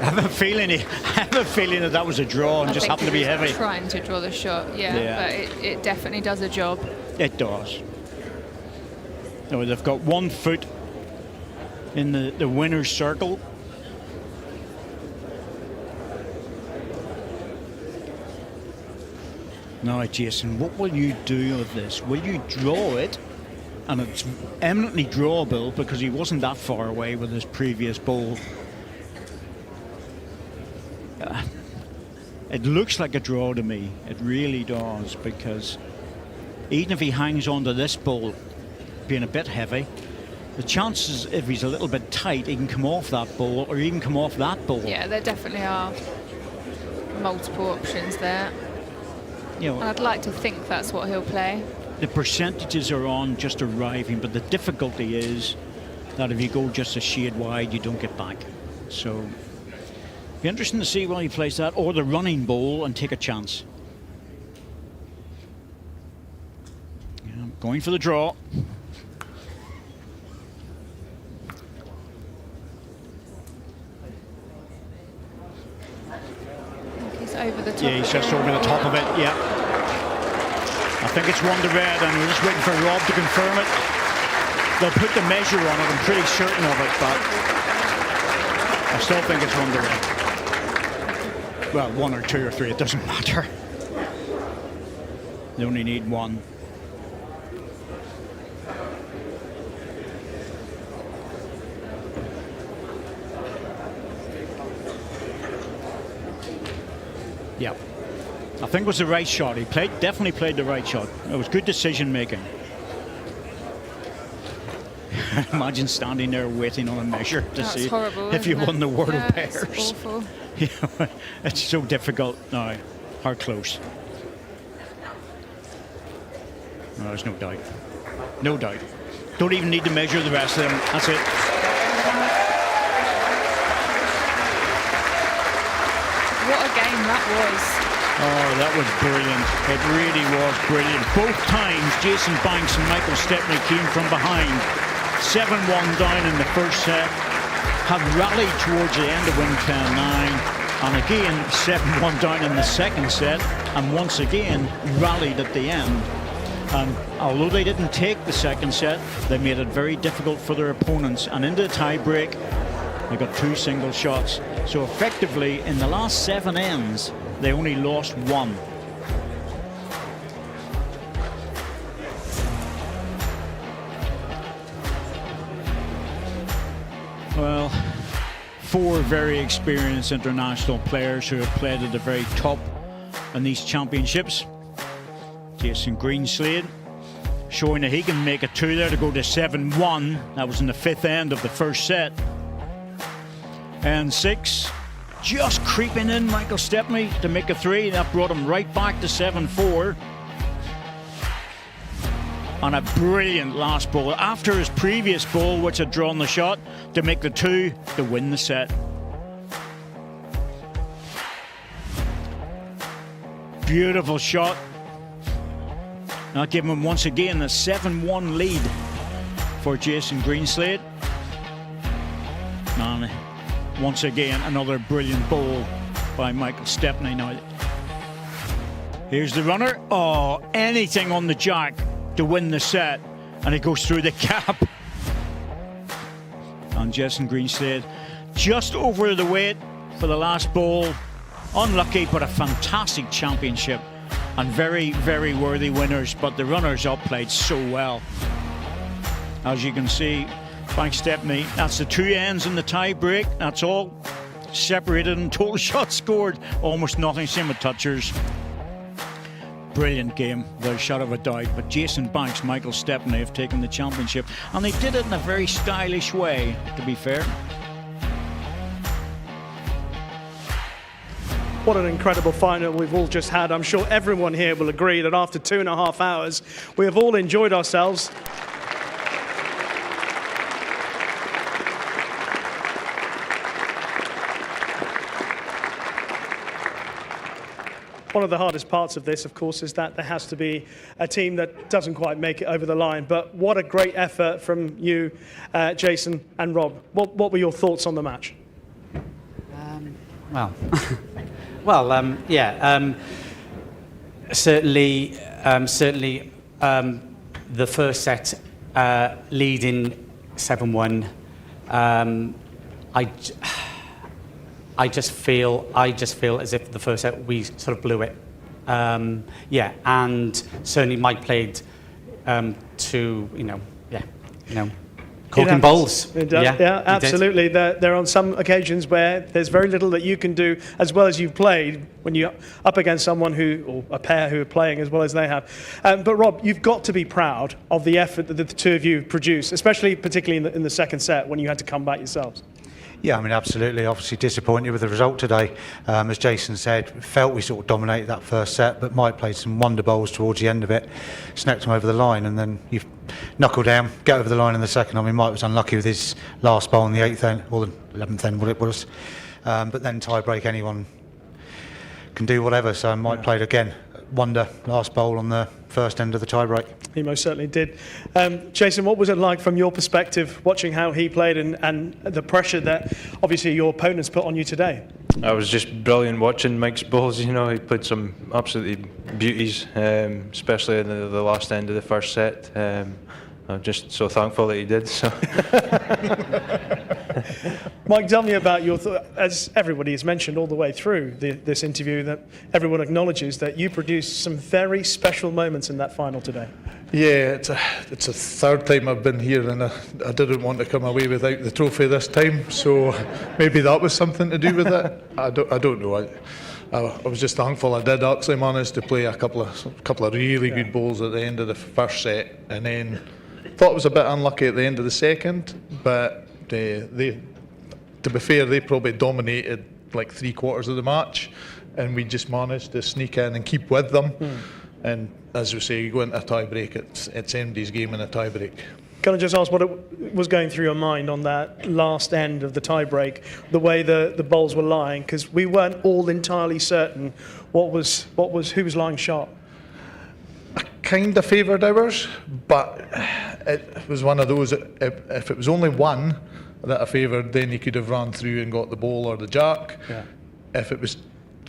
have a feeling that was a draw and just happened to be heavy. Trying to draw the shot, but it definitely does a job. It does. No, they've got 1 foot in the winner's circle. Now, Jason, what will you do with this? Will you draw it? And it's eminently drawable because he wasn't that far away with his previous ball. It looks like a draw to me. It really does, because even if he hangs on to this ball being a bit heavy, the chances, if he's a little bit tight, he can come off that ball or even come off that ball. Yeah, there definitely are multiple options there. You know, And I'd like to think that's what he'll play. the percentages are on just arriving, but the difficulty is that if you go just a shade wide, you don't get back. So, be interesting to see whether he plays that or the running ball and take a chance. Yeah, going for the draw. He's over the top. Yeah, he's just over the top of it, yeah. I think it's one to red, and we're just waiting for Rob to confirm it. They'll put the measure on it, I'm pretty certain of it, but I still think it's one to red. Well, 1 or 2 or 3, it doesn't matter. They only need one. Yeah, I think it was the right shot. He definitely played the right shot. It was good decision making. Imagine standing there waiting on a measure to That's see horrible, if you isn't it? won the World Yeah, of Pairs. it's awful. Yeah, it's so difficult now. How close? No, there's no doubt. No doubt. Don't even need to measure the rest of them. That's it. What a game that was. Oh, that was brilliant. It really was brilliant. Both times, Jason Banks and Michael Stepney came from behind. 7-1 down in the first set. Have rallied towards the end to win 10-9. And again, 7-1 down in the second set. And once again, rallied at the end. And although they didn't take the second set, they made it very difficult for their opponents. And into the tie break, they got 2 single shots. So effectively, in the last 7 ends, they only lost 1. Well, 4 very experienced international players who have played at the very top in these championships. J.Greenslade showing that he can make a 2 there to go to 7-1. That was in the 5th end of the first set. And 6, just creeping in Michael Stepney to make a 3. That brought him right back to 7-4. On a brilliant last ball after his previous ball, which had drawn the shot, to make the 2 to win the set. Beautiful shot. Now giving him once again a 7-1 lead for J.Greenslade. And once again, another brilliant ball by Michael Stepney. Now, here's the runner. Oh, anything on the jack to win the set. And he goes through the cap. And J.Greenslade just over the weight for the last ball. Unlucky, but a fantastic championship. And very, very worthy winners. But the runners-up played so well. As you can see, Banks Stepney, that's the 2 ends in the tie break. That's all separated and total shots scored. Almost nothing, same with touchers. Brilliant game, without a shadow of a doubt. But Jason Banks, Michael Stepney have taken the championship. And they did it in a very stylish way, to be fair. What an incredible final we've all just had. I'm sure everyone here will agree that after 2.5 hours, we have all enjoyed ourselves. One of the hardest parts of this, of course, is that there has to be a team that doesn't quite make it over the line. But what a great effort from you, Jason and Rob. What were your thoughts on the match? Certainly, the first set leading 7-1. I just feel as if the first set we sort of blew it. And certainly Mike played Corking bowls. Yeah, absolutely. There are on some occasions where there's very little that you can do as well as you've played when you're up against someone or a pair who are playing as well as they have. But Rob, you've got to be proud of the effort that the two of you produced, especially particularly in the second set when you had to come back yourselves. Yeah, I mean, absolutely. Obviously disappointed with the result today. As Jason said, felt we sort of dominated that first set, but Mike played some wonder bowls towards the end of it, snapped him over the line, and then you knuckle down, get over the line in the second. I mean, Mike was unlucky with his last bowl in the 8th end, or the 11th end, what it was. But then tie break, anyone can do whatever. So Mike played again, wonder, last bowl on the first end of the tie break. He most certainly did. Jason, what was it like from your perspective, watching how he played and the pressure that obviously your opponents put on you today? I was just brilliant watching Mike's bowls. You know, he played some absolutely beauties, especially in the last end of the first set. I'm just so thankful that he did. So. Mike, tell me about your as everybody has mentioned all the way through this interview, that everyone acknowledges that you produced some very special moments in that final today. Yeah, it's a third time I've been here, and I didn't want to come away without the trophy this time, so maybe that was something to do with it. I don't know. I was just thankful I did actually manage to play a couple of really good bowls at the end of the first set, and then thought it was a bit unlucky at the end of the second, but they, to be fair, they probably dominated like 3/4 of the match, and we just managed to sneak in and keep with them. And as we say, you go into a tie break, it's MD's game in a tie break. Can I just ask what it was going through your mind on that last end of the tie break, the way the bowls were lying, because we weren't all entirely certain who was lying sharp. I kind of favoured ours, but it was one of those, if it was only one that I favoured, then he could have ran through and got the bowl or the jack. Yeah. If it was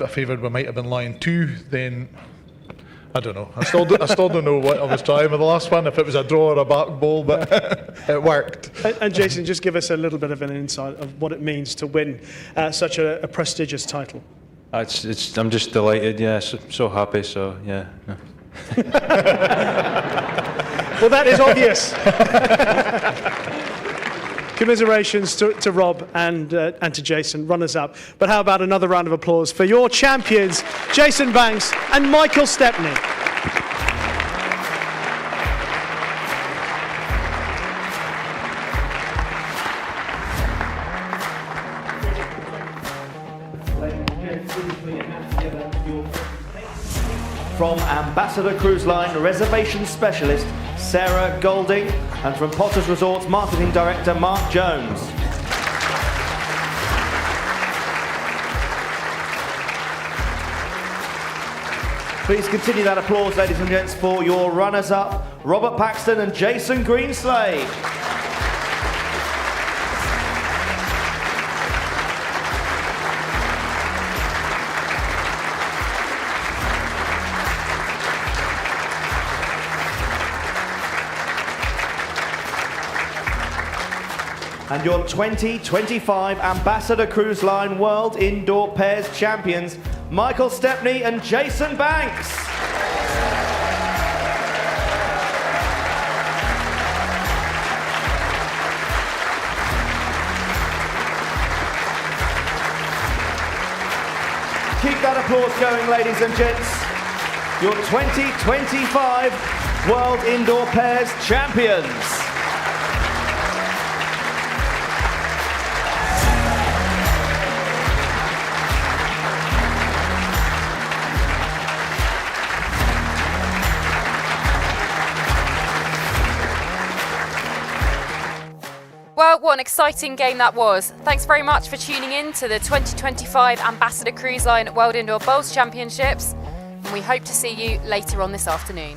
I favoured we might have been lying 2, then I don't know. I still don't know what I was trying with the last one, if it was a draw or a back ball, but it worked. And Jason, just give us a little bit of an insight of what it means to win such a prestigious title. I'm just delighted, yeah, so happy, so yeah. Well, that is obvious. Commiserations to Rob and to Jason, runners-up. But how about another round of applause for your champions, J. Banks and M.Stepney. From Ambassador Cruise Line reservation specialist Sarah Golding, and from Potters Resorts marketing director Mark Jones. Please continue that applause, ladies and gents, for your runners-up, R.Paxton and J.Greenslade. And your 2025 Ambassador Cruise Line World Indoor Pairs Champions, M.Stepney and J. Banks. Keep that applause going, ladies and gents. Your 2025 World Indoor Pairs Champions. Well, what an exciting game that was. Thanks very much for tuning in to the 2025 Ambassador Cruise Line World Indoor Bowls Championships, and we hope to see you later on this afternoon.